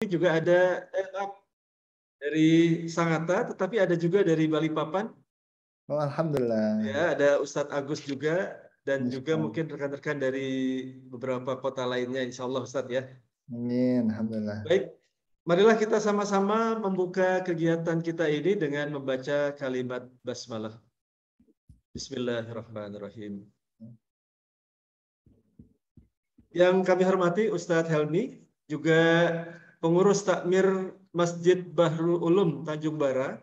juga ada dari Sangatta, tetapi ada juga dari Balikpapan. Oh, alhamdulillah. Ya, ada Ustadz Agus juga, dan juga Insya Allah. mungkin rekan-rekan dari beberapa kota lainnya, insya Allah Ustadz ya. Amin, alhamdulillah. Baik, marilah kita sama-sama membuka kegiatan kita ini dengan membaca kalimat basmalah. Bismillahirrahmanirrahim. Yang kami hormati Ustadz Helmi, juga pengurus takmir Masjid Bahrul Ulum Tanjung Bara.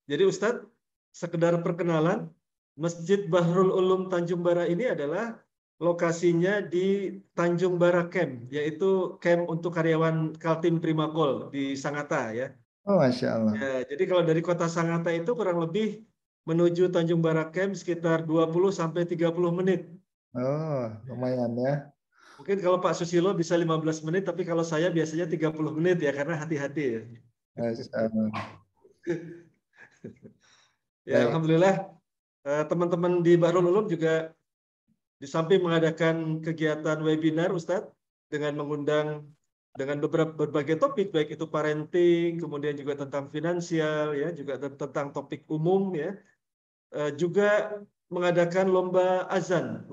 Jadi Ustadz, sekedar perkenalan, Masjid Bahrul Ulum Tanjung Bara ini adalah lokasinya di Tanjung Bara Camp, yaitu camp untuk karyawan Kaltim Primakol di Sangatta ya. Oh, Masya Allah. Ya, jadi kalau dari kota Sangatta itu kurang lebih menuju Tanjung Bara Camp sekitar 20-30 menit. Oh, lumayan ya. Mungkin kalau Pak Susilo bisa 15 menit, tapi kalau saya biasanya 30 menit ya, karena hati-hati ya. Masya Allah. Ya, Baik. alhamdulillah teman-teman di Bahrul Ulum juga di samping mengadakan kegiatan webinar Ustadz dengan mengundang dengan berbagai topik, baik itu parenting, kemudian juga tentang finansial ya, juga tentang topik umum ya. Juga mengadakan lomba azan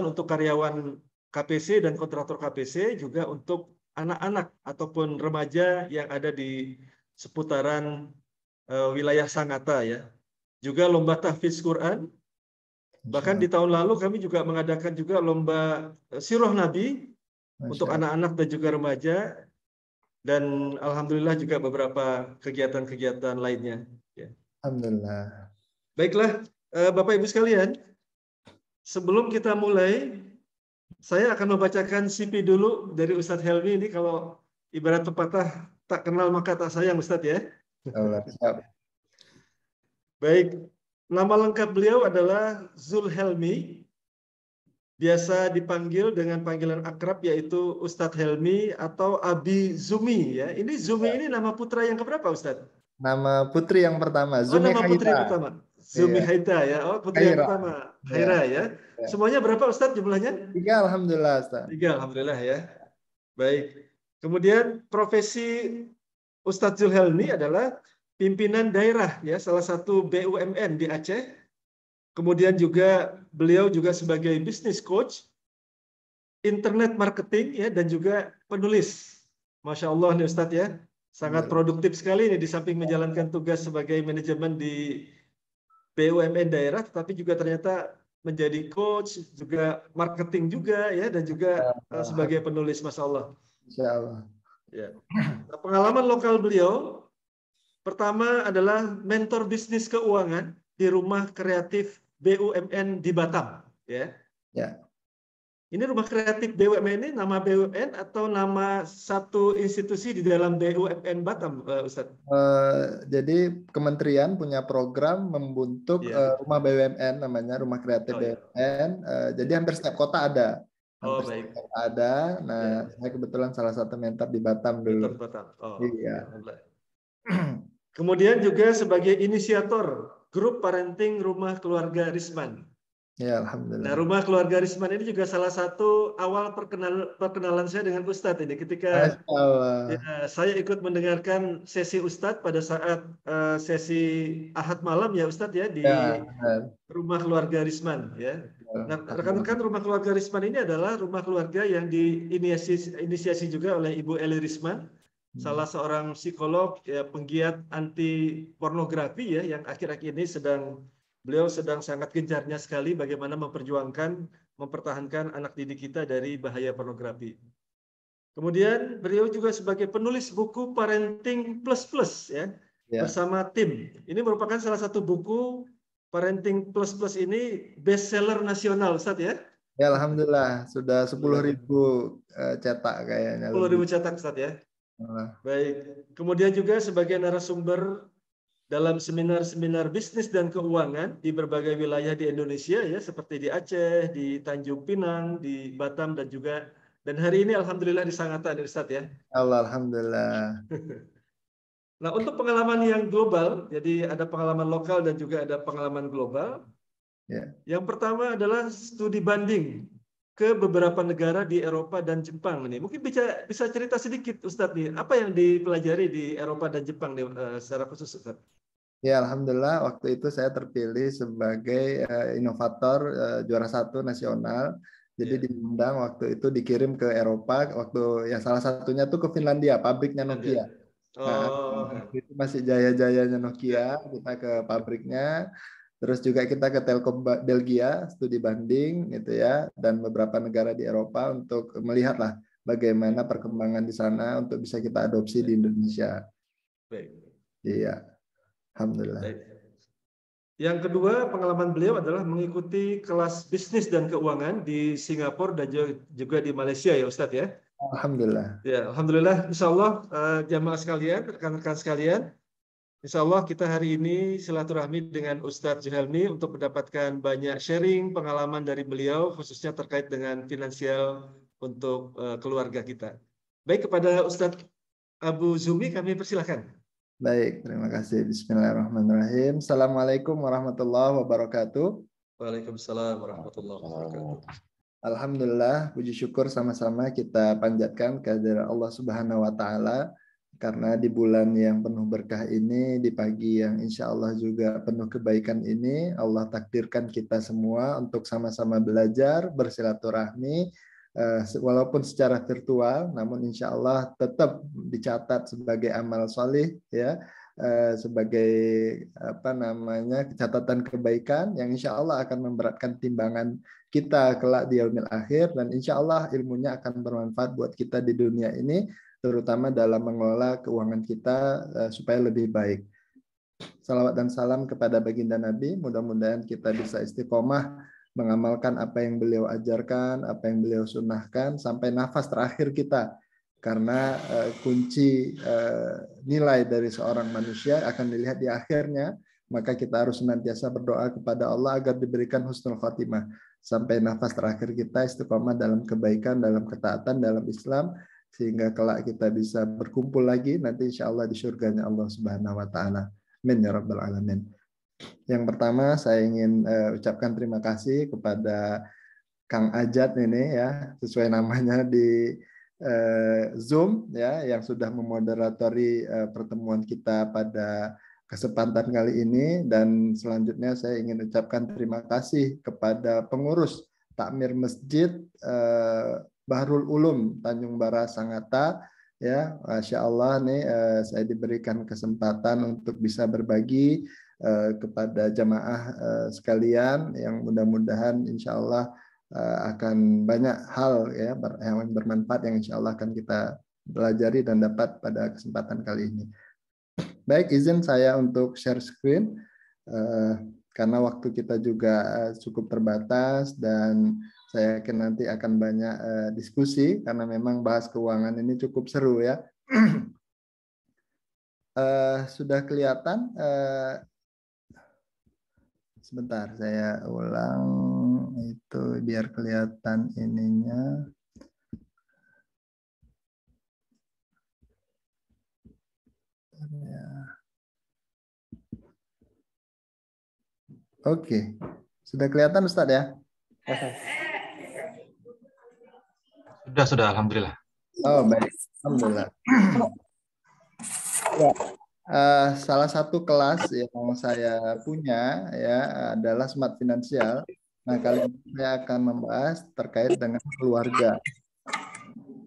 untuk karyawan KPC dan kontraktor KPC, juga untuk anak-anak ataupun remaja yang ada di seputaran wilayah Sangatta ya. Juga lomba tahfiz Quran. Bahkan di tahun lalu kami juga mengadakan juga lomba Sirah Nabi untuk anak-anak dan juga remaja, dan alhamdulillah juga beberapa kegiatan-kegiatan lainnya. Ya. Alhamdulillah. Baiklah, Bapak Ibu sekalian, sebelum kita mulai, saya akan membacakan CV dulu dari Ustadz Helmi ini. Kalau ibarat pepatah, tak kenal maka tak sayang Ustadz ya. Allah, siap. Baik, nama lengkap beliau adalah Zul Helmi. Biasa dipanggil dengan panggilan akrab yaitu Ustadz Helmi atau Abi Zumi ya. Ini Zumi ini nama putra yang keberapa Ustadz? Nama putri yang pertama, Oh, Zumi nama putri Haira. pertama. Zumi Iya. Haita ya. Oh, putri yang Haira. pertama. Ya. Haira ya. Ya. Semuanya berapa Ustadz jumlahnya? 3, alhamdulillah, Ustaz. 3, alhamdulillah ya. Baik. Kemudian profesi Ustadz Zul Helmi adalah pimpinan daerah ya, salah satu BUMN di Aceh. Kemudian juga beliau juga sebagai business coach, internet marketing ya, dan juga penulis. Masya Allah nih Ustadz ya, sangat produktif sekali nih di samping menjalankan tugas sebagai manajemen di BUMN daerah, tetapi juga ternyata menjadi coach, juga marketing juga ya, dan juga sebagai penulis. Masya Allah. Insya Allah. Ya. Nah, pengalaman lokal beliau pertama adalah mentor bisnis keuangan di rumah kreatif BUMN di Batam ya. Ya. Ini rumah kreatif BUMN ini nama BUMN atau nama satu institusi di dalam BUMN Batam, Ustadz? Jadi kementerian punya program membentuk rumah BUMN, namanya rumah kreatif BUMN. Jadi hampir setiap kota ada. Hampir setiap kota ada. Nah, saya kebetulan salah satu mentor di Batam dulu. Mentor Batam. Oh, iya. Kemudian juga sebagai inisiator grup parenting Rumah Keluarga Risman. Ya, alhamdulillah. Nah, Rumah Keluarga Risman ini juga salah satu awal perkenalan saya dengan Ustadz ini. Ketika ya, saya ikut mendengarkan sesi Ustadz pada saat sesi Ahad malam ya Ustadz ya di Rumah Keluarga Risman ya. Nah, rekan-rekan Rumah Keluarga Risman ini adalah rumah keluarga yang diinisiasi juga oleh Ibu Eli Risman, salah seorang psikolog ya, penggiat anti pornografi ya, yang akhir-akhir ini beliau sedang sangat gencarnya sekali bagaimana mempertahankan anak didik kita dari bahaya pornografi. Kemudian beliau juga sebagai penulis buku Parenting Plus Plus ya, bersama tim. Ini merupakan salah satu buku Parenting Plus Plus ini bestseller nasional, Ustadz ya? Ya, alhamdulillah sudah 10.000 cetak kayaknya. 10.000 cetak, Ustadz ya. Baik. Kemudian juga sebagai narasumber dalam seminar-seminar bisnis dan keuangan di berbagai wilayah di Indonesia ya, seperti di Aceh, di Tanjung Pinang, di Batam, dan hari ini alhamdulillah di Sangatta, Ustadz ya. Allah, alhamdulillah. Nah, untuk pengalaman yang global, jadi ada pengalaman lokal dan juga ada pengalaman global. Yang pertama adalah studi banding ke beberapa negara di Eropa dan Jepang nih. Mungkin bisa cerita sedikit Ustadz nih, apa yang dipelajari di Eropa dan Jepang nih, secara khusus Ustadz? Ya, alhamdulillah waktu itu saya terpilih sebagai inovator juara 1 nasional. Jadi diundang waktu itu dikirim ke Eropa waktu ya salah satunya tuh ke Finlandia, pabriknya Nokia. Nah, itu masih jaya-jayanya Nokia, kita ke pabriknya. Terus juga kita ke Telkom Belgia, studi banding gitu ya, dan beberapa negara di Eropa untuk melihatlah bagaimana perkembangan di sana untuk bisa kita adopsi di Indonesia. Baik. Iya, alhamdulillah. Baik. Yang kedua, pengalaman beliau adalah mengikuti kelas bisnis dan keuangan di Singapura dan juga di Malaysia ya Ustadz ya. Alhamdulillah. Ya, alhamdulillah. Insya Allah jamaah sekalian, rekan-rekan sekalian. Insya Allah kita hari ini silaturahmi dengan Ustadz Zuhelmi untuk mendapatkan banyak sharing pengalaman dari beliau, khususnya terkait dengan finansial untuk keluarga kita. Baik, kepada Ustadz Abu Zumi kami persilahkan. Baik, terima kasih. Bismillahirrahmanirrahim. Assalamualaikum warahmatullahi wabarakatuh. Waalaikumsalam warahmatullahi wabarakatuh. Alhamdulillah, puji syukur sama-sama kita panjatkan kehadirat Allah Subhanahu wa Ta'ala. Karena di bulan yang penuh berkah ini, di pagi yang insya Allah juga penuh kebaikan ini, Allah takdirkan kita semua untuk sama-sama belajar, bersilaturahmi, walaupun secara virtual, namun insya Allah tetap dicatat sebagai amal solih, ya, sebagai catatan kebaikan yang insya Allah akan memberatkan timbangan kita kelak di yaumil akhir, dan insya Allah ilmunya akan bermanfaat buat kita di dunia ini, terutama dalam mengelola keuangan kita supaya lebih baik. Salawat dan salam kepada baginda Nabi, mudah-mudahan kita bisa istiqomah mengamalkan apa yang beliau ajarkan, apa yang beliau sunnahkan sampai nafas terakhir kita. Karena kunci nilai dari seorang manusia akan dilihat di akhirnya, maka kita harus senantiasa berdoa kepada Allah agar diberikan husnul khatimah sampai nafas terakhir kita istiqomah dalam kebaikan, dalam ketaatan, dalam Islam, sehingga kelak kita bisa berkumpul lagi nanti insya Allah di surganya Allah Subhanahu wa Ta'ala. Amin ya rabbal alamin. Yang pertama saya ingin ucapkan terima kasih kepada Kang Ajat ini ya, sesuai namanya di Zoom ya, yang sudah memoderatori pertemuan kita pada kesempatan kali ini, dan selanjutnya saya ingin ucapkan terima kasih kepada pengurus Takmir Masjid Bahrul Ulum Tanjung Bara Sangatta ya, Masya Allah nih saya diberikan kesempatan untuk bisa berbagi kepada jamaah sekalian yang mudah-mudahan insya Allah akan banyak hal ya yang bermanfaat yang insya Allah akan kita pelajari dan dapat pada kesempatan kali ini. Baik, izin saya untuk share screen karena waktu kita juga cukup terbatas dan saya yakin nanti akan banyak diskusi karena memang bahas keuangan ini cukup seru ya. Sudah kelihatan? Sebentar, saya ulang itu biar kelihatan ininya. Oke, sudah kelihatan Ustadz ya? Sudah, alhamdulillah. Oh baik, alhamdulillah. Ya, salah satu kelas yang saya punya ya adalah Smart Finansial. Nah, kali ini saya akan membahas terkait dengan keluarga.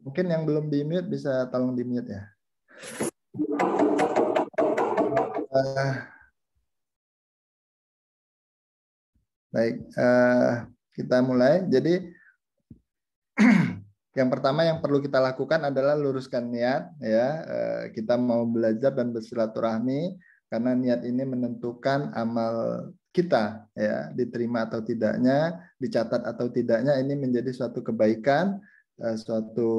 Mungkin yang belum di-mute bisa tolong di-mute ya. Baik, kita mulai. Jadi yang pertama yang perlu kita lakukan adalah luruskan niat ya. Kita mau belajar dan bersilaturahmi karena niat ini menentukan amal kita ya, diterima atau tidaknya, dicatat atau tidaknya, ini menjadi suatu kebaikan, suatu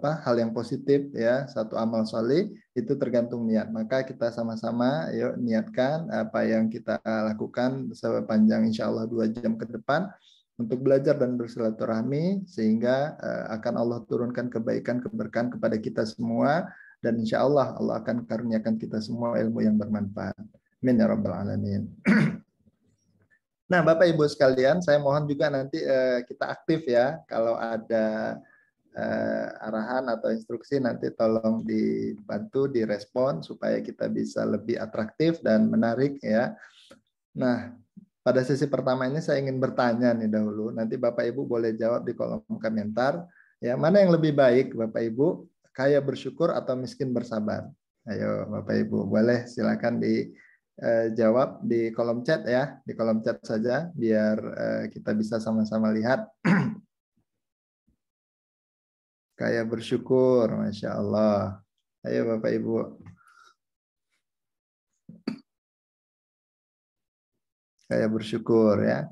hal yang positif ya, satu amal soleh itu tergantung niat. Maka kita sama-sama yuk niatkan apa yang kita lakukan sepanjang insya Allah 2 jam ke depan untuk belajar dan bersilaturahmi sehingga akan Allah turunkan kebaikan keberkahan kepada kita semua, dan insya Allah Allah akan karuniakan kita semua ilmu yang bermanfaat. Amin ya rabbal alamin. Nah, Bapak Ibu sekalian, saya mohon juga nanti kita aktif ya. Kalau ada arahan atau instruksi nanti tolong dibantu, direspon supaya kita bisa lebih atraktif dan menarik ya. Nah, pada sesi pertama ini saya ingin bertanya nih dahulu. Nanti Bapak Ibu boleh jawab di kolom komentar. Ya, mana yang lebih baik Bapak Ibu? Kaya bersyukur atau miskin bersabar? Ayo Bapak Ibu, boleh silakan dijawab di kolom chat ya. Di kolom chat saja biar kita bisa sama-sama lihat. Kaya bersyukur, Masya Allah. Ayo Bapak Ibu. Kaya bersyukur ya.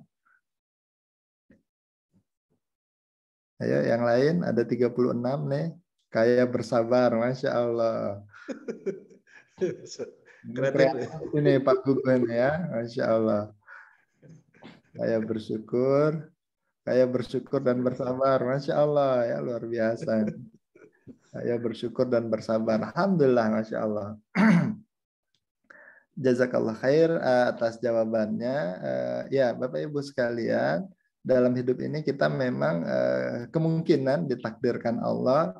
Ayo yang lain ada 36 nih. Kaya bersabar, Masya Allah. Kreatif. Ini Pak Gugun ya, Masya Allah. Kaya bersyukur dan bersabar, Masya Allah ya, luar biasa. Kaya bersyukur dan bersabar, Alhamdulillah, Masya Allah. Jazakallah khair atas jawabannya. Ya, Bapak Ibu sekalian, dalam hidup ini kita memang kemungkinan ditakdirkan Allah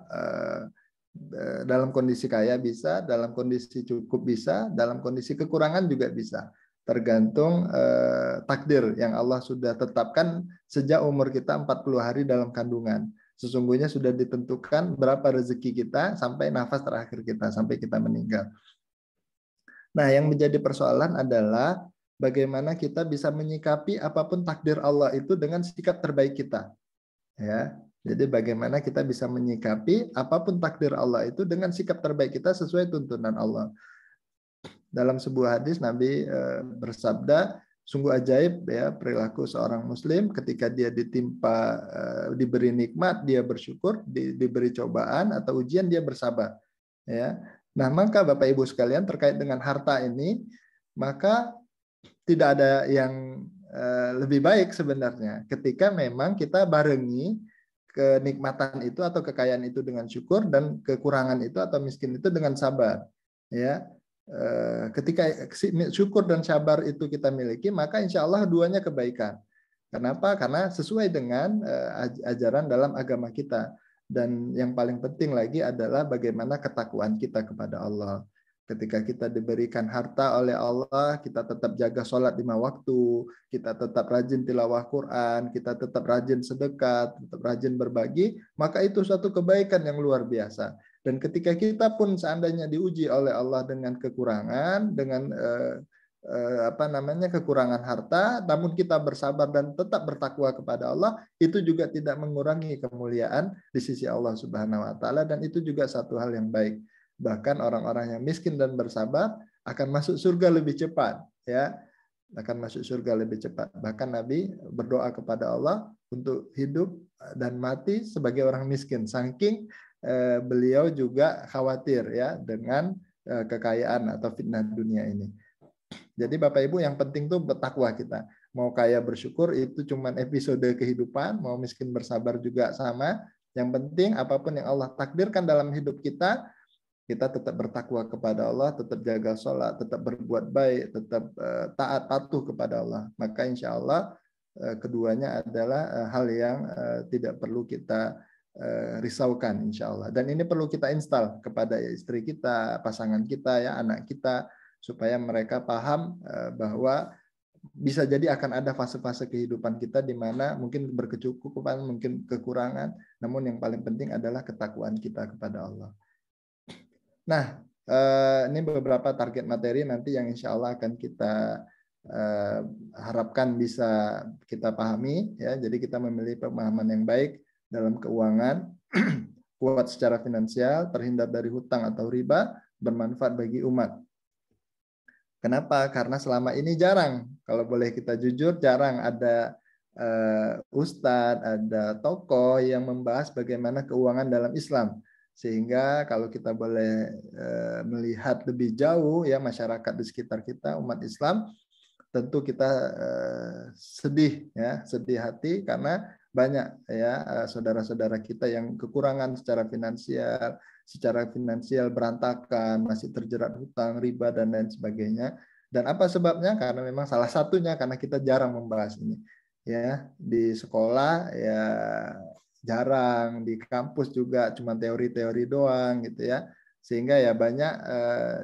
dalam kondisi kaya bisa, dalam kondisi cukup bisa, dalam kondisi kekurangan juga bisa. Tergantung takdir yang Allah sudah tetapkan sejak umur kita 40 hari dalam kandungan. Sesungguhnya sudah ditentukan berapa rezeki kita sampai nafas terakhir kita, sampai kita meninggal. Nah, yang menjadi persoalan adalah bagaimana kita bisa menyikapi apapun takdir Allah itu dengan sikap terbaik kita. Ya. Jadi bagaimana kita bisa menyikapi apapun takdir Allah itu dengan sikap terbaik kita sesuai tuntunan Allah. Dalam sebuah hadis Nabi bersabda, sungguh ajaib ya perilaku seorang muslim ketika dia ditimpa diberi nikmat dia bersyukur, diberi cobaan atau ujian dia bersabar. Ya. Nah, maka Bapak Ibu sekalian terkait dengan harta ini, maka tidak ada yang lebih baik sebenarnya ketika memang kita barengi kenikmatan itu atau kekayaan itu dengan syukur dan kekurangan itu atau miskin itu dengan sabar. Ya, ketika syukur dan sabar itu kita miliki, maka insya Allah duanya kebaikan. Kenapa? Karena sesuai dengan ajaran dalam agama kita. Dan yang paling penting lagi adalah bagaimana ketakwaan kita kepada Allah. Ketika kita diberikan harta oleh Allah, kita tetap jaga sholat 5 waktu, kita tetap rajin tilawah Quran, kita tetap rajin sedekah, tetap rajin berbagi, maka itu suatu kebaikan yang luar biasa. Dan ketika kita pun seandainya diuji oleh Allah dengan kekurangan, dengan kekurangan harta, namun kita bersabar dan tetap bertakwa kepada Allah, itu juga tidak mengurangi kemuliaan di sisi Allah Subhanahu wa taala, dan itu juga satu hal yang baik. Bahkan orang-orang yang miskin dan bersabar akan masuk surga lebih cepat, ya. Akan masuk surga lebih cepat. Bahkan Nabi berdoa kepada Allah untuk hidup dan mati sebagai orang miskin. Saking beliau juga khawatir ya dengan kekayaan atau fitnah dunia ini. Jadi Bapak Ibu yang penting tuh bertakwa kita. Mau kaya bersyukur itu cuman episode kehidupan, mau miskin bersabar juga sama. Yang penting apapun yang Allah takdirkan dalam hidup kita, kita tetap bertakwa kepada Allah, tetap jaga sholat, tetap berbuat baik, tetap taat patuh kepada Allah. Maka insya Allah keduanya adalah hal yang tidak perlu kita risaukan insya Allah. Dan ini perlu kita install kepada istri kita, pasangan kita, ya anak kita, supaya mereka paham bahwa bisa jadi akan ada fase-fase kehidupan kita di mana mungkin berkecukupan, mungkin kekurangan, namun yang paling penting adalah ketakwaan kita kepada Allah. Nah, ini beberapa target materi nanti yang insya Allah akan kita harapkan bisa kita pahami, ya. Jadi kita memiliki pemahaman yang baik dalam keuangan, kuat secara finansial, terhindar dari hutang atau riba, bermanfaat bagi umat. Kenapa? Karena selama ini jarang, kalau boleh kita jujur, jarang ada ustadz, ada tokoh yang membahas bagaimana keuangan dalam Islam. Sehingga kalau kita boleh melihat lebih jauh, ya masyarakat di sekitar kita, umat Islam, tentu kita sedih, ya sedih hati karena banyak ya saudara-saudara kita yang kekurangan secara finansial berantakan, masih terjerat hutang, riba dan lain sebagainya. Dan apa sebabnya? Karena memang salah satunya karena kita jarang membahas ini. Ya, di sekolah ya jarang, di kampus juga cuma teori-teori doang gitu ya. Sehingga ya banyak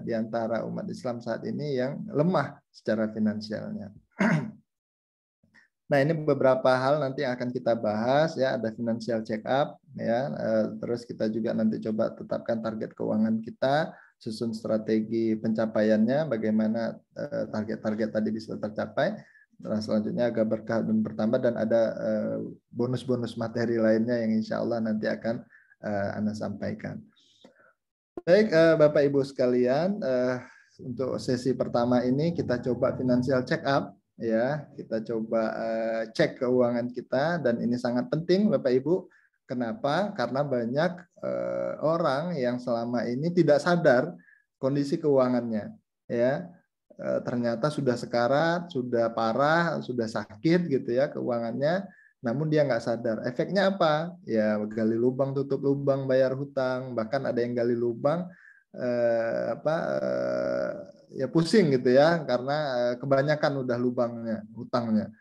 di antara umat Islam saat ini yang lemah secara finansialnya. Nah, ini beberapa hal nanti akan kita bahas ya, ada financial check up ya, terus kita juga nanti coba tetapkan target keuangan kita, susun strategi pencapaiannya, bagaimana target-target tadi bisa tercapai. Nah, selanjutnya agak berkah dan bertambah, dan ada bonus-bonus materi lainnya yang insya Allah nanti akan Anda sampaikan. Baik, Bapak Ibu sekalian, untuk sesi pertama ini kita coba financial check up. Ya, kita coba cek keuangan kita, dan ini sangat penting Bapak Ibu. Kenapa? Karena banyak orang yang selama ini tidak sadar kondisi keuangannya. Ya, ternyata sudah sekarat, sudah parah, sudah sakit gitu ya keuangannya. Namun dia nggak sadar. Efeknya apa? Ya gali lubang, tutup lubang, bayar hutang. Bahkan ada yang gali lubang ya pusing gitu ya, karena kebanyakan udah lubangnya, hutangnya.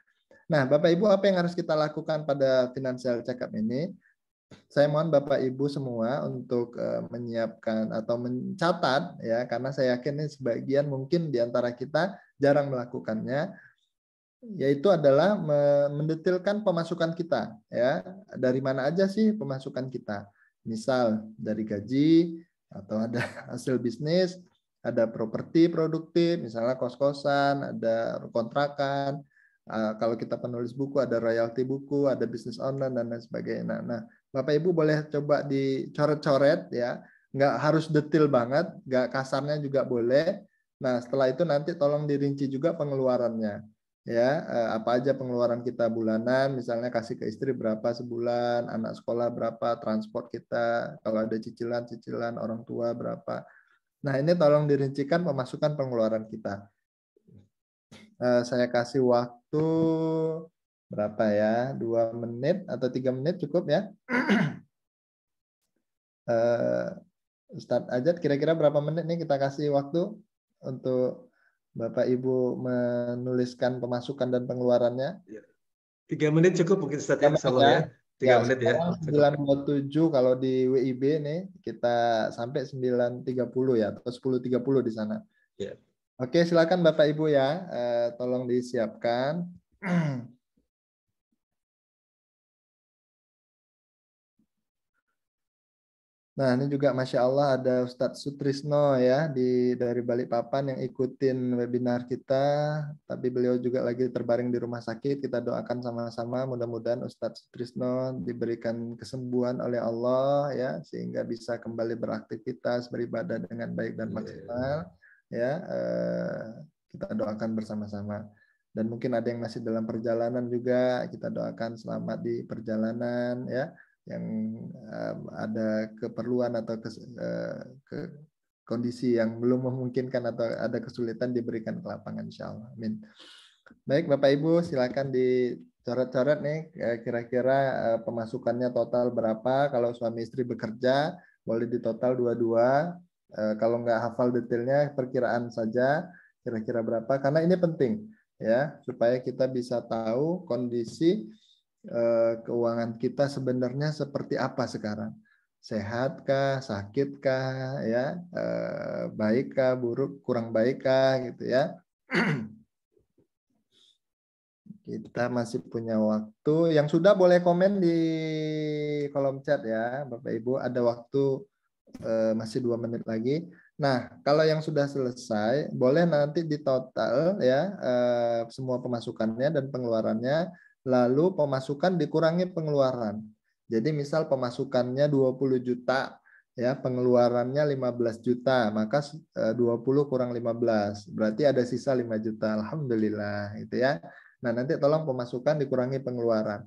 Nah, Bapak Ibu, apa yang harus kita lakukan pada financial check up ini? Saya mohon Bapak Ibu semua untuk menyiapkan atau mencatat ya, karena saya yakin ini sebagian mungkin di antara kita jarang melakukannya, yaitu adalah mendetilkan pemasukan kita ya. Dari mana aja sih pemasukan kita? Misal dari gaji, atau ada hasil bisnis, ada properti produktif, misalnya kos-kosan, ada kontrakan, kalau kita penulis buku ada royalti buku, ada bisnis online dan lain sebagainya. Nah, Bapak Ibu boleh coba dicoret-coret ya, nggak harus detail banget, nggak kasarnya juga boleh. Nah, setelah itu nanti tolong dirinci juga pengeluarannya. Ya, apa aja pengeluaran kita bulanan, misalnya kasih ke istri berapa sebulan, anak sekolah berapa, transport kita, kalau ada cicilan orang tua berapa. Nah, ini tolong dirincikan pemasukan pengeluaran kita. Saya kasih waktu berapa ya, 2 menit atau 3 menit cukup ya. Ustadz Ajat, kira-kira berapa menit nih kita kasih waktu untuk Bapak Ibu menuliskan pemasukan dan pengeluarannya? 3 menit cukup mungkin Ustadz ya, ya. 3 menit ya. 9.27 kalau di WIB nih, kita sampai 9.30 ya, atau 10.30 di sana. Ya. Oke, silakan Bapak Ibu ya, tolong disiapkan. Nah, ini juga Masya Allah ada Ustadz Sutrisno ya dari Balikpapan yang ikutin webinar kita, tapi beliau juga lagi terbaring di rumah sakit. Kita doakan sama-sama mudah-mudahan Ustadz Sutrisno diberikan kesembuhan oleh Allah ya, sehingga bisa kembali beraktivitas, beribadah dengan baik dan maksimal ya. Kita doakan bersama-sama. Dan mungkin ada yang masih dalam perjalanan juga, kita doakan selamat di perjalanan ya, yang ada keperluan atau kondisi yang belum memungkinkan atau ada kesulitan diberikan kelapangan insya Allah. Amin. Baik Bapak Ibu, silakan dicoret-coret nih kira-kira pemasukannya total berapa. Kalau suami istri bekerja boleh ditotal dua-dua. Kalau nggak hafal detailnya, perkiraan saja kira-kira berapa, karena ini penting ya, supaya kita bisa tahu kondisi keuangan kita sebenarnya seperti apa sekarang. Sehatkah, sakitkah, ya, baikkah, buruk, kurang baikkah, gitu ya. Kita masih punya waktu. Yang sudah boleh komen di kolom chat ya, Bapak Ibu. Ada waktu masih 2 menit lagi. Nah, kalau yang sudah selesai, boleh nanti ditotal ya semua pemasukannya dan pengeluarannya. Lalu pemasukan dikurangi pengeluaran. Jadi misal pemasukannya 20 juta, ya pengeluarannya 15 juta, maka 20 kurang 15, berarti ada sisa 5 juta. Alhamdulillah, gitu ya. Nah, nanti tolong pemasukan dikurangi pengeluaran.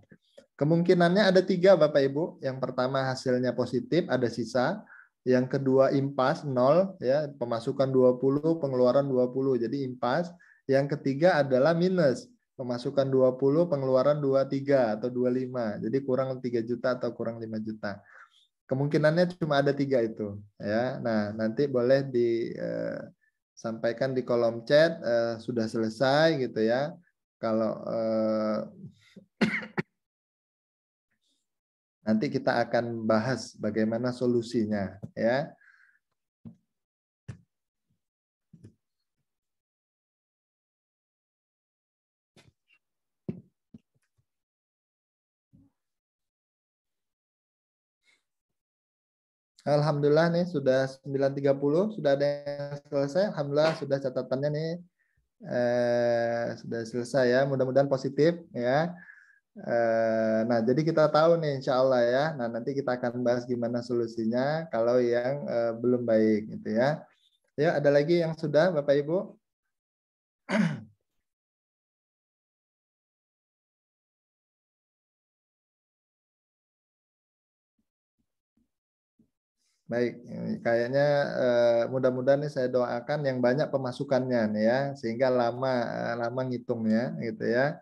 Kemungkinannya ada 3 Bapak Ibu. Yang pertama hasilnya positif, ada sisa. Yang kedua impas 0, ya pemasukan 20, pengeluaran 20, jadi impas. Yang ketiga adalah minus. Pemasukan 20, pengeluaran 23 atau 25. Jadi kurang 3 juta atau kurang 5 juta. Kemungkinannya cuma ada 3 itu. Ya. Nah, nanti boleh sampaikan di kolom chat sudah selesai gitu ya. Kalau nanti kita akan bahas bagaimana solusinya ya. Alhamdulillah nih sudah 9.30, sudah ada yang selesai. Alhamdulillah sudah catatannya nih sudah selesai ya. Mudah-mudahan positif ya. Nah, jadi kita tahu nih insya Allah ya. Nah, nanti kita akan bahas gimana solusinya kalau yang belum baik gitu ya. Ya, ada lagi yang sudah Bapak Ibu? Baik, kayaknya mudah-mudahan nih saya doakan yang banyak pemasukannya nih ya, sehingga lama ngitungnya gitu ya.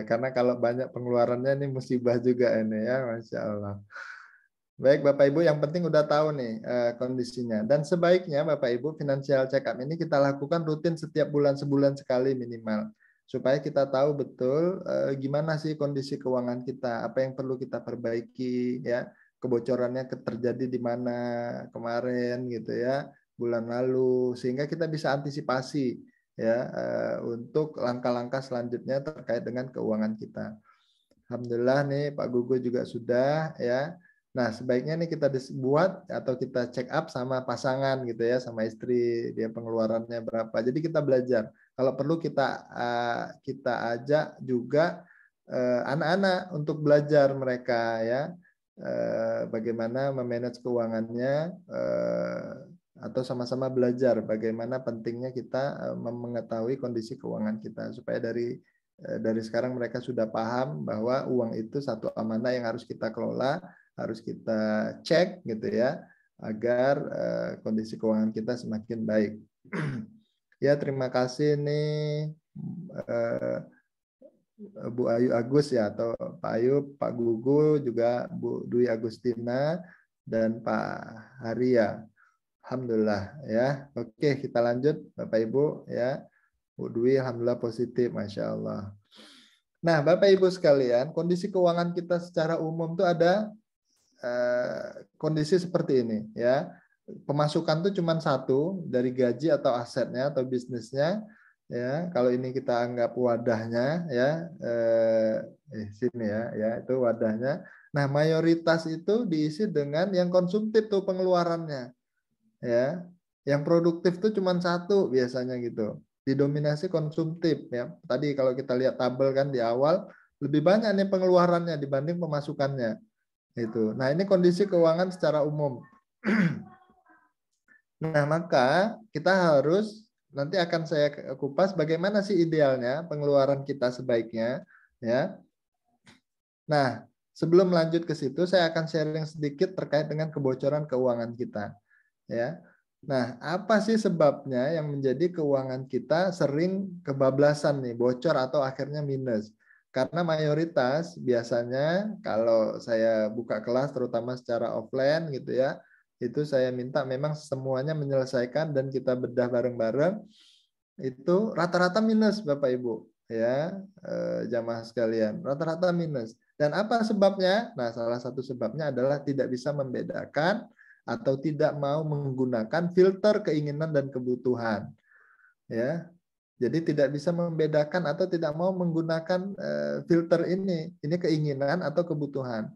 Karena kalau banyak pengeluarannya ini musibah juga ini ya, Masya Allah. Baik Bapak Ibu, yang penting udah tahu nih kondisinya. Dan sebaiknya Bapak Ibu financial check up ini kita lakukan rutin setiap bulan, sebulan sekali minimal. Supaya kita tahu betul gimana sih kondisi keuangan kita, apa yang perlu kita perbaiki ya, kebocorannya terjadi di mana kemarin gitu ya, bulan lalu, sehingga kita bisa antisipasi ya untuk langkah-langkah selanjutnya terkait dengan keuangan kita. Alhamdulillah nih Pak Gugu juga sudah ya. Nah, sebaiknya nih kita buat atau kita check up sama pasangan gitu ya, sama istri, dia pengeluarannya berapa. Jadi kita belajar. Kalau perlu kita ajak juga anak-anak untuk belajar mereka ya, bagaimana memanage keuangannya atau sama-sama belajar bagaimana pentingnya kita mengetahui kondisi keuangan kita supaya dari sekarang mereka sudah paham bahwa uang itu satu amanah yang harus kita kelola, harus kita cek gitu ya, agar kondisi keuangan kita semakin baik. Ya, terima kasih nih Bu Ayu Agus ya, atau Pak Ayu, Pak Gugu, juga Bu Dwi Agustina, dan Pak Haria. Alhamdulillah ya. Oke, kita lanjut Bapak Ibu ya. Bu Dwi alhamdulillah positif, Masya Allah. Nah, Bapak Ibu sekalian, kondisi keuangan kita secara umum tuh ada kondisi seperti ini ya. Pemasukan tuh cuma satu dari gaji atau asetnya atau bisnisnya ya. Kalau ini kita anggap wadahnya ya, sini ya itu wadahnya. Nah, mayoritas itu diisi dengan yang konsumtif tuh pengeluarannya ya. Yang produktif tuh cuma satu biasanya gitu. Didominasi konsumtif ya. Tadi kalau kita lihat tabel kan di awal lebih banyak nih pengeluarannya dibanding pemasukannya. Itu. Nah, ini kondisi keuangan secara umum. Nah, maka kita harus, nanti akan saya kupas bagaimana sih idealnya pengeluaran kita sebaiknya ya. Nah, sebelum lanjut ke situ saya akan sharing sedikit terkait dengan kebocoran keuangan kita ya. Nah, apa sih sebabnya yang menjadi keuangan kita sering kebablasan nih, bocor atau akhirnya minus? Karena mayoritas biasanya kalau saya buka kelas terutama secara offline gitu ya, itu saya minta memang semuanya menyelesaikan dan kita bedah bareng-bareng, itu rata-rata minus Bapak Ibu ya, jamaah sekalian, rata-rata minus. Dan apa sebabnya? Nah, salah satu sebabnya adalah tidak bisa membedakan atau tidak mau menggunakan filter keinginan dan kebutuhan ya. Jadi tidak bisa membedakan atau tidak mau menggunakan filter ini keinginan atau kebutuhan.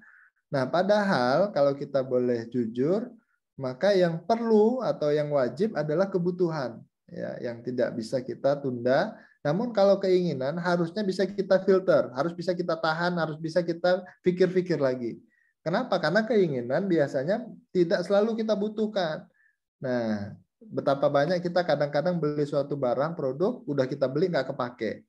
Nah, padahal kalau kita boleh jujur, maka yang perlu atau yang wajib adalah kebutuhan ya, yang tidak bisa kita tunda. Namun kalau keinginan harusnya bisa kita filter, harus bisa kita tahan, harus bisa kita pikir-pikir lagi. Kenapa? Karena keinginan biasanya tidak selalu kita butuhkan. Nah, betapa banyak kita kadang-kadang beli suatu barang, produk, udah kita beli nggak kepake.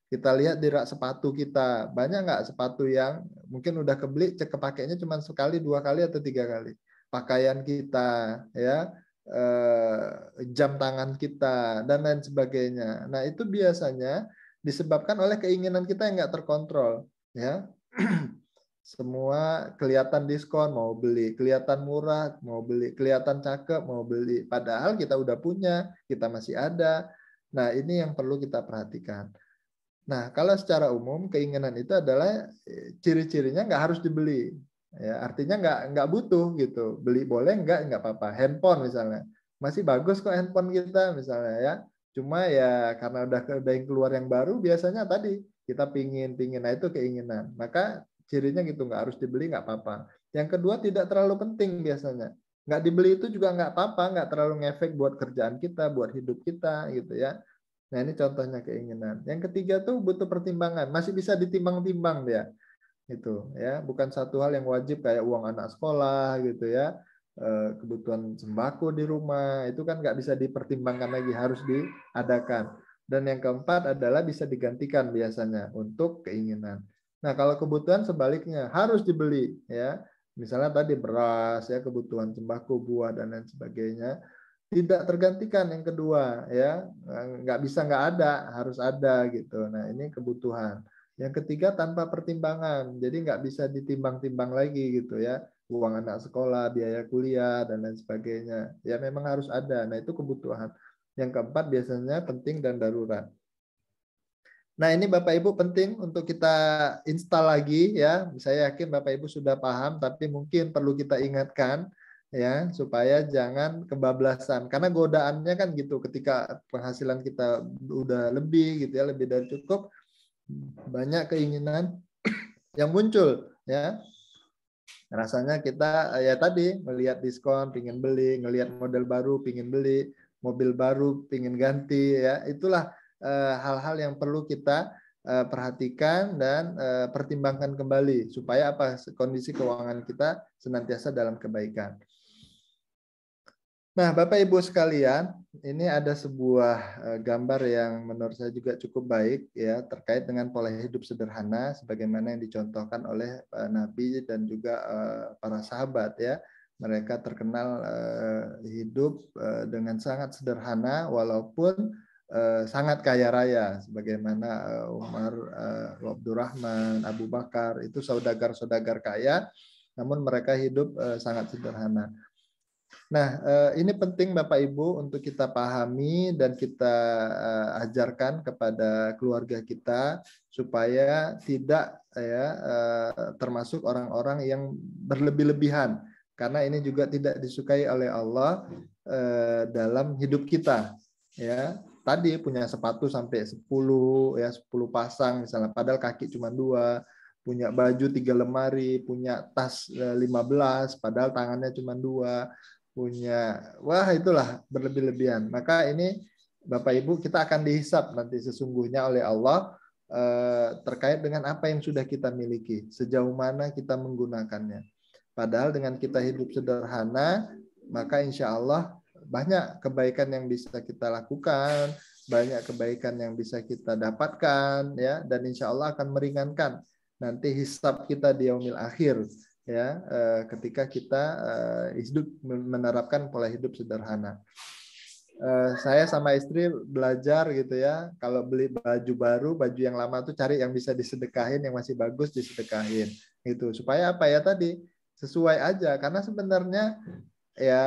Kita lihat di rak sepatu kita, banyak nggak sepatu yang mungkin udah kebeli, kepakainya cuma sekali, 2 kali, atau 3 kali. Pakaian kita, ya, jam tangan kita, dan lain sebagainya. Nah, itu biasanya disebabkan oleh keinginan kita yang nggak terkontrol. Ya. semua kelihatan diskon mau beli, kelihatan murah mau beli, kelihatan cakep mau beli. Padahal kita udah punya, kita masih ada. Nah, ini yang perlu kita perhatikan. Nah, kalau secara umum keinginan itu adalah ciri-cirinya nggak harus dibeli. Ya, artinya nggak butuh gitu. Beli boleh nggak apa-apa. Handphone misalnya. Masih bagus kok handphone kita misalnya ya. Cuma ya karena udah yang keluar yang baru biasanya tadi kita pingin. Nah itu keinginan. Maka cirinya gitu nggak harus dibeli nggak apa-apa. Yang kedua tidak terlalu penting biasanya. Nggak dibeli itu juga nggak apa-apa, nggak terlalu ngefek buat kerjaan kita, buat hidup kita gitu ya. Nah ini contohnya keinginan. Yang ketiga tuh butuh pertimbangan, masih bisa ditimbang-timbang dia, gitu ya. Bukan satu hal yang wajib kayak uang anak sekolah gitu ya, kebutuhan sembako di rumah itu kan nggak bisa dipertimbangkan lagi, harus diadakan. Dan yang keempat adalah bisa digantikan biasanya untuk keinginan. Nah kalau kebutuhan sebaliknya harus dibeli ya, misalnya tadi beras ya, kebutuhan sembako, buah dan lain sebagainya. Tidak tergantikan yang kedua ya, nggak bisa nggak ada, harus ada gitu. Nah ini kebutuhan. Yang ketiga tanpa pertimbangan, jadi nggak bisa ditimbang-timbang lagi gitu ya, uang anak sekolah, biaya kuliah dan lain sebagainya ya, memang harus ada. Nah itu kebutuhan. Yang keempat biasanya penting dan darurat. Nah ini Bapak Ibu penting untuk kita install lagi ya. Saya yakin Bapak Ibu sudah paham, tapi mungkin perlu kita ingatkan ya supaya jangan kebablasan. Karena godaannya kan gitu, ketika penghasilan kita udah lebih gitu ya, lebih dari cukup, banyak keinginan yang muncul ya. Rasanya kita ya tadi melihat diskon pingin beli, ngelihat model baru pingin beli, mobil baru pingin ganti ya. Itulah hal-hal yang perlu kita perhatikan dan pertimbangkan kembali supaya apa, kondisi keuangan kita senantiasa dalam kebaikan. Nah, Bapak Ibu sekalian, ini ada sebuah gambar yang menurut saya juga cukup baik ya, terkait dengan pola hidup sederhana sebagaimana yang dicontohkan oleh Nabi dan juga para sahabat ya. Mereka terkenal hidup dengan sangat sederhana walaupun sangat kaya raya, sebagaimana Umar, Abdurrahman, Abu Bakar itu saudagar-saudagar kaya, namun mereka hidup sangat sederhana. Nah, ini penting Bapak Ibu untuk kita pahami dan kita ajarkan kepada keluarga kita supaya tidak ya termasuk orang-orang yang berlebih-lebihan, karena ini juga tidak disukai oleh Allah dalam hidup kita. Ya, tadi punya sepatu sampai 10 ya, 10 pasang misalnya, padahal kaki cuma 2, punya baju 3 lemari, punya tas 15, padahal tangannya cuma 2, punya, wah itulah berlebih-lebihan. Maka ini Bapak Ibu kita akan dihisap nanti sesungguhnya oleh Allah terkait dengan apa yang sudah kita miliki, sejauh mana kita menggunakannya. Padahal dengan kita hidup sederhana, maka insya Allah banyak kebaikan yang bisa kita lakukan, banyak kebaikan yang bisa kita dapatkan ya, dan insya Allah akan meringankan nanti hisab kita di yaumil akhir ya, ketika kita hidup menerapkan pola hidup sederhana. Saya sama istri belajar gitu ya, kalau beli baju baru, baju yang lama tuh cari yang bisa disedekahin, yang masih bagus disedekahin gitu, supaya apa ya tadi sesuai aja, karena sebenarnya ya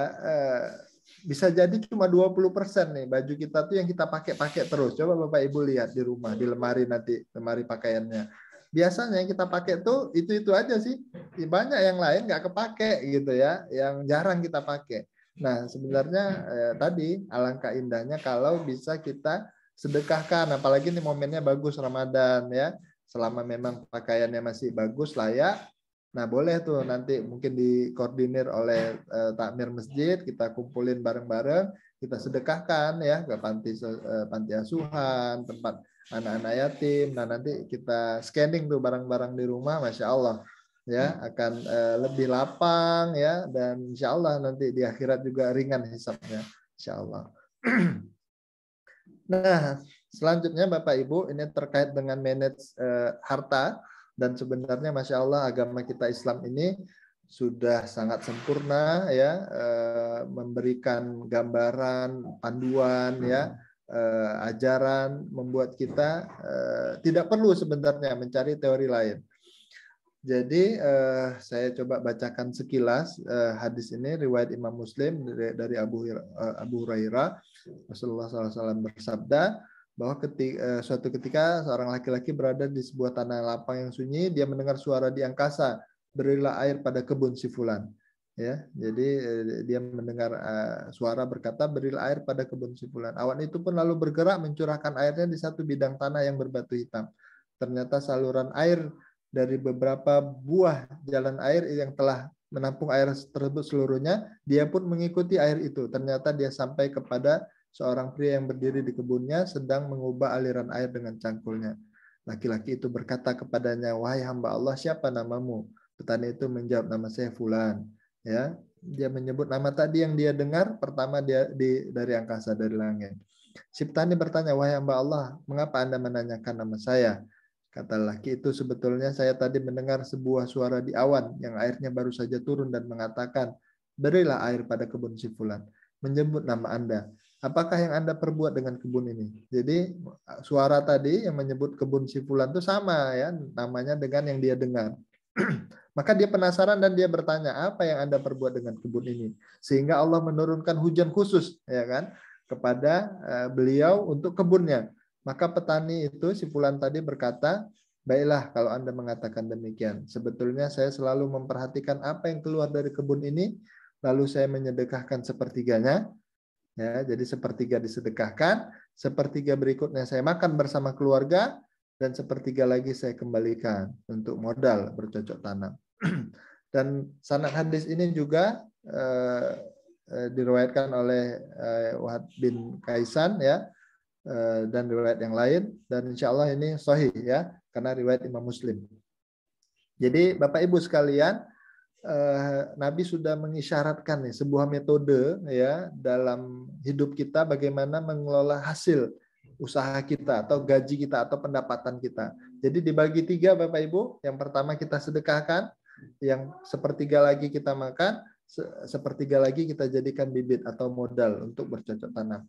bisa jadi cuma 20% nih baju kita tuh yang kita pakai terus. Coba Bapak Ibu lihat di rumah, di lemari nanti, lemari pakaiannya. Biasanya yang kita pakai tuh itu aja sih. Banyak yang lain nggak kepake gitu ya, yang jarang kita pakai. Nah sebenarnya tadi alangkah indahnya kalau bisa kita sedekahkan, apalagi nih momennya bagus Ramadan ya. Selama memang pakaiannya masih bagus, layak, nah boleh tuh nanti mungkin dikoordinir oleh takmir masjid, kita kumpulin bareng-bareng, kita sedekahkan ya ke panti asuhan, tempat anak-anak yatim. Nah nanti kita scanning tuh barang-barang di rumah, masya Allah ya akan lebih lapang ya, dan insya Allah nanti di akhirat juga ringan hisabnya, insya Allah. Nah selanjutnya Bapak Ibu, ini terkait dengan manage harta, dan sebenarnya masya Allah agama kita Islam ini sudah sangat sempurna ya, memberikan gambaran, panduan ya, ajaran, membuat kita tidak perlu sebenarnya mencari teori lain. Jadi saya coba bacakan sekilas hadis ini riwayat Imam Muslim dari Abu Hurairah. Rasulullah SAW bersabda bahwa suatu ketika seorang laki-laki berada di sebuah tanah lapang yang sunyi, dia mendengar suara di angkasa, berilah air pada kebun si fulan. Ya, jadi dia mendengar suara berkata, berilah air pada kebun si fulan. Awan itu pun lalu bergerak mencurahkan airnya di satu bidang tanah yang berbatu hitam. Ternyata saluran air dari beberapa buah jalan air yang telah menampung air tersebut seluruhnya, dia pun mengikuti air itu. Ternyata dia sampai kepada seorang pria yang berdiri di kebunnya sedang mengubah aliran air dengan cangkulnya. Laki-laki itu berkata kepadanya, wahai hamba Allah, siapa namamu? Petani itu menjawab, nama saya Fulan. Ya, dia menyebut nama tadi yang dia dengar pertama dari angkasa, dari langit. Si petani bertanya, wahai hamba Allah, mengapa Anda menanyakan nama saya? Kata laki itu, sebetulnya saya tadi mendengar sebuah suara di awan yang airnya baru saja turun dan mengatakan, berilah air pada kebun si fulan, menyebut nama Anda. Apakah yang Anda perbuat dengan kebun ini? Jadi suara tadi yang menyebut kebun si fulan itu sama ya namanya dengan yang dia dengar. Maka dia penasaran dan dia bertanya, apa yang Anda perbuat dengan kebun ini? Sehingga Allah menurunkan hujan khusus ya kan kepada beliau untuk kebunnya. Maka petani itu, si fulan tadi berkata, baiklah kalau Anda mengatakan demikian. Sebetulnya saya selalu memperhatikan apa yang keluar dari kebun ini, lalu saya menyedekahkan sepertiganya. Ya, jadi sepertiga disedekahkan, sepertiga berikutnya saya makan bersama keluarga, dan sepertiga lagi saya kembalikan untuk modal bercocok tanam. Dan sanad hadis ini juga diriwayatkan oleh Wahab bin Kaisan ya, dan riwayat yang lain, dan insya Allah ini sahih ya karena riwayat Imam Muslim. Jadi Bapak Ibu sekalian, Nabi sudah mengisyaratkan nih sebuah metode ya dalam hidup kita bagaimana mengelola hasil usaha kita atau gaji kita atau pendapatan kita. Jadi dibagi 3 Bapak Ibu. Yang pertama kita sedekahkan, yang sepertiga lagi kita makan, sepertiga lagi kita jadikan bibit atau modal untuk bercocok tanam.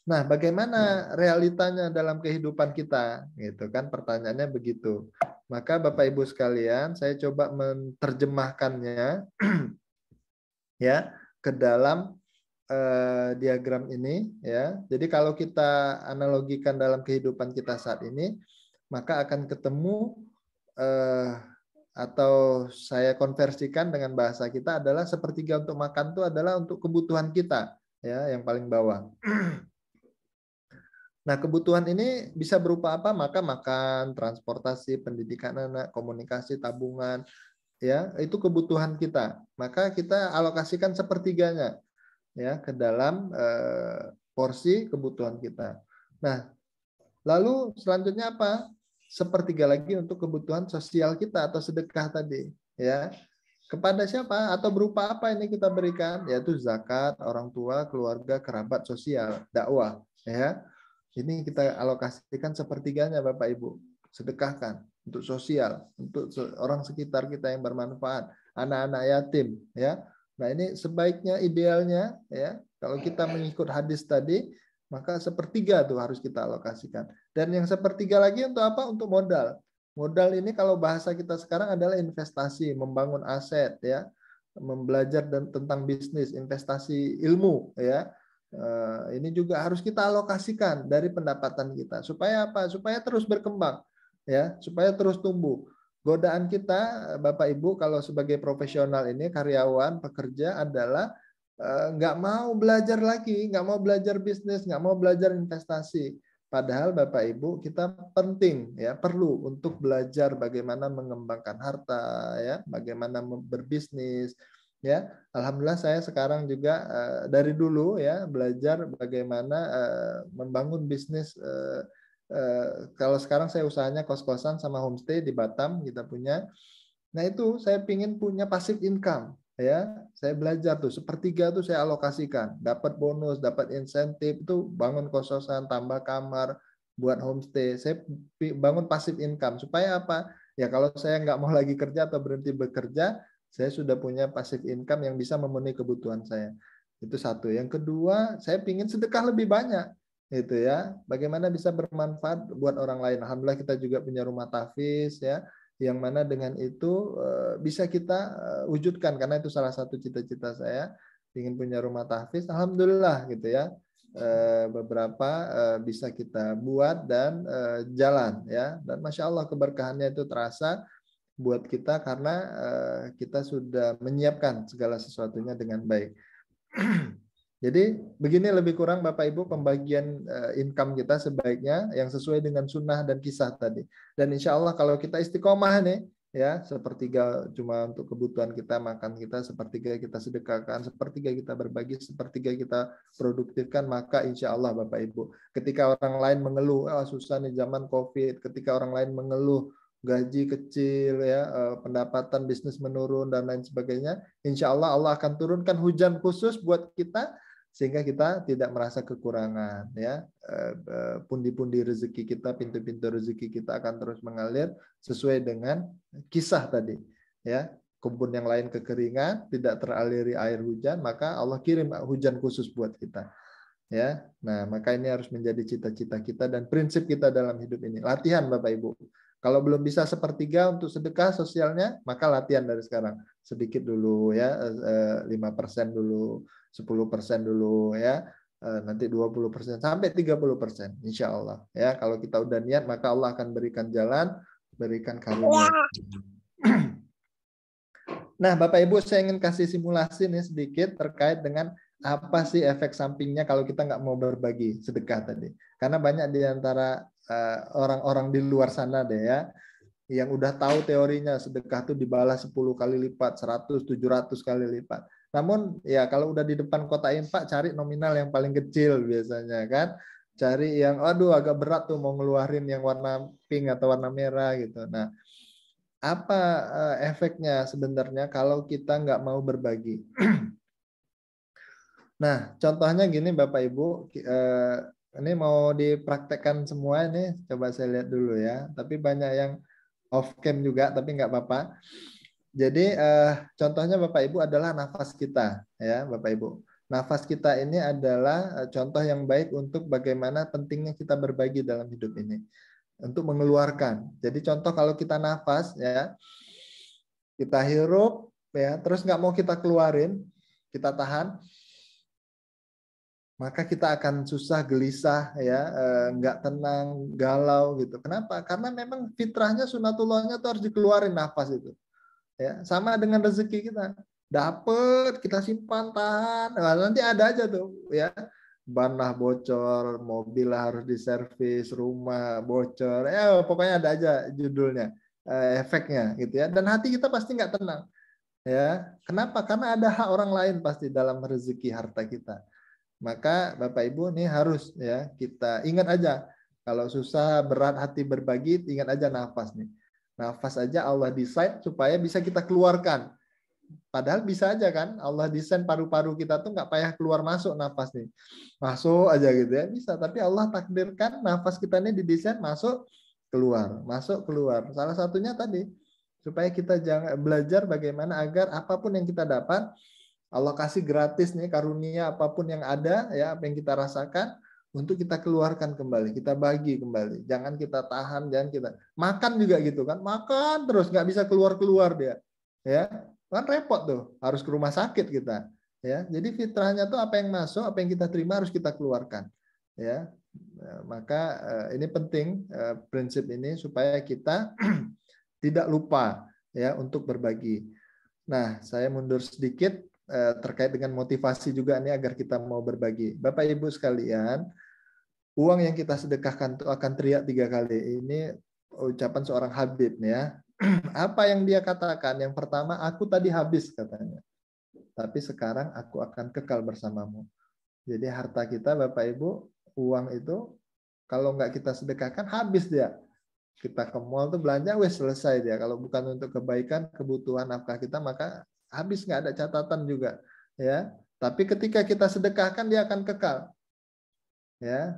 Nah, bagaimana realitanya dalam kehidupan kita? Gitu kan pertanyaannya begitu. Maka Bapak Ibu sekalian, saya coba menerjemahkannya ya ke dalam diagram ini ya. Jadi kalau kita analogikan dalam kehidupan kita saat ini, maka akan ketemu atau saya konversikan dengan bahasa kita adalah sepertiga untuk makan itu adalah untuk kebutuhan kita ya, yang paling bawah. Nah, kebutuhan ini bisa berupa apa? Maka makan, transportasi, pendidikan anak, komunikasi, tabungan, ya, itu kebutuhan kita. Maka kita alokasikan sepertiganya ya ke dalam porsi kebutuhan kita. Nah, lalu selanjutnya apa? Sepertiga lagi untuk kebutuhan sosial kita atau sedekah tadi, ya. Kepada siapa atau berupa apa ini kita berikan? Yaitu zakat, orang tua, keluarga, kerabat, sosial, dakwah, ya. Ini kita alokasikan sepertiganya Bapak Ibu. Sedekahkan untuk sosial, untuk orang sekitar kita yang bermanfaat, anak-anak yatim ya. Nah, ini sebaiknya idealnya ya, kalau kita mengikut hadis tadi, maka sepertiga tuh harus kita alokasikan. Dan yang sepertiga lagi untuk apa? Untuk modal. Modal ini kalau bahasa kita sekarang adalah investasi, membangun aset ya, membelajar tentang bisnis, investasi ilmu ya. Ini juga harus kita alokasikan dari pendapatan kita supaya apa? Supaya terus berkembang ya, supaya terus tumbuh. Godaan kita Bapak Ibu kalau sebagai profesional ini, karyawan, pekerja adalah nggak mau belajar lagi, nggak mau belajar bisnis, nggak mau belajar investasi. Padahal Bapak Ibu kita penting ya, perlu untuk belajar bagaimana mengembangkan harta ya, bagaimana berbisnis. Ya, alhamdulillah saya sekarang juga dari dulu ya belajar bagaimana membangun bisnis. Kalau sekarang saya usahanya kos-kosan sama homestay di Batam kita punya. Nah itu saya pingin punya passive income ya. Saya belajar tuh sepertiga tuh saya alokasikan, dapat bonus, dapat insentif itu bangun kos-kosan, tambah kamar, buat homestay. Saya bangun passive income supaya apa? Ya kalau saya nggak mau lagi kerja atau berhenti bekerja, saya sudah punya passive income yang bisa memenuhi kebutuhan saya. Itu satu. Yang kedua, saya ingin sedekah lebih banyak. Itu ya. Bagaimana bisa bermanfaat buat orang lain. Alhamdulillah kita juga punya rumah tahfiz ya. yang mana dengan itu bisa kita wujudkan, karena itu salah satu cita-cita saya, ingin punya rumah tahfiz. Alhamdulillah gitu ya, beberapa bisa kita buat dan jalan ya, dan masya Allah keberkahannya itu terasa buat kita karena kita sudah menyiapkan segala sesuatunya dengan baik. Jadi begini lebih kurang Bapak Ibu pembagian income kita sebaiknya yang sesuai dengan sunnah dan kisah tadi. Dan insya Allah kalau kita istiqomah nih, ya sepertiga cuma untuk kebutuhan kita, makan kita, sepertiga kita sedekahkan, sepertiga kita berbagi, sepertiga kita produktifkan, maka insya Allah Bapak Ibu, ketika orang lain mengeluh, susah nih zaman COVID, ketika orang lain mengeluh gaji kecil ya, pendapatan bisnis menurun dan lain sebagainya, insya Allah Allah akan turunkan hujan khusus buat kita sehingga kita tidak merasa kekurangan ya. Pundi-pundi rezeki kita, pintu-pintu rezeki kita akan terus mengalir sesuai dengan kisah tadi ya. Kebun yang lain kekeringan, tidak teraliri air hujan, maka Allah kirim hujan khusus buat kita ya. Nah, maka ini harus menjadi cita-cita kita dan prinsip kita dalam hidup ini. Latihan Bapak Ibu. Kalau belum bisa sepertiga untuk sedekah sosialnya, maka latihan dari sekarang. Sedikit dulu ya, 5% dulu, 10% dulu ya, nanti 20% sampai 30%, insya Allah ya. Kalau kita udah niat, maka Allah akan berikan jalan, berikan karunia. Nah, Bapak Ibu, saya ingin kasih simulasi nih sedikit terkait dengan apa sih efek sampingnya kalau kita nggak mau berbagi sedekah tadi. Karena banyak di antara orang-orang di luar sana deh ya, yang udah tahu teorinya sedekah itu dibalas 10 kali lipat, 100, 700 kali lipat. Namun ya kalau udah di depan kotak infak, cari nominal yang paling kecil biasanya kan. Cari yang aduh agak berat tuh mau ngeluarin yang warna pink atau warna merah gitu. Nah, apa efeknya sebenarnya kalau kita nggak mau berbagi? Nah, contohnya gini Bapak Ibu, ini mau dipraktekkan semua ini, coba saya lihat dulu ya. Tapi banyak yang off cam juga, tapi nggak apa-apa. Jadi contohnya Bapak Ibu adalah nafas kita, ya Bapak Ibu. Nafas kita ini adalah contoh yang baik untuk bagaimana pentingnya kita berbagi dalam hidup ini, untuk mengeluarkan. Jadi contoh kalau kita nafas, ya kita hirup, ya terus nggak mau kita keluarin, kita tahan. Maka kita akan susah, gelisah, ya, nggak tenang, galau gitu. Kenapa? Karena memang fitrahnya, sunatullahnya itu harus dikeluarin nafas itu. Ya, sama dengan rezeki kita. Dapat, kita simpan, tahan. Nah, nanti ada aja tuh, ya. Ban lah bocor, mobil lah harus diservis, rumah bocor. Ya, pokoknya ada aja judulnya, efeknya gitu ya. Dan hati kita pasti nggak tenang. Ya, kenapa? Karena ada hak orang lain pasti dalam rezeki harta kita. Maka Bapak Ibu nih harus ya kita ingat aja, kalau susah berat hati berbagi, ingat aja nafas nih. Nafas aja Allah desain supaya bisa kita keluarkan. Padahal bisa aja kan, Allah desain paru-paru kita tuh nggak payah keluar masuk nafas nih. Masuk aja gitu ya, bisa. Tapi Allah takdirkan nafas kita ini didesain masuk keluar, masuk keluar. Salah satunya tadi supaya kita jangan belajar bagaimana agar apapun yang kita dapat Allah kasih gratis nih karunia, apapun yang ada ya, apa yang kita rasakan untuk kita keluarkan kembali, kita bagi kembali. Jangan kita tahan, jangan kita makan juga gitu kan, makan terus nggak bisa keluar dia, ya kan repot tuh, harus ke rumah sakit kita, ya. Jadi fitrahnya tuh apa yang masuk, apa yang kita terima harus kita keluarkan, ya. Maka ini penting prinsip ini supaya kita tidak lupa ya untuk berbagi. Nah, saya mundur sedikit terkait dengan motivasi juga nih agar kita mau berbagi. Bapak Ibu sekalian, uang yang kita sedekahkan itu akan teriak 3 kali. Ini ucapan seorang Habib ya. Apa yang dia katakan? Yang pertama, aku tadi habis katanya. Tapi sekarang aku akan kekal bersamamu. Jadi harta kita Bapak Ibu, uang itu kalau nggak kita sedekahkan habis dia. Kita ke mall tuh belanja, wes selesai dia. Kalau bukan untuk kebaikan, kebutuhan nafkah kita, maka habis, nggak ada catatan juga, ya. Tapi ketika kita sedekahkan dia akan kekal, ya.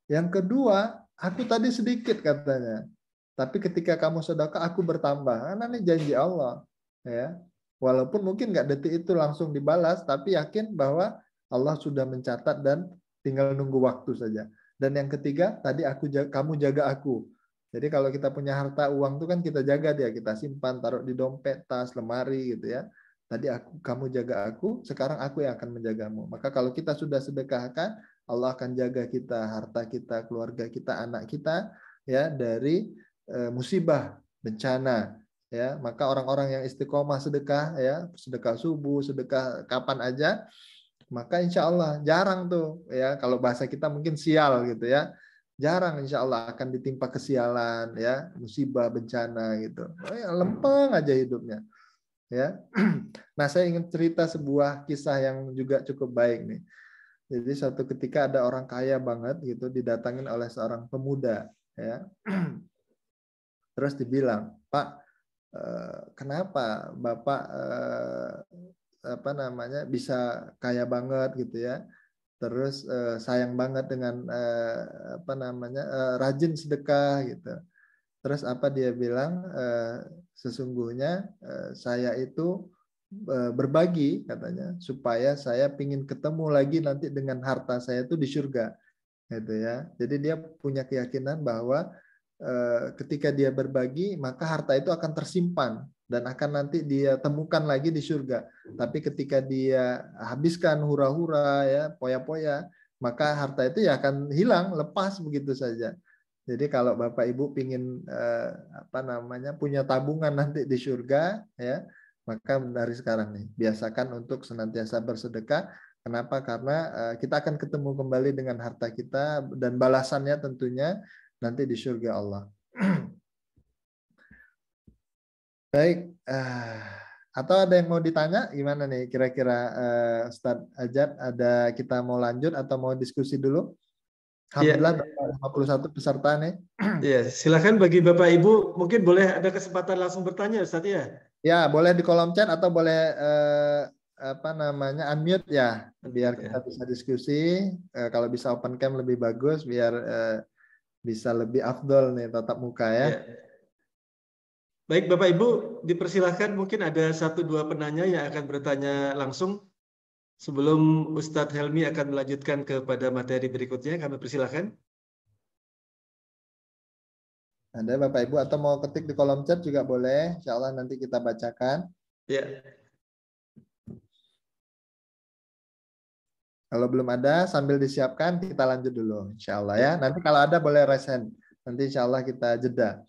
Yang kedua, aku tadi sedikit katanya, tapi ketika kamu sedekah aku bertambah. Karena ini janji Allah, ya. Walaupun mungkin nggak detik itu langsung dibalas, tapi yakin bahwa Allah sudah mencatat dan tinggal nunggu waktu saja. Dan yang ketiga, tadi kamu jaga aku, Jadi kalau kita punya harta uang itu kan kita jaga dia, kita simpan, taruh di dompet, tas, lemari gitu ya. Tadi kamu jaga aku, sekarang aku yang akan menjagamu. Maka kalau kita sudah sedekahkan, Allah akan jaga kita, harta kita, keluarga kita, anak kita ya dari musibah, bencana ya. Maka orang-orang yang istiqomah sedekah ya, sedekah subuh, sedekah kapan aja, maka insya Allah jarang tuh ya, kalau bahasa kita mungkin sial gitu ya, jarang insya Allah akan ditimpa kesialan ya, musibah, bencana gitu. Lempeng aja hidupnya ya. Nah, saya ingin cerita sebuah kisah yang juga cukup baik nih. Jadi suatu ketika ada orang kaya banget gitu didatangin oleh seorang pemuda ya. Terus dibilang, "Pak, kenapa Bapak bisa kaya banget gitu ya? Terus sayang banget dengan rajin sedekah gitu." Terus apa dia bilang, sesungguhnya saya itu berbagi katanya supaya saya pingin ketemu lagi nanti dengan harta saya itu di surga gitu ya. Jadi dia punya keyakinan bahwa ketika dia berbagi maka harta itu akan tersimpan dan akan nanti dia temukan lagi di surga. Tapi ketika dia habiskan hura-hura ya, poya-poya, maka harta itu ya akan hilang, lepas begitu saja. Jadi kalau Bapak Ibu pingin punya tabungan nanti di surga ya, maka dari sekarang nih biasakan untuk senantiasa bersedekah. Kenapa? Karena kita akan ketemu kembali dengan harta kita dan balasannya tentunya nanti di surga Allah. Baik, atau ada yang mau ditanya gimana nih kira-kira Ustadz Ajat, ada kita mau lanjut atau mau diskusi dulu? Alhamdulillah ya. 51 peserta nih. Ya, silakan bagi Bapak Ibu, mungkin boleh ada kesempatan langsung bertanya Ustadz ya. Ya, boleh di kolom chat atau boleh unmute ya, biar kita bisa diskusi. Kalau bisa open cam lebih bagus biar bisa lebih afdol nih tatap muka ya. Baik Bapak Ibu, dipersilahkan mungkin ada 1-2 penanya yang akan bertanya langsung. Sebelum Ustadz Helmi akan melanjutkan kepada materi berikutnya, kami persilahkan. Ada Bapak Ibu atau mau ketik di kolom chat juga boleh. Insya Allah nanti kita bacakan. Ya. Kalau belum ada, sambil disiapkan kita lanjut dulu. Insya Allah ya. Nanti kalau ada boleh raise hand. Nanti insya Allah kita jeda.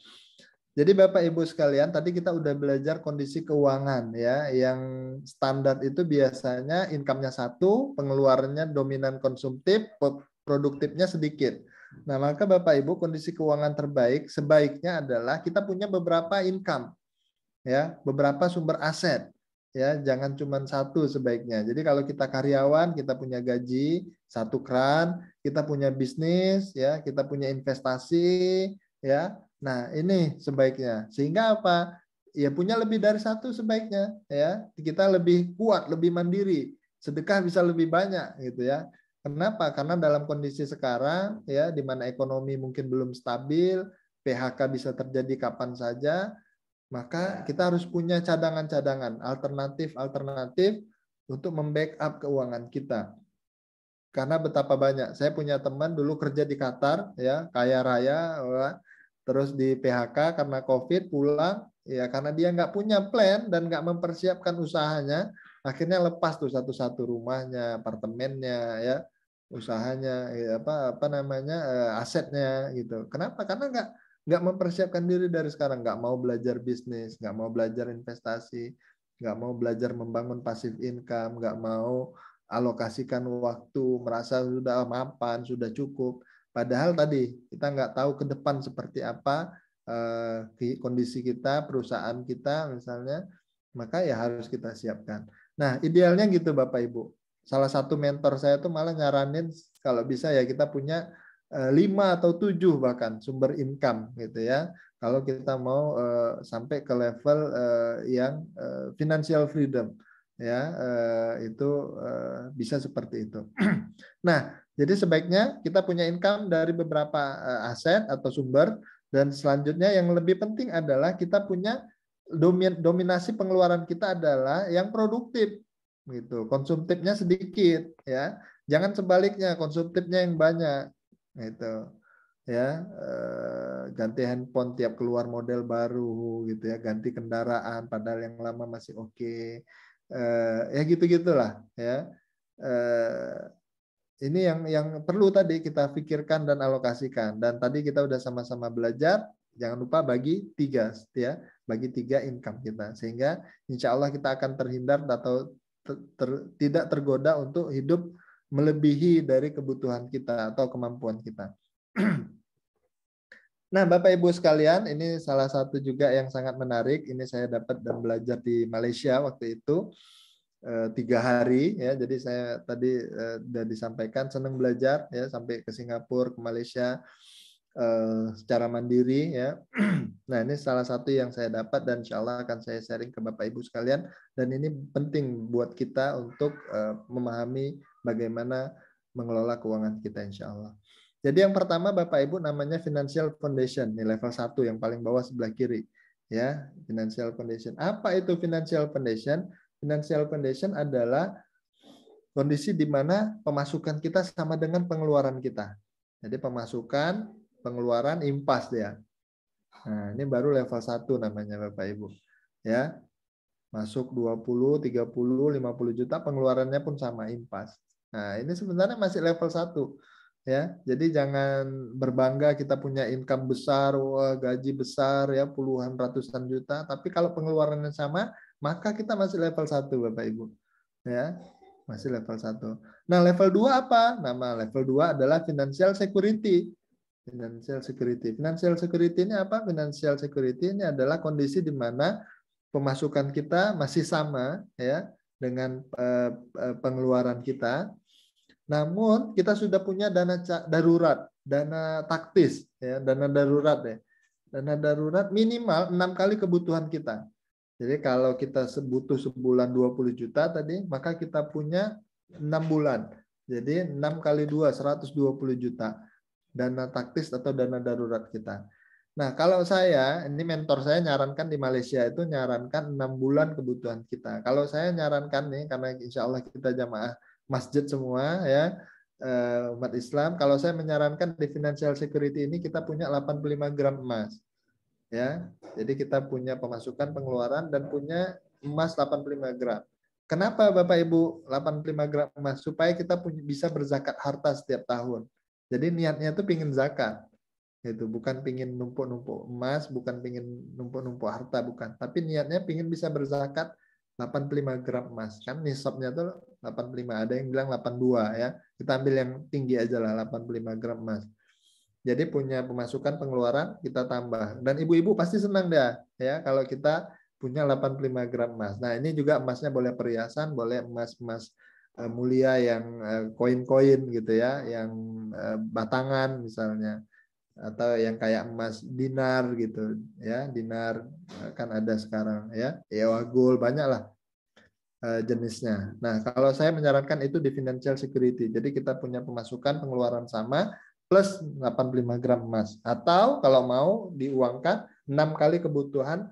Jadi Bapak Ibu sekalian, tadi kita udah belajar kondisi keuangan ya, yang standar itu biasanya income-nya 1, pengeluarannya dominan konsumtif, produktifnya sedikit. Nah, maka Bapak Ibu kondisi keuangan terbaik sebaiknya adalah kita punya beberapa income ya, beberapa sumber aset ya, jangan cuma satu sebaiknya. Jadi kalau kita karyawan, kita punya gaji, 1 kran, kita punya bisnis ya, kita punya investasi ya. Nah, ini sebaiknya. Sehingga apa? Ya punya lebih dari 1 sebaiknya ya. Kita lebih kuat, lebih mandiri. Sedekah bisa lebih banyak gitu ya. Kenapa? Karena dalam kondisi sekarang ya di mana ekonomi mungkin belum stabil, PHK bisa terjadi kapan saja, maka kita harus punya cadangan-cadangan, alternatif untuk membackup keuangan kita. Karena betapa banyak. Saya punya teman dulu kerja di Qatar ya, kaya raya, terus di PHK karena COVID pulang, ya karena dia nggak punya plan dan nggak mempersiapkan usahanya, akhirnya lepas tuh satu-satu rumahnya, apartemennya, ya usahanya, ya, asetnya gitu. Kenapa? Karena nggak mempersiapkan diri dari sekarang, nggak mau belajar bisnis, nggak mau belajar investasi, nggak mau belajar membangun passive income, nggak mau alokasikan waktu, merasa sudah mapan, sudah cukup. Padahal tadi kita nggak tahu ke depan seperti apa kondisi kita, perusahaan kita misalnya, maka ya harus kita siapkan. Nah, idealnya gitu Bapak Ibu. Salah satu mentor saya tuh malah nyaranin kalau bisa ya kita punya 5 atau 7 bahkan sumber income gitu ya. Kalau kita mau sampai ke level yang financial freedom ya, itu bisa seperti itu. Nah, jadi sebaiknya kita punya income dari beberapa aset atau sumber, dan selanjutnya yang lebih penting adalah kita punya dominasi pengeluaran kita adalah yang produktif gitu. Konsumtifnya sedikit ya. Jangan sebaliknya konsumtifnya yang banyak gitu. Ya. ganti handphone tiap keluar model baru gitu ya, ganti kendaraan padahal yang lama masih oke. Ya gitu-gitulah ya. Ini yang perlu tadi kita pikirkan dan alokasikan. Dan tadi kita udah sama-sama belajar, jangan lupa bagi 3 ya, bagi 3 income kita, sehingga insya Allah kita akan terhindar atau tidak tergoda untuk hidup melebihi dari kebutuhan kita atau kemampuan kita. Nah, Bapak Ibu sekalian, ini salah satu juga yang sangat menarik. Ini saya dapat dan belajar di Malaysia waktu itu 3 hari ya. Jadi saya tadi sudah disampaikan senang belajar ya, sampai ke Singapura, ke Malaysia secara mandiri ya. Nah, ini salah satu yang saya dapat dan insya Allah akan saya sharing ke Bapak Ibu sekalian. Dan ini penting buat kita untuk memahami bagaimana mengelola keuangan kita insya Allah. Jadi yang pertama Bapak Ibu namanya Financial Foundation, ini level 1 yang paling bawah sebelah kiri. Ya, Financial Foundation. Apa itu Financial Foundation? Financial Foundation adalah kondisi di mana pemasukan kita sama dengan pengeluaran kita. Jadi pemasukan, pengeluaran impas dia. Nah, ini baru level 1 namanya Bapak Ibu. Ya. Masuk 20, 30, 50 juta, pengeluarannya pun sama impas. Nah, ini sebenarnya masih level 1. Ya, jadi jangan berbangga kita punya income besar, wah, gaji besar ya, puluhan ratusan juta, tapi kalau pengeluarannya sama, maka kita masih level 1 Bapak Ibu. Ya, masih level 1. Nah, level 2 apa? Nama level 2 adalah financial security. Financial security. Financial security ini apa? Financial security ini adalah kondisi di mana pemasukan kita masih sama ya dengan pengeluaran kita. Namun kita sudah punya dana darurat, dana taktis, ya, dana darurat ya. Dana darurat minimal 6 kali kebutuhan kita. Jadi kalau kita butuh sebulan 20 juta tadi, maka kita punya 6 bulan. Jadi 6 kali 2, 120 juta. Dana taktis atau dana darurat kita. Nah, kalau saya, ini mentor saya nyarankan di Malaysia itu nyarankan 6 bulan kebutuhan kita. Kalau saya nyarankan nih, karena insya Allah kita jamaah masjid semua ya, umat Islam, kalau saya menyarankan di financial security ini kita punya 85 gram emas. Ya, jadi kita punya pemasukan, pengeluaran, dan punya emas 85 gram. Kenapa Bapak Ibu 85 gram emas? Supaya kita bisa berzakat harta setiap tahun. Jadi niatnya itu pingin zakat. Itu bukan pingin numpuk-numpuk emas, bukan pingin numpuk-numpuk harta, bukan. Tapi niatnya pingin bisa berzakat 85 gram emas. Kan nisabnya tuh 85, ada yang bilang 82 ya. Kita ambil yang tinggi aja lah, 85 gram emas. Jadi punya pemasukan, pengeluaran kita tambah. Dan ibu-ibu pasti senang dah ya kalau kita punya 85 gram emas. Nah, ini juga emasnya boleh perhiasan, boleh emas-emas mulia yang koin-koin gitu ya, yang batangan misalnya, atau yang kayak emas dinar gitu ya, dinar kan ada sekarang ya, ewa gold, banyak lah jenisnya. Nah, kalau saya menyarankan itu di financial security, jadi kita punya pemasukan, pengeluaran sama plus 85 gram emas, atau kalau mau diuangkan 6 kali kebutuhan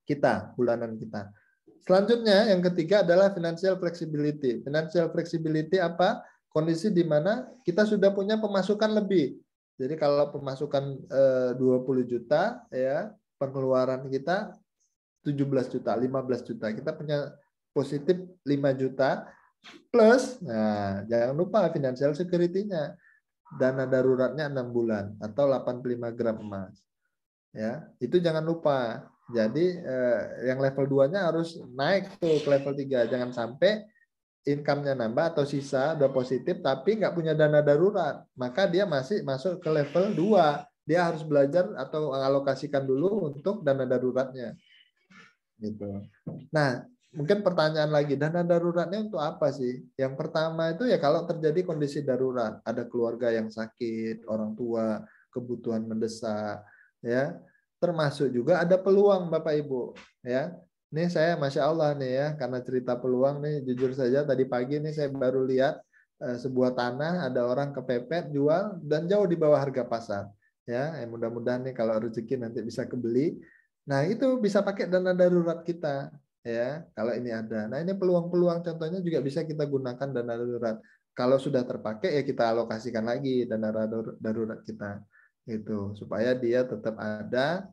kita, bulanan kita. Selanjutnya yang ketiga adalah financial flexibility. Financial flexibility apa? Kondisi di mana kita sudah punya pemasukan lebih. Jadi kalau pemasukan 20 juta ya, pengeluaran kita 17 juta, 15 juta. Kita punya positif 5 juta plus, nah jangan lupa financial security-nya. Dana daruratnya 6 bulan atau 85 gram emas. Ya, itu jangan lupa. Jadi yang level 2-nya harus naik tuh ke level 3. Jangan sampai income-nya nambah atau sisa udah positif tapi nggak punya dana darurat. Maka dia masih masuk ke level 2. Dia harus belajar atau mengalokasikan dulu untuk dana daruratnya. Gitu. Nah, mungkin pertanyaan lagi, dana daruratnya untuk apa sih? Yang pertama itu ya kalau terjadi kondisi darurat, ada keluarga yang sakit, orang tua, kebutuhan mendesak, ya. Termasuk juga ada peluang Bapak Ibu, ya. Ini saya Masya Allah nih ya, karena cerita peluang nih, jujur saja tadi pagi nih saya baru lihat sebuah tanah, ada orang kepepet jual dan jauh di bawah harga pasar. Ya, mudah-mudahan nih kalau rezeki nanti bisa kebeli. Nah, itu bisa pakai dana darurat kita, ya. Kalau ini ada. Nah, ini peluang-peluang contohnya juga bisa kita gunakan dana darurat. Kalau sudah terpakai ya kita alokasikan lagi dana darurat kita. Itu supaya dia tetap ada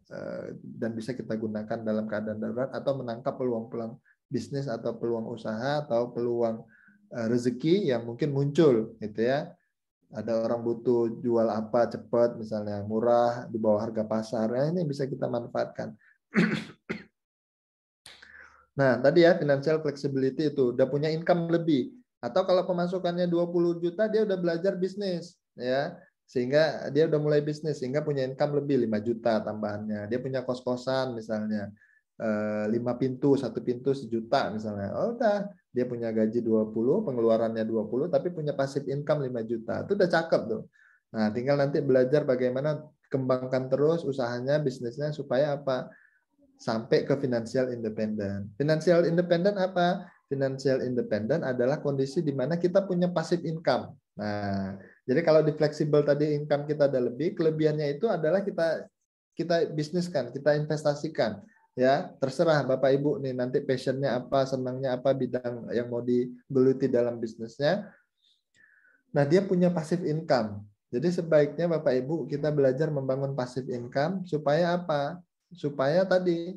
dan bisa kita gunakan dalam keadaan darurat atau menangkap peluang-peluang bisnis atau peluang usaha atau peluang rezeki yang mungkin muncul gitu ya. Ada orang butuh jual apa cepat misalnya murah di bawah harga pasar, ya ini bisa kita manfaatkan. Nah, tadi ya financial flexibility itu udah punya income lebih. Atau kalau pemasukannya 20 juta dia udah belajar bisnis ya. Sehingga dia udah mulai bisnis sehingga punya income lebih 5 juta tambahannya. Dia punya kos-kosan misalnya 5 pintu, 1 pintu 1 juta misalnya. Oh, udah dia punya gaji 20, pengeluarannya 20 tapi punya passive income 5 juta. Itu udah cakep tuh. Nah, tinggal nanti belajar bagaimana kembangkan terus usahanya, bisnisnya supaya apa? Sampai ke financial independent. Financial independent apa? Financial independent adalah kondisi di mana kita punya passive income. Nah, jadi kalau di fleksibel tadi income kita ada lebih, kelebihannya itu adalah kita bisniskan, kita investasikan. Ya, terserah Bapak Ibu nih nanti passionnya apa, senangnya apa, bidang yang mau digeluti dalam bisnisnya. Nah, dia punya passive income. Jadi sebaiknya Bapak Ibu kita belajar membangun passive income supaya apa? Supaya tadi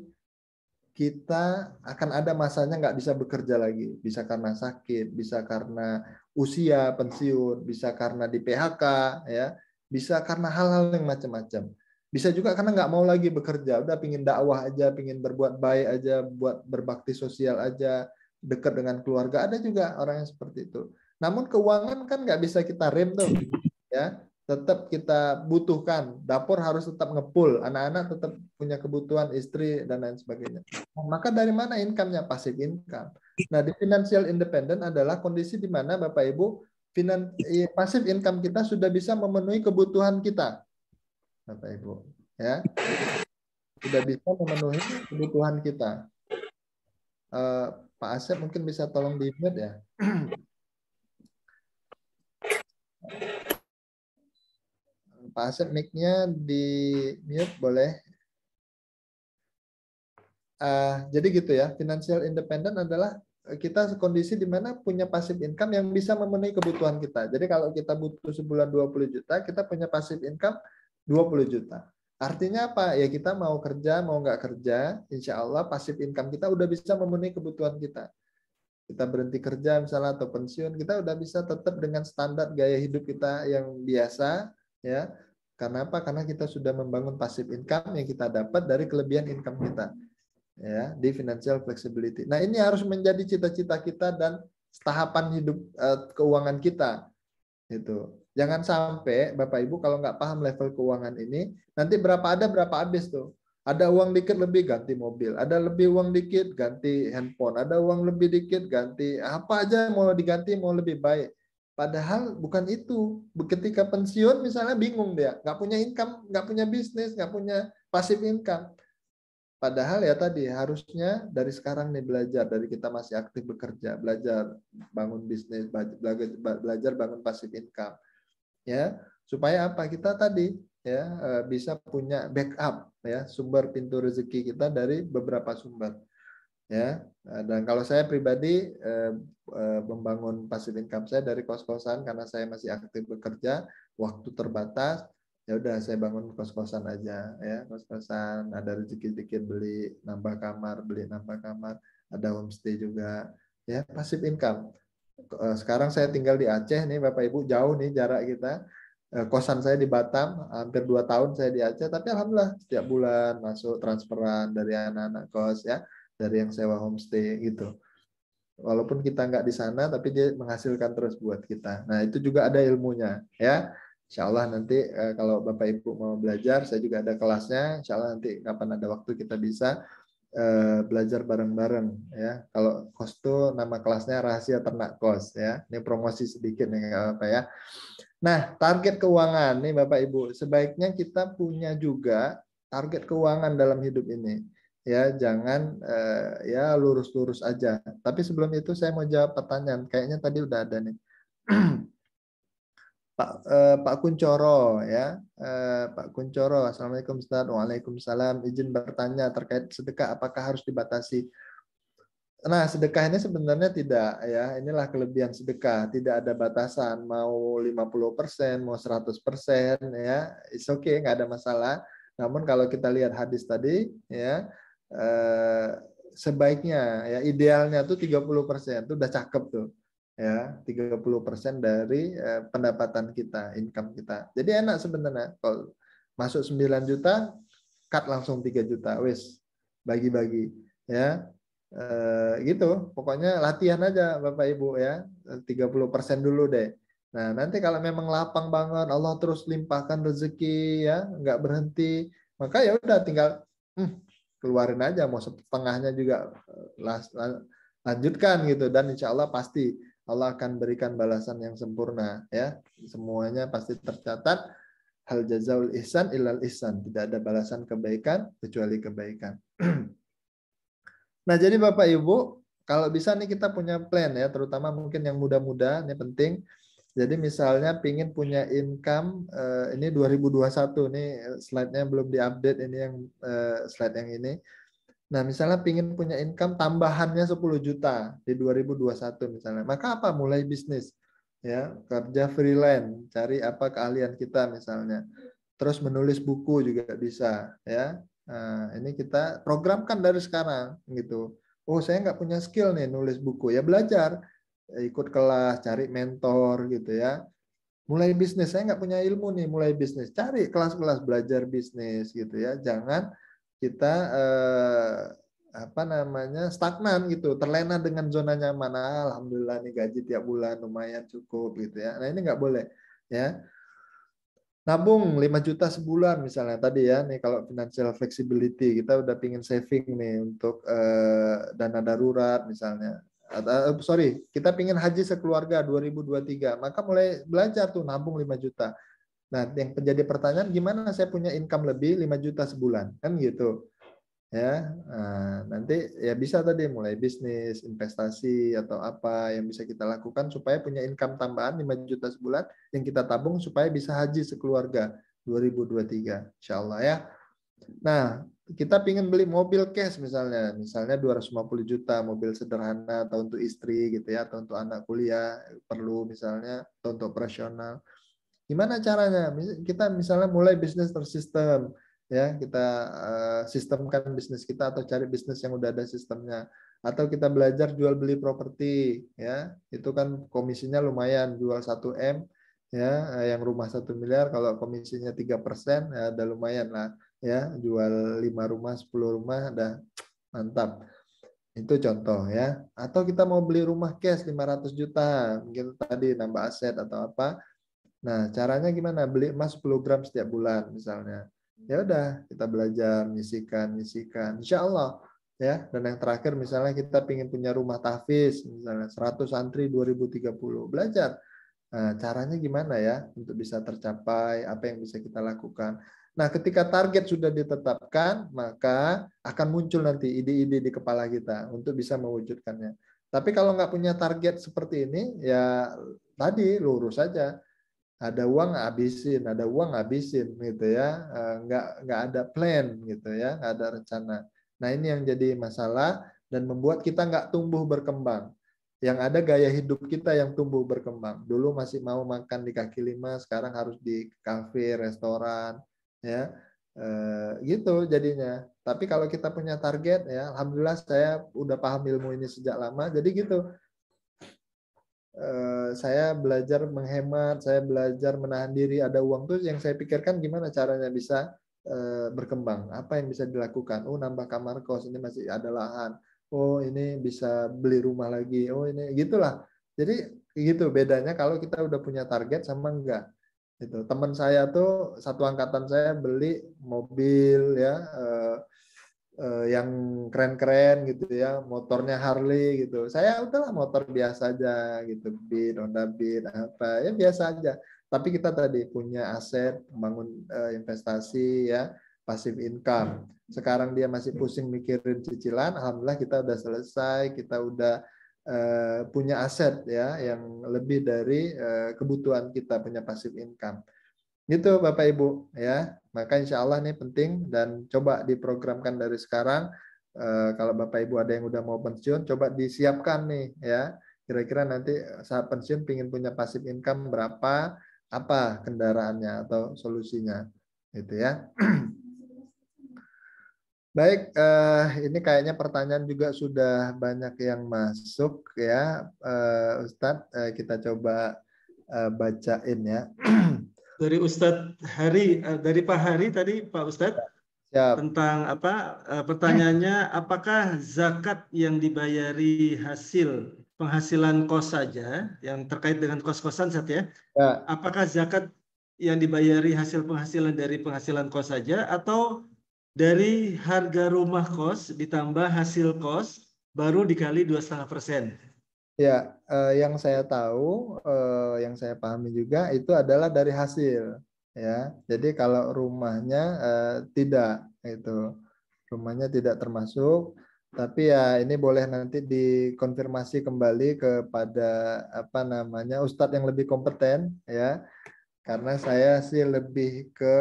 kita akan ada masanya nggak bisa bekerja lagi. Bisa karena sakit, bisa karena usia, pensiun, bisa karena di PHK, ya, bisa karena hal-hal yang macam-macam. Bisa juga karena nggak mau lagi bekerja, udah pingin dakwah aja, pingin berbuat baik aja, buat berbakti sosial aja, dekat dengan keluarga. Ada juga orang yang seperti itu. Namun keuangan kan nggak bisa kita rem tuh, ya. Tetap kita butuhkan. Dapur harus tetap ngepul, anak-anak tetap punya kebutuhan, istri dan lain sebagainya. Nah, maka dari mana income-nya? Passive income. Nah, di financial independent adalah kondisi di mana Bapak Ibu passive income kita sudah bisa memenuhi kebutuhan kita. Bapak Ibu, ya. Sudah bisa memenuhi kebutuhan kita. Pak Asep mungkin bisa tolong di-mute ya. Pak Asep mic-nya di-mute boleh. Jadi gitu ya, financial independent adalah kita kondisi di mana punya passive income yang bisa memenuhi kebutuhan kita. Jadi kalau kita butuh sebulan 20 juta, kita punya passive income 20 juta. Artinya apa? Ya kita mau kerja, mau nggak kerja, insya Allah passive income kita udah bisa memenuhi kebutuhan kita. Kita berhenti kerja misalnya atau pensiun, kita udah bisa tetap dengan standar gaya hidup kita yang biasa, ya. Karena apa? Karena kita sudah membangun passive income yang kita dapat dari kelebihan income kita. Ya, di financial flexibility. Nah, ini harus menjadi cita-cita kita dan tahapan hidup keuangan kita. Itu. Jangan sampai Bapak Ibu kalau nggak paham level keuangan ini, nanti berapa ada berapa habis tuh. Ada uang dikit lebih ganti mobil, ada lebih uang dikit ganti handphone, ada uang lebih dikit ganti apa aja mau diganti mau lebih baik. Padahal bukan itu. Ketika pensiun misalnya bingung dia, nggak punya income, nggak punya bisnis, nggak punya passive income. Padahal ya tadi harusnya dari sekarang nih belajar, dari kita masih aktif bekerja, belajar bangun bisnis, belajar bangun passive income, ya supaya apa kita tadi ya bisa punya backup ya sumber pintu rezeki kita dari beberapa sumber, ya. Dan kalau saya pribadi membangun passive income saya dari kos-kosan karena saya masih aktif bekerja, waktu terbatas. Ya udah saya bangun kos-kosan aja ya, kos-kosan, ada rezeki dikit beli nambah kamar, ada homestay juga ya, passive income. Sekarang saya tinggal di Aceh nih Bapak Ibu, jauh nih jarak kita. Kosan saya di Batam, hampir 2 tahun saya di Aceh, tapi alhamdulillah setiap bulan masuk transferan dari anak-anak kos ya, dari yang sewa homestay gitu. Walaupun kita nggak di sana, tapi dia menghasilkan terus buat kita. Nah itu juga ada ilmunya ya. Insya Allah nanti kalau Bapak Ibu mau belajar, saya juga ada kelasnya. Insya Allah nanti kapan ada waktu kita bisa belajar bareng-bareng ya. Kalau kos itu nama kelasnya rahasia ternak kos ya. Ini promosi sedikit nih nggak apa ya. Nah target keuangan nih Bapak Ibu, sebaiknya kita punya juga target keuangan dalam hidup ini. Ya jangan ya lurus-lurus aja. Tapi sebelum itu saya mau jawab pertanyaan. Kayaknya tadi udah ada nih. Pak Kuncoro ya, Pak Kuncoro, assalamualaikum Ustaz. Waalaikumsalam. Izin bertanya terkait sedekah, apakah harus dibatasi? Nah, sedekah ini sebenarnya tidak ya. Inilah kelebihan sedekah, tidak ada batasan mau 50%, mau 100% ya. It's okay, nggak ada masalah. Namun kalau kita lihat hadis tadi ya sebaiknya ya idealnya tuh 30% itu udah cakep tuh. Ya, 30% dari pendapatan kita, income kita. Jadi enak sebenarnya kalau masuk 9 juta, cut langsung 3 juta, wis bagi-bagi ya. Gitu, pokoknya latihan aja Bapak Ibu ya, 30% dulu deh. Nah, nanti kalau memang lapang banget, Allah terus limpahkan rezeki ya, nggak berhenti, maka ya udah tinggal keluarin aja, mau setengahnya juga lanjutkan gitu, dan insya Allah pasti Allah akan berikan balasan yang sempurna ya, semuanya pasti tercatat. Hal jazaul ihsan illal ihsan, tidak ada balasan kebaikan kecuali kebaikan. Nah, jadi Bapak Ibu, kalau bisa nih kita punya plan ya, terutama mungkin yang muda-muda, ini penting. Jadi misalnya pingin punya income, ini 2021, nih slide-nya belum diupdate, ini yang slide yang ini. Nah, misalnya pingin punya income tambahannya 10 juta di 2021 misalnya. Maka apa? Mulai bisnis. Ya, kerja freelance, cari apa keahlian kita misalnya. Terus menulis buku juga bisa ya. Nah, ini kita programkan dari sekarang gitu. Oh, saya nggak punya skill nih nulis buku, ya belajar, ikut kelas, cari mentor gitu ya. Mulai bisnis, saya nggak punya ilmu nih, mulai bisnis, cari kelas-kelas belajar bisnis gitu ya. Jangan kita apa namanya stagnan gitu, terlena dengan zona nyaman. Alhamdulillah nih gaji tiap bulan lumayan cukup gitu ya. Nah ini nggak boleh ya. Nabung 5 juta sebulan misalnya tadi ya, nih kalau financial flexibility kita udah pingin saving nih untuk dana darurat misalnya. Sorry, kita pingin haji sekeluarga 2023, maka mulai belajar tuh nabung 5 juta. Nah, yang menjadi pertanyaan gimana saya punya income lebih 5 juta sebulan, kan gitu. Ya, nah, nanti ya bisa tadi mulai bisnis, investasi atau apa yang bisa kita lakukan supaya punya income tambahan 5 juta sebulan yang kita tabung supaya bisa haji sekeluarga 2023 insya Allah ya. Nah, kita ingin beli mobil cash misalnya 250 juta mobil sederhana atau untuk istri gitu ya, atau untuk anak kuliah perlu misalnya, atau untuk operasional. Gimana caranya? Kita misalnya mulai bisnis tersistem ya, kita sistemkan bisnis kita atau cari bisnis yang udah ada sistemnya, atau kita belajar jual beli properti ya, itu kan komisinya lumayan, jual 1 M ya, yang rumah 1 miliar kalau komisinya 3% ya udah lumayan lah ya, jual 5 rumah 10 rumah udah mantap. Itu contoh ya. Atau kita mau beli rumah cash 500 juta mungkin tadi nambah aset atau apa. Nah, caranya gimana? Beli emas 10 gram setiap bulan misalnya. Ya udah, kita belajar nyisikan. Insya Allah ya. Dan yang terakhir misalnya kita ingin punya rumah tahfiz misalnya 100 santri 2030. Belajar. Nah, caranya gimana ya untuk bisa tercapai, apa yang bisa kita lakukan. Nah, ketika target sudah ditetapkan, maka akan muncul nanti ide-ide di kepala kita untuk bisa mewujudkannya. Tapi kalau nggak punya target seperti ini, ya tadi lurus saja. Ada uang habisin, ada uang habisin gitu ya, nggak ada plan gitu ya, nggak ada rencana. Nah ini yang jadi masalah dan membuat kita nggak tumbuh berkembang. Yang ada gaya hidup kita yang tumbuh berkembang. Dulu masih mau makan di kaki lima, sekarang harus di kafe, restoran, ya gitu jadinya. Tapi kalau kita punya target ya, alhamdulillah saya udah paham ilmu ini sejak lama. Jadi gitu. Saya belajar menghemat, saya belajar menahan diri, ada uang tuh yang saya pikirkan gimana caranya bisa berkembang, apa yang bisa dilakukan. Oh, nambah kamar kos, ini masih ada lahan. Oh, ini bisa beli rumah lagi. Oh, ini gitulah. Jadi gitu bedanya kalau kita udah punya target sama enggak. Itu teman saya tuh satu angkatan saya beli mobil ya, yang keren-keren gitu ya, motornya Harley gitu. Saya udahlah motor biasa aja gitu, Beat, Honda Beat, apa ya biasa aja. Tapi kita tadi punya aset, membangun investasi ya, passive income. Sekarang dia masih pusing mikirin cicilan, alhamdulillah kita udah selesai, kita udah punya aset ya yang lebih dari kebutuhan kita, punya passive income. Gitu Bapak Ibu ya. Maka insya Allah ini penting dan coba diprogramkan dari sekarang Kalau Bapak Ibu ada yang udah mau pensiun, coba disiapkan nih ya. Kira-kira nanti saat pensiun pingin punya passive income berapa, apa kendaraannya atau solusinya, gitu ya. Baik, ini kayaknya pertanyaan juga sudah banyak yang masuk ya, Ustadz. Kita coba bacain ya. Dari Ustadz Hari, dari Pak Hari tadi, Pak Ustadz. Siap. Tentang apa pertanyaannya, apakah zakat yang dibayari hasil penghasilan kos saja yang terkait dengan kos-kosan ya? Apakah zakat yang dibayari hasil penghasilan dari penghasilan kos saja atau dari harga rumah kos ditambah hasil kos baru dikali 2,5%? Ya, yang saya tahu, yang saya pahami juga itu adalah dari hasil ya. Jadi kalau rumahnya tidak, itu rumahnya tidak termasuk, tapi ya ini boleh nanti dikonfirmasi kembali kepada apa namanya Ustadz yang lebih kompeten ya, karena saya sih lebih ke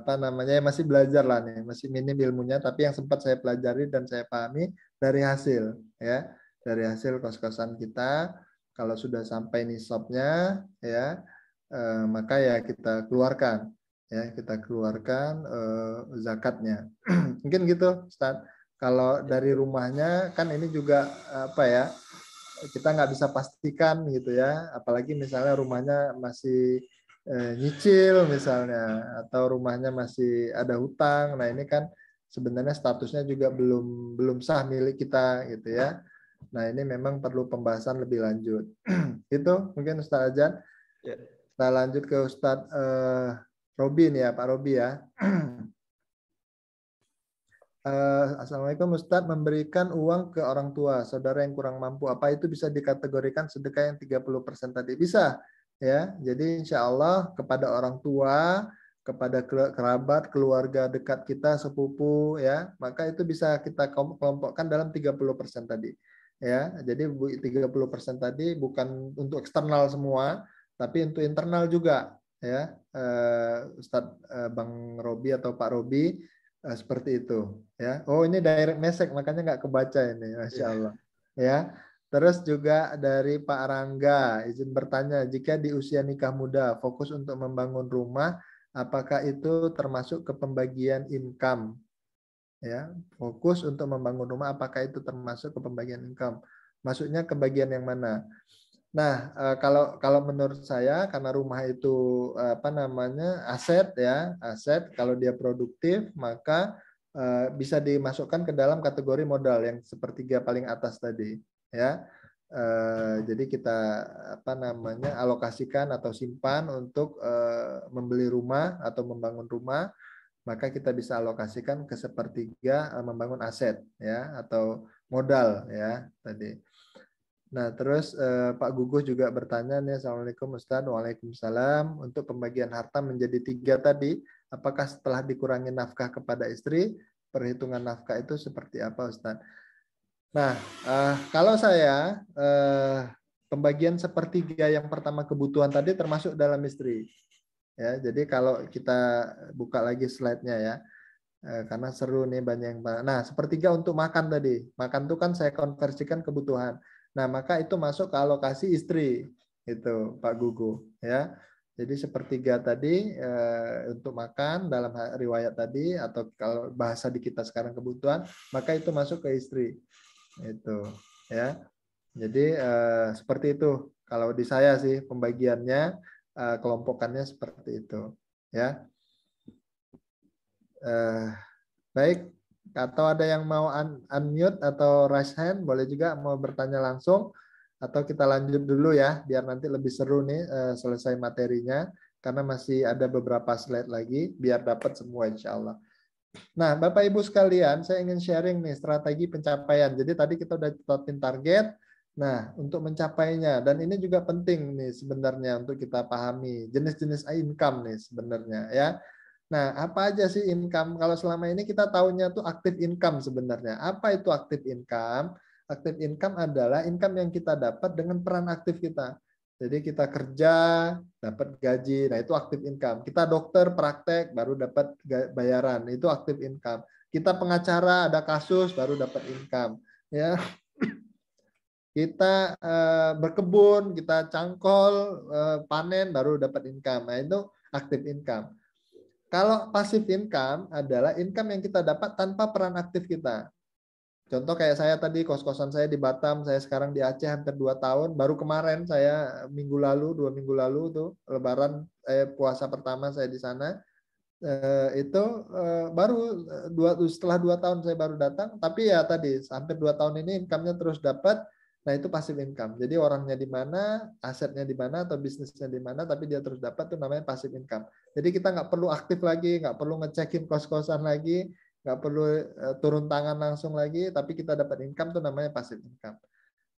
apa namanya masih belajar lah nih, masih minim ilmunya, tapi yang sempat saya pelajari dan saya pahami dari hasil ya, dari hasil kos-kosan kita. Kalau sudah sampai nisabnya ya, maka ya kita keluarkan ya, kita keluarkan zakatnya. Mungkin gitu Ustaz. Kalau dari rumahnya kan ini juga apa ya, kita nggak bisa pastikan gitu ya, apalagi misalnya rumahnya masih nyicil misalnya, atau rumahnya masih ada hutang. Nah ini kan sebenarnya statusnya juga belum sah milik kita gitu ya. Nah ini memang perlu pembahasan lebih lanjut. Itu mungkin Ustaz Ajan. Ya. Kita lanjut ke Ustadz Robi nih ya, Pak Robi ya. Assalamualaikum Ustadz, memberikan uang ke orang tua, saudara yang kurang mampu, apa itu bisa dikategorikan sedekah yang 30% tadi? Bisa ya. Jadi insya Allah kepada orang tua, kepada kerabat, keluarga dekat kita, sepupu ya, maka itu bisa kita kelompokkan dalam 30% tadi. Ya, jadi 30% tadi bukan untuk eksternal semua, tapi untuk internal juga ya, Ustadz Bang Robi atau Pak Robi, seperti itu ya. Oh ini direct message makanya nggak kebaca ini, Masya Allah ya. Terus juga dari Pak Rangga, izin bertanya, jika di usia nikah muda fokus untuk membangun rumah, apakah itu termasuk ke pembagian income? Ya, fokus untuk membangun rumah, apakah itu termasuk ke pembagian income? Maksudnya ke bagian yang mana? Nah, kalau menurut saya, karena rumah itu apa namanya aset ya, aset. Kalau dia produktif, maka bisa dimasukkan ke dalam kategori modal yang sepertiga paling atas tadi, ya. Jadi kita apa namanya alokasikan atau simpan untuk membeli rumah atau membangun rumah, maka kita bisa alokasikan ke sepertiga membangun aset ya atau modal ya tadi. Nah, terus Pak Gugus juga bertanya nih, Assalamualaikum Ustaz. Waalaikumsalam. Untuk pembagian harta menjadi 3 tadi, apakah setelah dikurangi nafkah kepada istri, perhitungan nafkah itu seperti apa Ustaz? Nah, kalau saya pembagian sepertiga yang pertama kebutuhan tadi termasuk dalam istri. Ya, jadi kalau kita buka lagi slide-nya ya, karena seru nih banyak yang. Nah, sepertiga untuk makan tadi. Makan itu kan saya konversikan kebutuhan. Nah, maka itu masuk ke alokasi istri. Itu Pak Gugu ya. Jadi sepertiga tadi untuk makan dalam riwayat tadi, atau kalau bahasa di kita sekarang kebutuhan, maka itu masuk ke istri. Itu ya. Jadi seperti itu. Kalau di saya sih pembagiannya, kelompokannya seperti itu ya. Baik, atau ada yang mau unmute atau raise hand, boleh juga mau bertanya langsung, atau kita lanjut dulu ya biar nanti lebih seru nih selesai materinya, karena masih ada beberapa slide lagi biar dapat semua insya Allah. Nah, Bapak Ibu sekalian, saya ingin sharing nih strategi pencapaian. Jadi tadi kita udah tetapin target. Nah, untuk mencapainya, dan ini juga penting nih sebenarnya untuk kita pahami jenis-jenis income nih sebenarnya ya. Nah, apa aja sih income? Kalau selama ini kita tahunya tuh active income sebenarnya. Apa itu active income? Active income adalah income yang kita dapat dengan peran aktif kita. Jadi kita kerja, dapat gaji, nah itu active income. Kita dokter, praktek, baru dapat bayaran, itu active income. Kita pengacara ada kasus baru dapat income, ya. Kita berkebun, kita cangkol, panen baru dapat income. Nah, itu active income. Kalau passive income adalah income yang kita dapat tanpa peran aktif kita. Contoh kayak saya tadi, kos-kosan saya di Batam, saya sekarang di Aceh hampir 2 tahun. Baru kemarin saya 2 minggu lalu tuh Lebaran, puasa pertama saya di sana. Itu baru setelah 2 tahun saya baru datang. Tapi ya tadi hampir 2 tahun ini income-nya terus dapat. Nah itu passive income. Jadi orangnya di mana, asetnya di mana, atau bisnisnya di mana, tapi dia terus dapat, itu namanya passive income. Jadi kita nggak perlu aktif lagi, nggak perlu ngecekin kos-kosan lagi, nggak perlu turun tangan langsung lagi, tapi kita dapat income itu namanya passive income.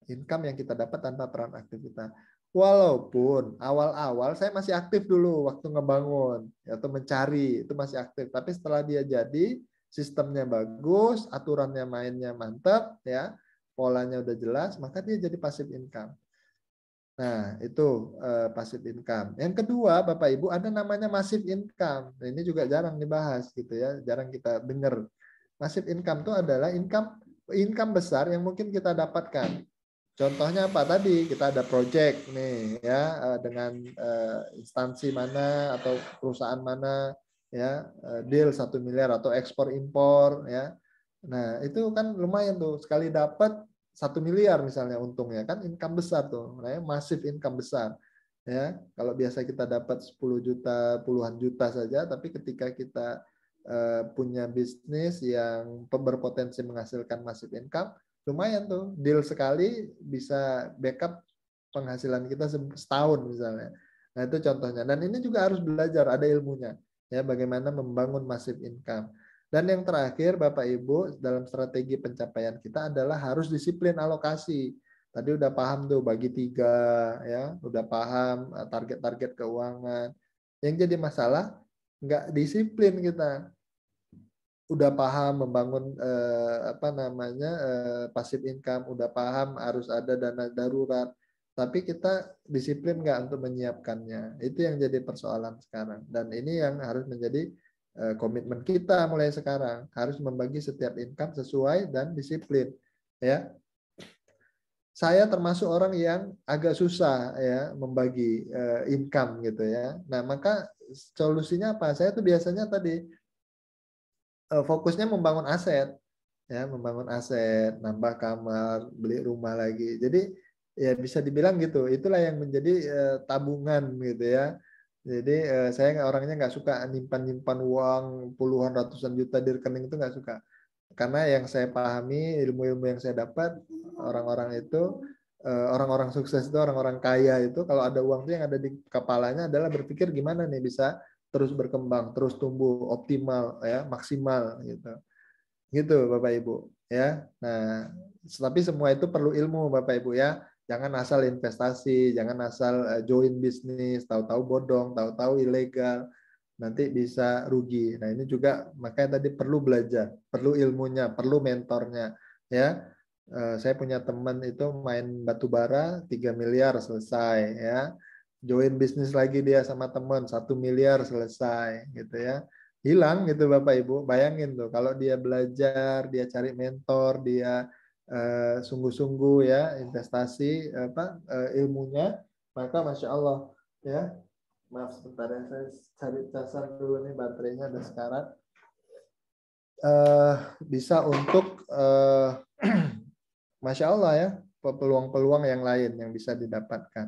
Income yang kita dapat tanpa peran aktif kita. Walaupun awal-awal saya masih aktif dulu waktu ngebangun atau mencari, itu masih aktif. Tapi setelah dia jadi, sistemnya bagus, aturannya mainnya mantap, ya, polanya udah jelas, maka dia jadi passive income. Nah, itu passive income. Yang kedua, Bapak Ibu, ada namanya massive income. Nah, ini juga jarang dibahas gitu ya, jarang kita dengar. Massive income itu adalah income besar yang mungkin kita dapatkan. Contohnya apa tadi? Kita ada project nih ya, dengan instansi mana atau perusahaan mana ya, deal 1 miliar atau ekspor impor ya. Nah, itu kan lumayan tuh, sekali dapat 1 miliar misalnya untungnya, kan income besar tuh, namanya massive income besar. Ya, kalau biasa kita dapat 10 juta, puluhan juta saja, tapi ketika kita punya bisnis yang berpotensi menghasilkan massive income, lumayan tuh, deal sekali bisa backup penghasilan kita setahun misalnya. Nah, itu contohnya. Dan ini juga harus belajar, ada ilmunya ya, bagaimana membangun massive income. Dan yang terakhir, Bapak Ibu, dalam strategi pencapaian kita adalah harus disiplin alokasi. Tadi udah paham tuh bagi 3 ya, udah paham target-target keuangan. Yang jadi masalah nggak disiplin kita. Udah paham membangun passive income, udah paham harus ada dana darurat, tapi kita disiplin nggak untuk menyiapkannya. Itu yang jadi persoalan sekarang, dan ini yang harus menjadi komitmen kita mulai sekarang, harus membagi setiap income sesuai dan disiplin ya. Saya termasuk orang yang agak susah ya membagi income gitu ya. Nah, maka solusinya apa? Saya tuh biasanya tadi fokusnya membangun aset, ya, membangun aset, nambah kamar, beli rumah lagi. Jadi ya bisa dibilang gitu. Itulah yang menjadi tabungan gitu ya. Jadi saya orangnya nggak suka nyimpan uang puluhan ratusan juta di rekening, itu nggak suka. Karena yang saya pahami, ilmu-ilmu yang saya dapat, orang-orang itu, orang-orang sukses itu, orang-orang kaya itu, kalau ada uang itu yang ada di kepalanya adalah berpikir gimana nih bisa terus berkembang, terus tumbuh optimal ya, maksimal gitu. Gitu Bapak Ibu ya. Nah, tapi semua itu perlu ilmu Bapak Ibu ya. Jangan asal investasi, jangan asal join bisnis, tahu-tahu bodong, tahu-tahu ilegal, nanti bisa rugi. Nah, ini juga makanya tadi perlu belajar, perlu ilmunya, perlu mentornya ya. Saya punya teman itu main batu bara 3 miliar selesai ya. Join bisnis lagi dia sama teman 1 miliar selesai gitu ya. Hilang gitu Bapak Ibu. Bayangin tuh kalau dia belajar, dia cari mentor, dia sungguh-sungguh ya investasi ilmunya, maka Masya Allah ya. Maaf sebentar ya, saya cari casan dulu nih, baterainya ada sekarat. Bisa untuk Masya Allah ya, peluang-peluang yang lain yang bisa didapatkan.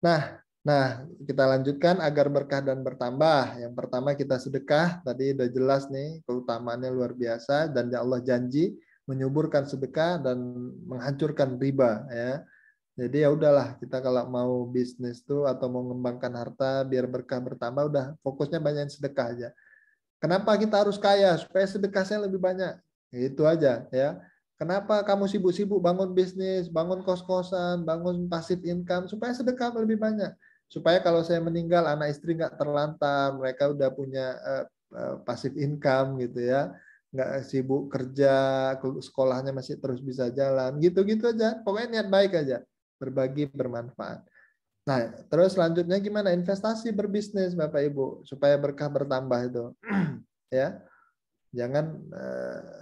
Nah, kita lanjutkan agar berkah dan bertambah. Yang pertama kita sedekah, tadi udah jelas nih keutamaannya luar biasa, dan Allah janji menyuburkan sedekah dan menghancurkan riba ya. Jadi ya udahlah, kita kalau mau bisnis tuh atau mau mengembangkan harta biar berkah bertambah, udah fokusnya banyak sedekah aja. Kenapa kita harus kaya? Supaya sedekah saya lebih banyak. Itu aja ya. Kenapa kamu sibuk-sibuk bangun bisnis, bangun kos-kosan, bangun passive income, supaya sedekah lebih banyak. Supaya kalau saya meninggal, anak istri nggak terlantar, mereka udah punya passive income gitu ya. Nggak sibuk kerja, sekolahnya masih terus bisa jalan, gitu-gitu aja. Pokoknya niat baik aja, berbagi, bermanfaat. Nah, terus selanjutnya gimana? Investasi, berbisnis Bapak Ibu, supaya berkah bertambah itu. Ya. Jangan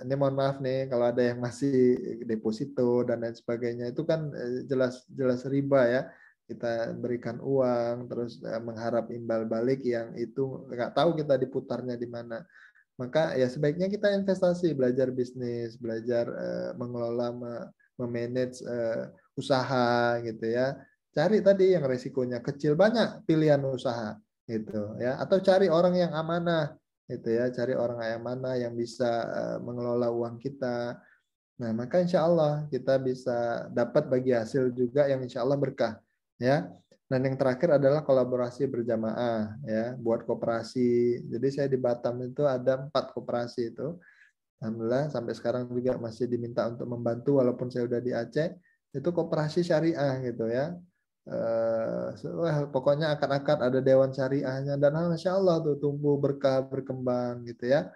ini mohon maaf nih kalau ada yang masih deposito dan lain sebagainya itu kan jelas riba ya. Kita berikan uang terus mengharap imbal balik yang itu nggak tahu kita diputarnya di mana. Maka ya sebaiknya kita investasi, belajar bisnis, belajar mengelola, memanage usaha gitu ya. Cari tadi yang resikonya kecil, banyak pilihan usaha gitu ya. Atau cari orang yang amanah gitu ya, cari orang yang mana yang bisa mengelola uang kita. Nah, maka insya Allah kita bisa dapat bagi hasil juga yang insya Allah berkah ya. Dan yang terakhir adalah kolaborasi berjamaah ya, buat koperasi. Jadi saya di Batam itu ada 4 koperasi itu. Alhamdulillah sampai sekarang juga masih diminta untuk membantu walaupun saya udah di Aceh. Itu koperasi syariah gitu ya. Pokoknya akad-akad ada dewan syariahnya dan masya Allah tuh tumbuh berkah berkembang gitu ya.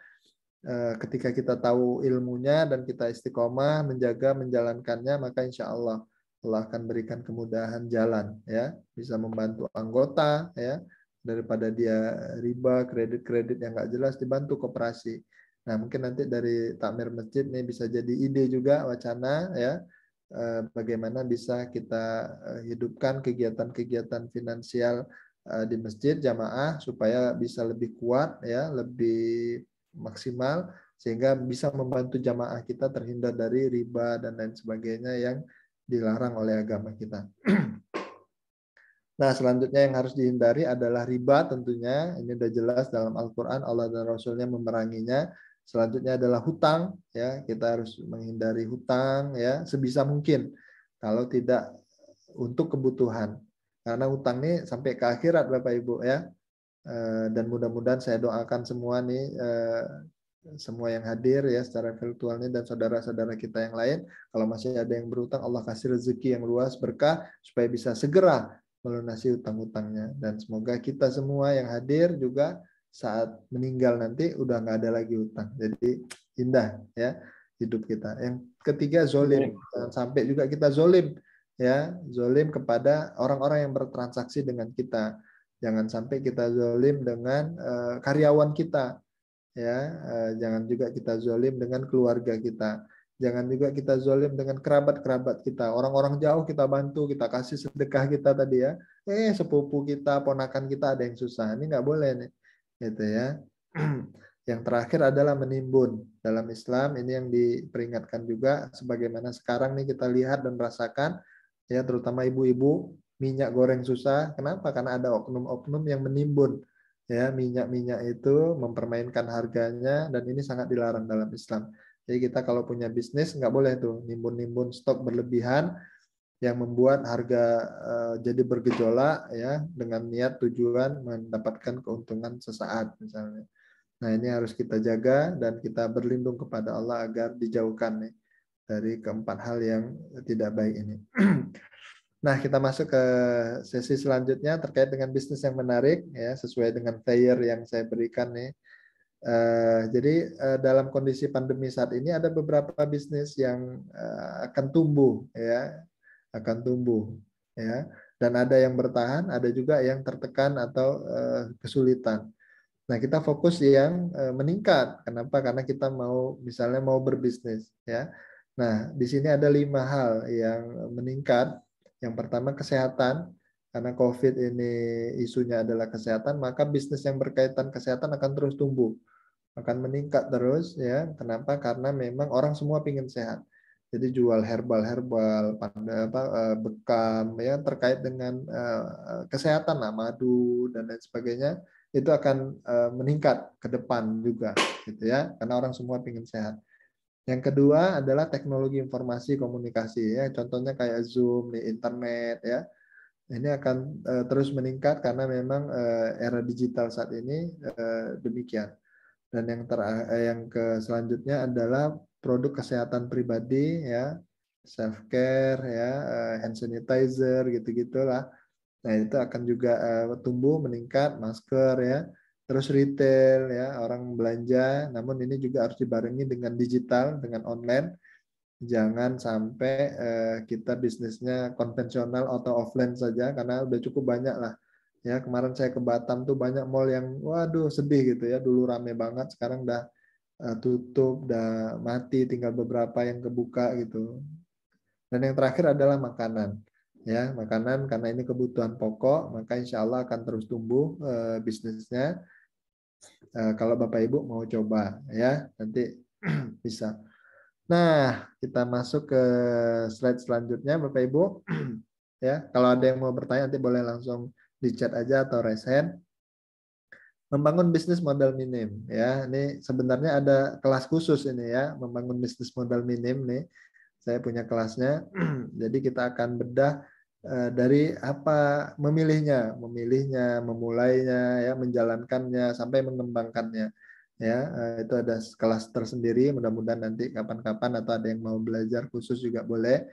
Ketika kita tahu ilmunya dan kita istiqomah menjaga menjalankannya, maka insya Allah Allah akan berikan kemudahan jalan ya, bisa membantu anggota ya, daripada dia riba kredit-kredit yang nggak jelas dibantu koperasi. Nah mungkin nanti dari takmir masjid nih bisa jadi ide juga wacana ya, bagaimana bisa kita hidupkan kegiatan-kegiatan finansial di masjid jamaah supaya bisa lebih kuat ya, lebih maksimal sehingga bisa membantu jamaah kita terhindar dari riba dan lain sebagainya yang dilarang oleh agama kita. Nah, selanjutnya yang harus dihindari adalah riba tentunya. Ini sudah jelas dalam Al-Qur'an Allah dan Rasulnya memeranginya. Selanjutnya adalah hutang ya. Kita harus menghindari hutang ya sebisa mungkin. Kalau tidak untuk kebutuhan. Karena hutang ini sampai ke akhirat Bapak Ibu ya. Dan mudah-mudahan saya doakan semua nih semua yang hadir ya secara virtual ini dan saudara-saudara kita yang lain kalau masih ada yang berutang Allah kasih rezeki yang luas berkah supaya bisa segera melunasi utang-utangnya dan semoga kita semua yang hadir juga saat meninggal nanti udah nggak ada lagi utang jadi indah ya hidup kita. Yang ketiga zolim, jangan sampai juga kita zolim ya, zolim kepada orang-orang yang bertransaksi dengan kita. Jangan sampai kita zolim dengan karyawan kita, ya. Jangan juga kita zolim dengan keluarga kita. Jangan juga kita zolim dengan kerabat-kerabat kita. Orang-orang jauh kita bantu, kita kasih sedekah kita tadi ya. Sepupu kita, ponakan kita ada yang susah. Ini nggak boleh nih, gitu ya. Yang terakhir adalah menimbun. Dalam Islam ini yang diperingatkan juga, sebagaimana sekarang nih kita lihat dan rasakan, ya terutama ibu-ibu, minyak goreng susah. Kenapa? Karena ada oknum-oknum yang menimbun. Ya, minyak-minyak itu mempermainkan harganya dan ini sangat dilarang dalam Islam. Jadi kita kalau punya bisnis nggak boleh tuh nimbun-nimbun stok berlebihan yang membuat harga jadi bergejolak ya dengan niat tujuan mendapatkan keuntungan sesaat misalnya. Nah, ini harus kita jaga dan kita berlindung kepada Allah agar dijauhkan nih dari keempat hal yang tidak baik ini. Nah, kita masuk ke sesi selanjutnya terkait dengan bisnis yang menarik ya, sesuai dengan flyer yang saya berikan nih. Jadi dalam kondisi pandemi saat ini ada beberapa bisnis yang akan tumbuh ya, akan tumbuh ya. Dan ada yang bertahan, ada juga yang tertekan atau kesulitan. Nah, kita fokus yang meningkat. Kenapa? Karena kita mau misalnya mau berbisnis ya. Nah, di sini ada 5 hal yang meningkat. Yang pertama kesehatan, karena COVID ini isunya adalah kesehatan, maka bisnis yang berkaitan kesehatan akan terus tumbuh, akan meningkat terus ya. Kenapa? Karena memang orang semua ingin sehat. Jadi jual herbal, bekam ya terkait dengan kesehatan, madu dan lain sebagainya itu akan meningkat ke depan juga, gitu ya. Karena orang semua ingin sehat. Yang kedua adalah teknologi informasi komunikasi ya, contohnya kayak Zoom di internet ya. Ini akan terus meningkat karena memang era digital saat ini demikian. Dan yang selanjutnya adalah produk kesehatan pribadi ya, self care ya, hand sanitizer gitu-gitulah. Nah, itu akan juga tumbuh meningkat, masker ya. Terus retail ya, orang belanja, namun ini juga harus dibarengi dengan digital, dengan online. Jangan sampai kita bisnisnya konvensional atau offline saja karena udah cukup banyak lah. Ya, kemarin saya ke Batam tuh banyak mall yang waduh sedih gitu ya. Dulu rame banget, sekarang udah tutup, udah mati, tinggal beberapa yang kebuka gitu. Dan yang terakhir adalah makanan. Ya, makanan karena ini kebutuhan pokok, maka insya Allah akan terus tumbuh bisnisnya. Kalau Bapak Ibu mau coba, ya nanti bisa. Nah, kita masuk ke slide selanjutnya, Bapak Ibu. Ya, kalau ada yang mau bertanya nanti boleh langsung di chat aja atau raise hand. Membangun bisnis modal minim, ya. Ini sebenarnya ada kelas khusus ini ya, membangun bisnis modal minim nih. Saya punya kelasnya. Jadi kita akan bedah dari apa memilihnya, memulainya, ya, menjalankannya sampai mengembangkannya. Ya, itu ada kelas tersendiri. Mudah-mudahan nanti kapan-kapan atau ada yang mau belajar khusus juga boleh.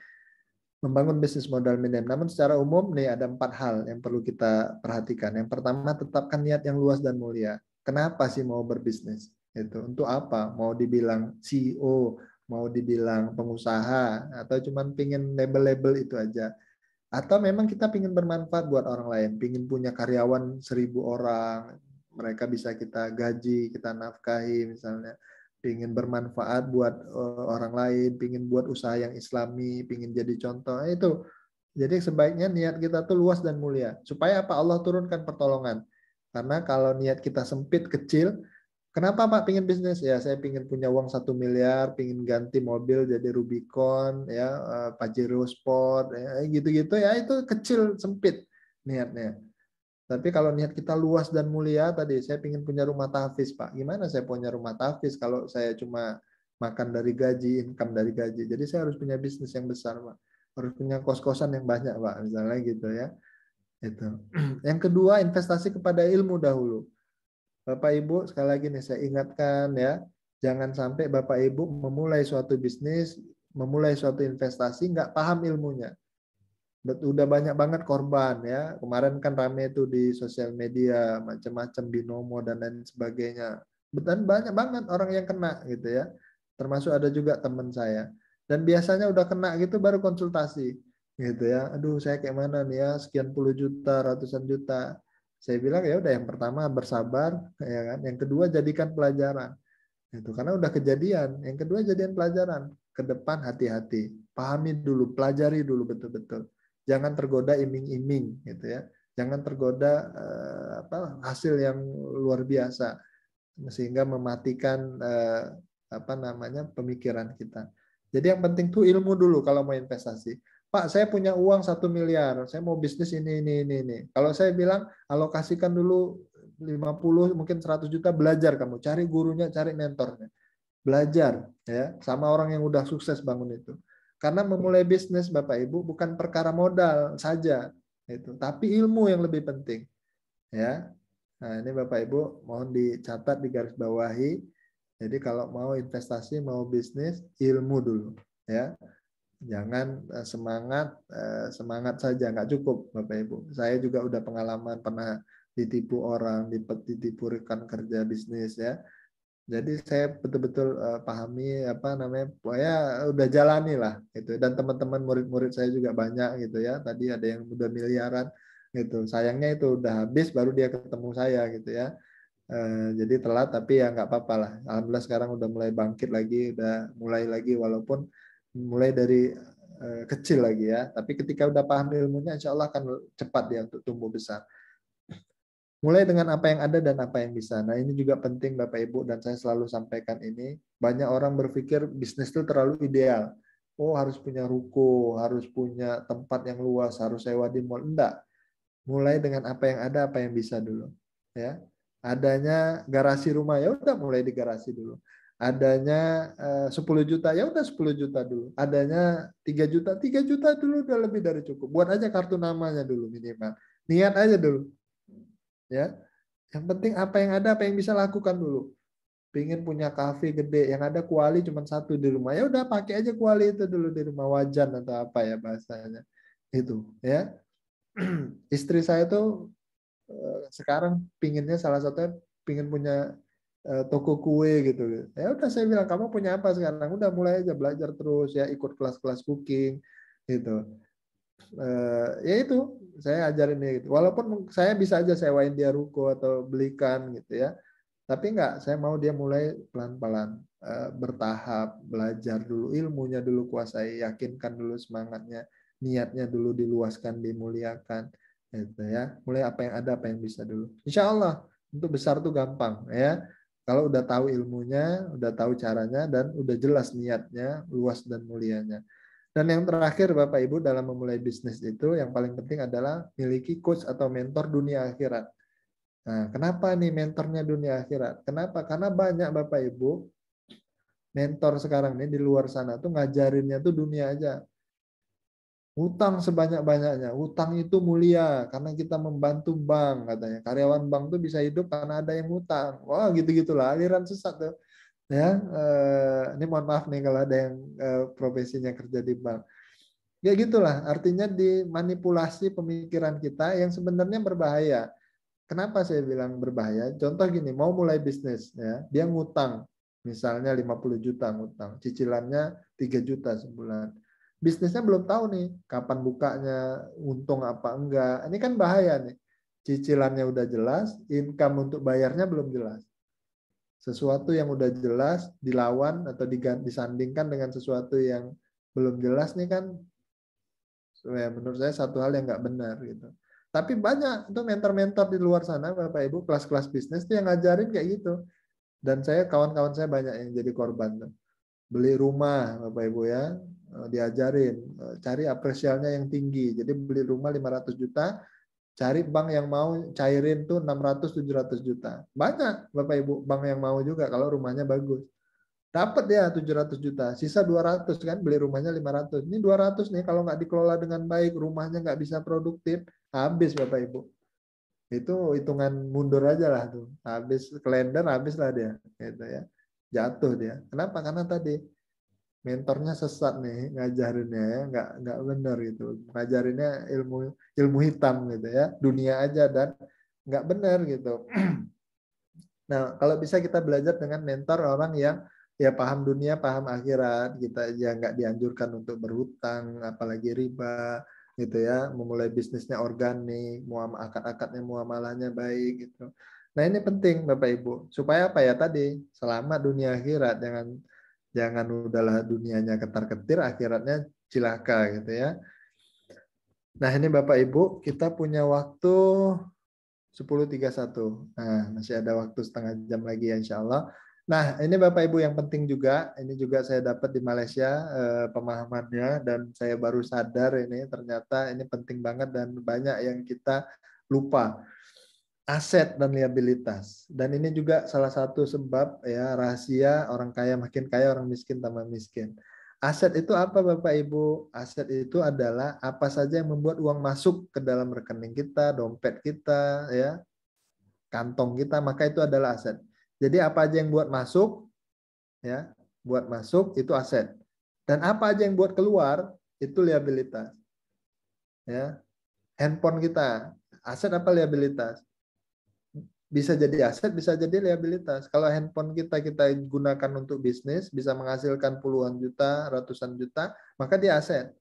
Membangun bisnis modal minim. Namun secara umum nih ada 4 hal yang perlu kita perhatikan. Yang pertama, tetapkan niat yang luas dan mulia. Kenapa sih mau berbisnis? Itu untuk apa? Mau dibilang CEO, mau dibilang pengusaha, atau cuman pingin label-label itu aja. Atau memang kita pingin bermanfaat buat orang lain, pingin punya karyawan 1.000 orang, mereka bisa kita gaji, kita nafkahi misalnya. Pingin bermanfaat buat orang lain, pingin buat usaha yang islami, pingin jadi contoh, itu. Jadi sebaiknya niat kita tuh luas dan mulia. Supaya apa? Allah turunkan pertolongan. Karena kalau niat kita sempit, kecil, kenapa Pak pingin bisnis? Ya saya pingin punya uang 1 miliar, pingin ganti mobil jadi Rubicon, ya Pajero Sport, ya, gitu-gitu ya, itu kecil, sempit niatnya. Tapi kalau niat kita luas dan mulia, tadi saya ingin punya rumah tahfiz, Pak. Gimana saya punya rumah tahfiz kalau saya cuma makan dari gaji, income dari gaji. Jadi saya harus punya bisnis yang besar, Pak. Harus punya kos-kosan yang banyak, Pak. Misalnya gitu ya. Itu. Yang kedua, investasi kepada ilmu dahulu. Bapak Ibu, sekali lagi nih saya ingatkan ya, jangan sampai Bapak Ibu memulai suatu bisnis, memulai suatu investasi, nggak paham ilmunya. Udah banyak banget korban ya. Kemarin kan rame itu di sosial media macam-macam binomo dan lain sebagainya. Dan banyak banget orang yang kena gitu ya. Termasuk ada juga teman saya. Dan biasanya udah kena gitu baru konsultasi gitu ya. Aduh saya kayak mana nih ya, sekian puluh juta, ratusan juta. Saya bilang ya udah, yang pertama bersabar ya kan. Yang kedua jadikan pelajaran. Itu karena udah kejadian. Yang kedua jadikan pelajaran. Ke depan hati-hati. Pahami dulu, pelajari dulu betul-betul. Jangan tergoda iming-iming gitu ya. Jangan tergoda hasil yang luar biasa sehingga mematikan pemikiran kita. Jadi yang penting tuh ilmu dulu kalau mau investasi. Pak, saya punya uang 1 miliar, saya mau bisnis ini. Kalau saya bilang alokasikan dulu 50 mungkin 100 juta, belajar kamu, cari gurunya, cari mentornya. Belajar ya sama orang yang udah sukses bangun itu. Karena memulai bisnis Bapak Ibu bukan perkara modal saja itu, tapi ilmu yang lebih penting. Ya. Nah, ini Bapak Ibu mohon dicatat, digarisbawahi. Jadi kalau mau investasi, mau bisnis, ilmu dulu ya. Jangan semangat saja, nggak cukup Bapak Ibu. Saya juga udah pengalaman pernah ditipu orang, ditipu rekan kerja bisnis ya. Jadi saya betul-betul pahami pokoknya udah jalani lah gitu. Dan teman-teman murid-murid saya juga banyak gitu ya. Tadi ada yang udah miliaran gitu. Sayangnya itu udah habis baru dia ketemu saya gitu ya. Jadi telat tapi ya nggak apa-apa lah. Alhamdulillah sekarang udah mulai bangkit lagi, udah mulai lagi walaupun mulai dari kecil lagi ya. Tapi ketika udah paham ilmunya, insya Allah akan cepat dia untuk tumbuh besar. Mulai dengan apa yang ada dan apa yang bisa. Nah ini juga penting Bapak Ibu, dan saya selalu sampaikan ini. Banyak orang berpikir bisnis itu terlalu ideal. Oh harus punya ruko, harus punya tempat yang luas, harus sewa di mall. Enggak. Mulai dengan apa yang ada, apa yang bisa dulu. Ya, adanya garasi rumah, ya udah mulai di garasi dulu. Adanya 10 juta, ya udah 10 juta dulu. Adanya 3 juta, 3 juta dulu udah lebih dari cukup. Buat aja kartu namanya dulu minimal. Niat aja dulu. Ya, yang penting apa yang ada, apa yang bisa lakukan dulu. Pingin punya kafe gede, yang ada kuali cuma 1 di rumah, ya udah pakai aja kuali itu dulu di rumah, wajan atau apa ya bahasanya itu ya. Istri saya tuh sekarang pinginnya salah satunya pingin punya toko kue gitu. Ya udah saya bilang, kamu punya apa sekarang? Udah mulai aja belajar terus ya, ikut kelas-kelas cooking gitu. Ya itu saya ajarin dia gitu. Walaupun saya bisa aja sewain dia ruko atau belikan gitu ya. Tapi enggak, saya mau dia mulai pelan-pelan, bertahap, belajar dulu ilmunya dulu kuasai, yakinkan dulu semangatnya, niatnya dulu diluaskan, dimuliakan, gitu ya. Mulai apa yang ada, apa yang bisa dulu. Insya Allah untuk besar tuh gampang ya. Kalau udah tahu ilmunya, udah tahu caranya, dan udah jelas niatnya, luas dan mulianya. Dan yang terakhir Bapak Ibu dalam memulai bisnis itu yang paling penting adalah miliki coach atau mentor dunia akhirat. Nah, kenapa nih mentornya dunia akhirat? Kenapa? Karena banyak Bapak Ibu mentor sekarang nih di luar sana tuh ngajarinnya tuh dunia aja. Hutang sebanyak-banyaknya. Hutang itu mulia karena kita membantu bank katanya. Karyawan bank tuh bisa hidup karena ada yang hutang. Wah, gitu-gitulah aliran sesat tuh. Ya, ini mohon maaf nih kalau ada yang profesinya kerja di bank. Ya gitulah, artinya dimanipulasi pemikiran kita yang sebenarnya berbahaya. Kenapa saya bilang berbahaya? Contoh gini, mau mulai bisnis, ya, dia ngutang, misalnya 50 juta ngutang, cicilannya 3 juta sebulan. Bisnisnya belum tahu nih, kapan bukanya, untung apa enggak. Ini kan bahaya nih. Cicilannya udah jelas, income untuk bayarnya belum jelas. Sesuatu yang udah jelas dilawan atau disandingkan dengan sesuatu yang belum jelas nih kan, ya menurut saya satu hal yang nggak benar gitu. Tapi banyak itu mentor-mentor di luar sana Bapak Ibu, kelas-kelas bisnis tuh yang ngajarin kayak gitu. Dan saya kawan-kawan saya banyak yang jadi korban tuh. Beli rumah Bapak Ibu ya, diajarin cari apresialnya yang tinggi. Jadi beli rumah 500 juta, cari bank yang mau cairin tuh 600-700 juta. Banyak Bapak Ibu bank yang mau juga kalau rumahnya bagus. Dapat ya 700 juta, sisa 200 kan, beli rumahnya 500. Ini 200 nih kalau nggak dikelola dengan baik, rumahnya nggak bisa produktif, habis Bapak Ibu. Itu hitungan mundur aja lah tuh. Habis kalender, habis lah dia. Gitu ya. Jatuh dia. Kenapa? Karena tadi mentornya sesat nih ngajarinnya ya, nggak benar gitu. Ngajarinnya ilmu hitam gitu ya, dunia aja dan nggak benar gitu. Nah, kalau bisa kita belajar dengan mentor orang yang ya paham dunia, paham akhirat, kita aja nggak dianjurkan untuk berhutang, apalagi riba, gitu ya. Memulai bisnisnya organik, akad-akadnya muamalahnya baik, gitu. Nah ini penting Bapak Ibu, supaya apa ya tadi, selamat dunia akhirat, jangan udahlah dunianya ketar-ketir, akhiratnya cilaka, gitu ya. Nah ini Bapak Ibu, kita punya waktu 10.31. Nah, masih ada waktu setengah jam lagi ya insya Allah. Nah, ini Bapak Ibu yang penting juga, ini juga saya dapat di Malaysia pemahamannya dan saya baru sadar ini ternyata ini penting banget dan banyak yang kita lupa. Aset dan liabilitas. Dan ini juga salah satu sebab ya rahasia orang kaya makin kaya, orang miskin tambah miskin. Aset itu apa Bapak Ibu? Aset itu adalah apa saja yang membuat uang masuk ke dalam rekening kita, dompet kita, ya, kantong kita, maka itu adalah aset. Jadi apa aja yang buat masuk, ya, buat masuk itu aset. Dan apa aja yang buat keluar itu liabilitas. Ya, handphone kita, aset apa liabilitas? Bisa jadi aset, bisa jadi liabilitas. Kalau handphone kita gunakan untuk bisnis, bisa menghasilkan puluhan juta, ratusan juta, maka dia aset.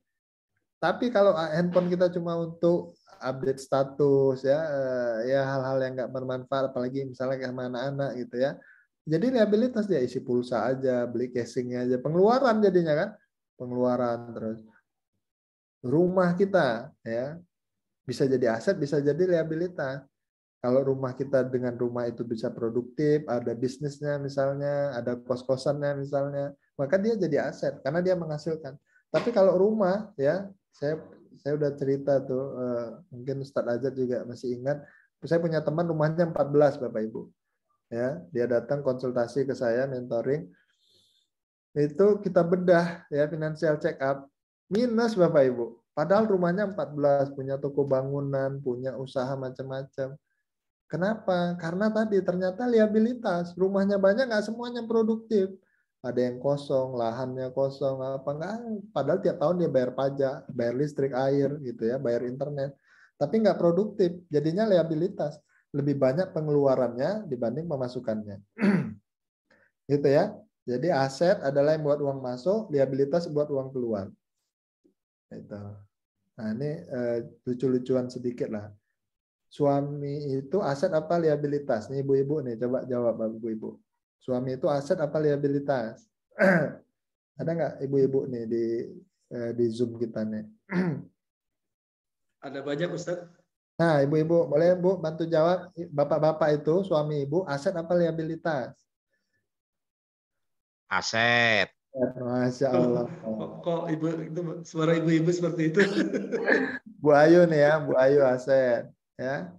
Tapi kalau handphone kita cuma untuk update status, ya hal-hal yang nggak bermanfaat, apalagi misalnya sama anak-anak gitu ya. Jadi liabilitas dia isi pulsa aja, beli casingnya aja, pengeluaran jadinya kan, pengeluaran terus. Rumah kita ya bisa jadi aset, bisa jadi liabilitas. Kalau rumah kita dengan rumah itu bisa produktif, ada bisnisnya misalnya, ada kos-kosannya misalnya, maka dia jadi aset karena dia menghasilkan. Tapi kalau rumah ya, saya udah cerita tuh, mungkin Ustadz Azad juga masih ingat, saya punya teman rumahnya 14 Bapak Ibu. Ya, dia datang konsultasi ke saya mentoring. Itu kita bedah ya financial check up minus Bapak Ibu. Padahal rumahnya 14, punya toko bangunan, punya usaha macam-macam. Kenapa? Karena tadi ternyata liabilitas. Rumahnya banyak, nggak semuanya produktif. Ada yang kosong, lahannya kosong, apa enggak. Padahal tiap tahun dia bayar pajak, bayar listrik, air, gitu ya, bayar internet. Tapi nggak produktif. Jadinya liabilitas. Lebih banyak pengeluarannya dibanding pemasukannya. Gitu ya. Jadi aset adalah yang buat uang masuk, liabilitas buat uang keluar. Gitu. Nah ini lucu-lucuan sedikit lah. suami itu aset apa liabilitas? Nih ibu-ibu nih, coba jawab ibu-ibu. Suami itu aset apa liabilitas? Ada nggak ibu-ibu nih di Zoom kita nih? Ada banyak Ustadz. Nah, ibu-ibu, boleh Bu bantu jawab. Bapak-bapak itu, suami ibu, aset apa liabilitas? Aset. Masya Allah. Kok ibu itu suara ibu-ibu seperti itu? Bu Ayu nih ya, Bu Ayu aset. Ya,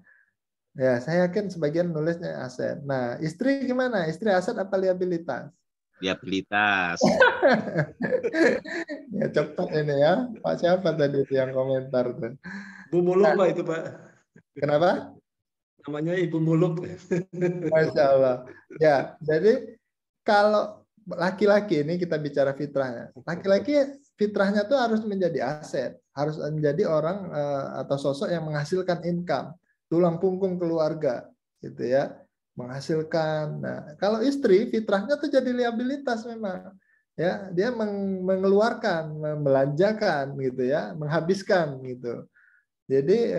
ya saya yakin sebagian nulisnya aset. Nah, istri gimana? Istri aset apa liabilitas? Liabilitas. Ya cepat ini ya. Pak siapa tadi itu yang komentar tuh? Bu Muluk Pak itu Pak. Kenapa? Namanya Ibu Muluk. Masya Allah. Ya, jadi kalau laki-laki ini kita bicara fitrahnya. Laki-laki fitrahnya tuh harus menjadi aset, harus menjadi orang atau sosok yang menghasilkan income, tulang punggung keluarga, gitu ya, menghasilkan. Nah, kalau istri fitrahnya tuh jadi liabilitas memang, ya, dia mengeluarkan, membelanjakan, gitu ya, menghabiskan, gitu. Jadi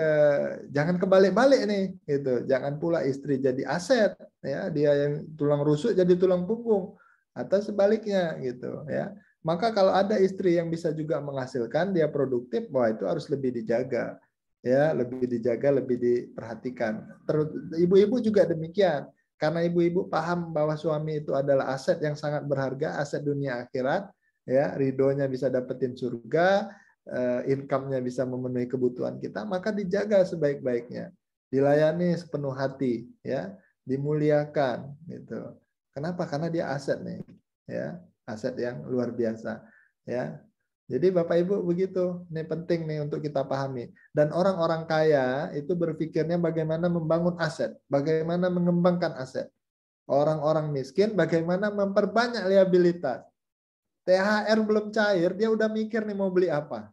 jangan kebalik-balik nih, gitu. Jangan pula istri jadi aset, ya, dia yang tulang rusuk jadi tulang punggung, atau sebaliknya, gitu, ya. Maka kalau ada istri yang bisa juga menghasilkan, dia produktif, wah itu harus lebih dijaga, ya, lebih dijaga, lebih diperhatikan. Terus ibu-ibu juga demikian, karena ibu-ibu paham bahwa suami itu adalah aset yang sangat berharga, aset dunia akhirat, ya, ridhonya bisa dapetin surga, income-nya bisa memenuhi kebutuhan kita, maka dijaga sebaik-baiknya, dilayani sepenuh hati, ya, dimuliakan, gitu. Kenapa? Karena dia aset nih, ya, aset yang luar biasa, ya. Jadi Bapak Ibu begitu, ini penting nih untuk kita pahami. Dan orang-orang kaya itu berpikirnya bagaimana membangun aset, bagaimana mengembangkan aset. Orang-orang miskin bagaimana memperbanyak liabilitas. THR belum cair, dia udah mikir nih mau beli apa,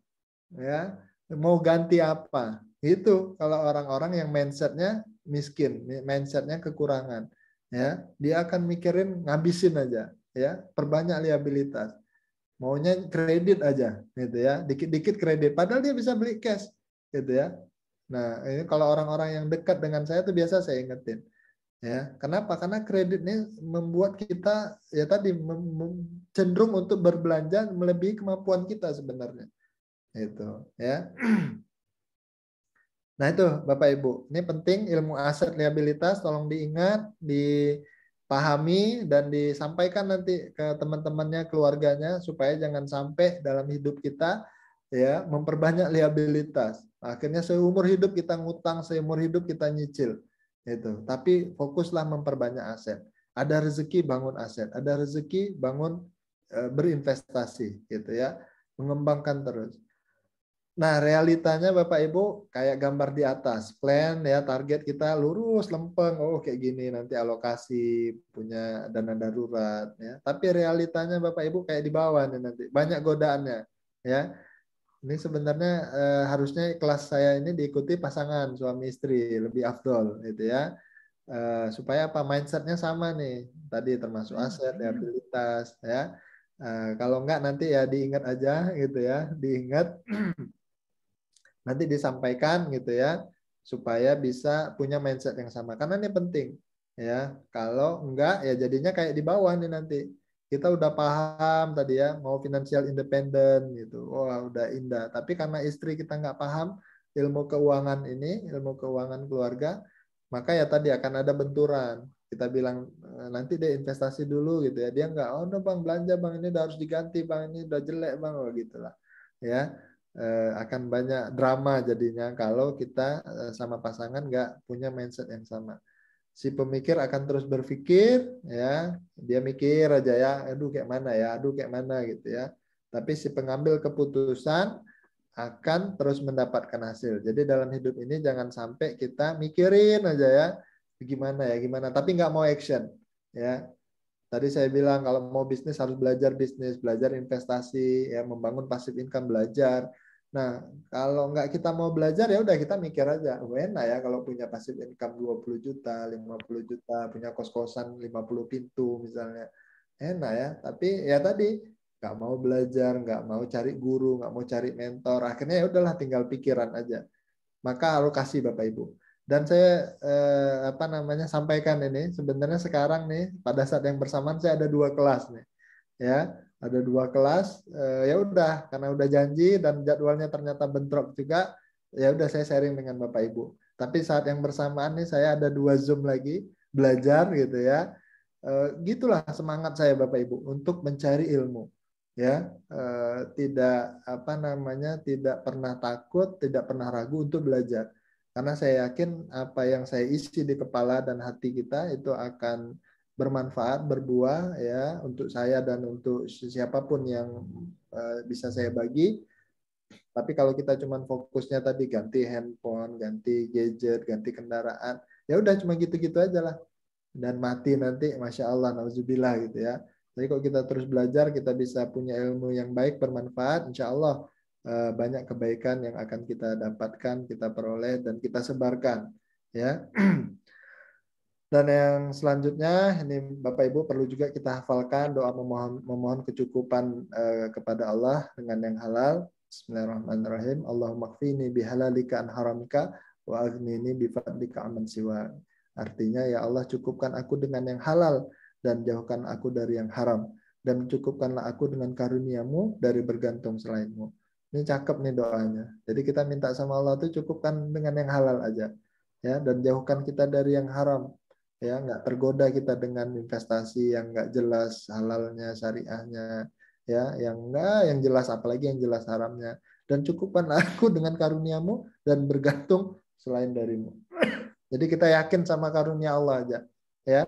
ya, mau ganti apa. Itu kalau orang-orang yang mindsetnya miskin, mindsetnya kekurangan, ya, dia akan mikirin ngabisin aja, ya, perbanyak liabilitas, maunya kredit aja, gitu ya, dikit-dikit kredit, padahal dia bisa beli cash, gitu ya. Nah, ini kalau orang-orang yang dekat dengan saya tuh biasa saya ingetin, ya. Kenapa? Karena kredit ini membuat kita ya tadi cenderung untuk berbelanja melebihi kemampuan kita sebenarnya. Itu, ya. Nah, itu Bapak Ibu. Ini penting ilmu aset liabilitas, tolong diingat, dipahami dan disampaikan nanti ke teman-temannya, keluarganya supaya jangan sampai dalam hidup kita ya memperbanyak liabilitas. Akhirnya seumur hidup kita ngutang, seumur hidup kita nyicil. Itu. Tapi fokuslah memperbanyak aset. Ada rezeki bangun aset, ada rezeki bangun berinvestasi gitu ya. Mengembangkan terus. Nah, realitanya Bapak Ibu kayak gambar di atas, plan ya, target kita lurus lempeng, oh kayak gini nanti alokasi, punya dana darurat ya. Tapi realitanya Bapak Ibu kayak di bawah nih nanti, banyak godaannya ya. Ini sebenarnya harusnya kelas saya ini diikuti pasangan suami istri, lebih afdol gitu ya. Supaya apa, mindsetnya sama nih, tadi termasuk aset, liabilitas ya. Kalau enggak nanti ya diingat aja gitu ya, diingat nanti disampaikan gitu ya supaya bisa punya mindset yang sama karena ini penting ya. Kalau enggak ya jadinya kayak di bawah nih nanti, kita udah paham tadi ya mau financial independent gitu, wah udah indah, tapi karena istri kita nggak paham ilmu keuangan ini, ilmu keuangan keluarga, maka ya tadi akan ada benturan. Kita bilang nanti deh investasi dulu gitu ya, dia nggak, oh no bang belanja bang, ini udah harus diganti bang, ini udah jelek bang, oh gitulah ya. Akan banyak drama jadinya kalau kita sama pasangan nggak punya mindset yang sama. Si pemikir akan terus berpikir, ya, dia mikir aja ya, aduh kayak mana ya, aduh kayak mana gitu ya. Tapi si pengambil keputusan akan terus mendapatkan hasil. Jadi dalam hidup ini jangan sampai kita mikirin aja ya, gimana ya, gimana, tapi nggak mau action, ya. Tadi saya bilang kalau mau bisnis harus belajar bisnis, belajar investasi, ya membangun passive income, belajar. Nah, kalau nggak kita mau belajar ya udah kita mikir aja, enak ya kalau punya passive income 20 juta, 50 juta, punya kos-kosan 50 pintu misalnya. Enak ya, tapi ya tadi nggak mau belajar, nggak mau cari guru, nggak mau cari mentor, akhirnya ya udahlah tinggal pikiran aja. Maka alokasi Bapak Ibu. Dan saya sampaikan ini sebenarnya sekarang nih pada saat yang bersamaan saya ada 2 kelas nih, ya ada 2 kelas. Ya udah karena udah janji dan jadwalnya ternyata bentrok juga, ya udah saya sharing dengan Bapak Ibu. Tapi saat yang bersamaan nih saya ada 2 Zoom lagi belajar gitu ya. Gitulah semangat saya Bapak Ibu untuk mencari ilmu, ya. Tidak pernah takut, tidak pernah ragu untuk belajar. Karena saya yakin apa yang saya isi di kepala dan hati kita itu akan bermanfaat, berbuah ya untuk saya dan untuk siapapun yang bisa saya bagi. Tapi kalau kita cuma fokusnya tadi ganti handphone, ganti gadget, ganti kendaraan, ya udah cuma gitu-gitu aja lah. Dan mati nanti, masya Allah, nauzubillah gitu ya. Jadi kalau kita terus belajar, kita bisa punya ilmu yang baik, bermanfaat, insya Allah banyak kebaikan yang akan kita dapatkan, kita peroleh dan kita sebarkan, ya. Dan yang selanjutnya, ini Bapak Ibu perlu juga kita hafalkan doa memohon kecukupan kepada Allah dengan yang halal. Bismillahirrahmanirrahim. Allahumma kfini bihalalika an haramika wa aghnini bifadlika aman siwa. Artinya, ya Allah cukupkan aku dengan yang halal dan jauhkan aku dari yang haram. Dan cukupkanlah aku dengan karuniamu dari bergantung selainmu. Ini cakep nih doanya. Jadi kita minta sama Allah tuh cukupkan dengan yang halal aja, ya, dan jauhkan kita dari yang haram, ya, nggak tergoda kita dengan investasi yang nggak jelas halalnya, syariahnya, ya, yang jelas, apalagi yang jelas haramnya. Dan cukupkanlah aku dengan karuniamu dan bergantung selain darimu. Jadi kita yakin sama karunia Allah aja, ya.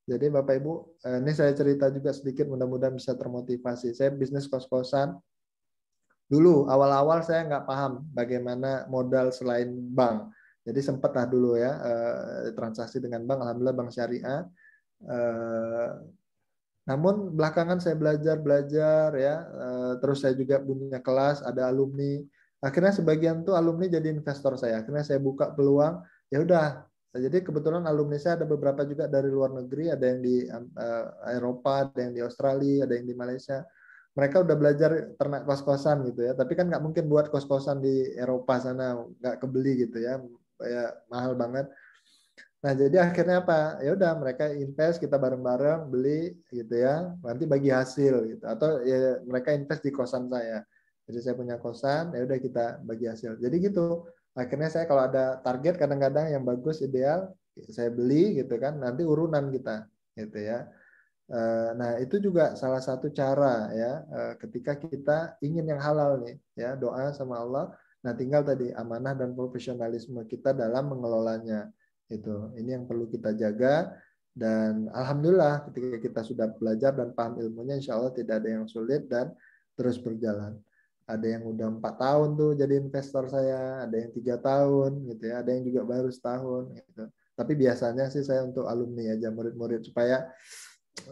Jadi Bapak Ibu, ini saya cerita juga sedikit, mudah-mudahan bisa termotivasi. Saya bisnis kos-kosan. Dulu awal-awal saya nggak paham bagaimana modal selain bank. Jadi sempat lah dulu ya transaksi dengan bank, alhamdulillah bank syariah. Namun belakangan saya belajar ya, terus saya juga punya kelas, ada alumni. Akhirnya sebagian tuh alumni jadi investor saya. Akhirnya saya buka peluang, ya udah. Jadi kebetulan alumni saya ada beberapa juga dari luar negeri, ada yang di Eropa, ada yang di Australia, ada yang di Malaysia. Mereka udah belajar ternak kos-kosan gitu ya. Tapi kan nggak mungkin buat kos-kosan di Eropa sana, nggak kebeli gitu ya, kayak mahal banget. Nah, jadi akhirnya apa? Ya udah mereka invest, kita bareng-bareng beli gitu ya. Nanti bagi hasil gitu. Atau ya mereka invest di kosan saya. Jadi saya punya kosan, ya udah kita bagi hasil. Jadi gitu. Akhirnya saya kalau ada target kadang-kadang yang bagus, ideal, saya beli gitu kan. Nanti urunan kita gitu ya. Nah, itu juga salah satu cara ya ketika kita ingin yang halal nih ya, doa sama Allah. Nah, tinggal tadi amanah dan profesionalisme kita dalam mengelolanya. Ini yang perlu kita jaga, dan alhamdulillah ketika kita sudah belajar dan paham ilmunya, insya Allah tidak ada yang sulit dan terus berjalan. Ada yang udah 4 tahun tuh jadi investor saya, ada yang 3 tahun gitu ya, ada yang juga baru setahun gitu. Tapi biasanya sih saya untuk alumni aja, murid-murid, supaya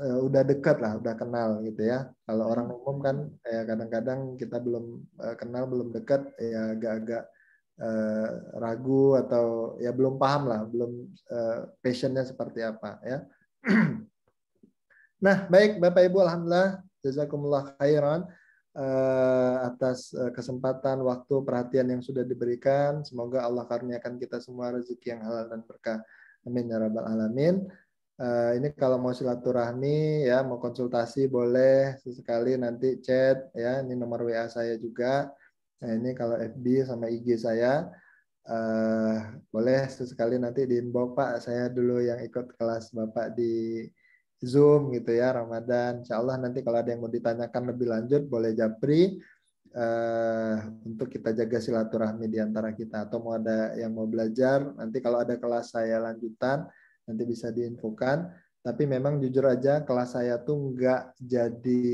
udah dekat lah, udah kenal gitu ya. Kalau orang umum kan ya kadang-kadang kita belum kenal, belum dekat, ya agak-agak ragu atau ya belum paham lah, belum passionnya seperti apa ya. Nah, baik Bapak Ibu, alhamdulillah jazakumullah khairan atas kesempatan, waktu, perhatian yang sudah diberikan. Semoga Allah karuniakan kita semua rezeki yang halal dan berkah. Amin ya rabbal alamin. Ini kalau mau silaturahmi ya, mau konsultasi boleh sesekali nanti chat ya. Ini nomor WA saya juga. Nah, ini kalau FB sama IG saya. Boleh sesekali nanti di inbox, Pak, saya dulu yang ikut kelas Bapak di Zoom gitu ya, Ramadan. Insya Allah nanti kalau ada yang mau ditanyakan lebih lanjut boleh japri untuk kita jaga silaturahmi di antara kita. Atau mau ada yang mau belajar, nanti kalau ada kelas saya lanjutan nanti bisa diinfokan. Tapi memang jujur aja kelas saya tuh nggak jadi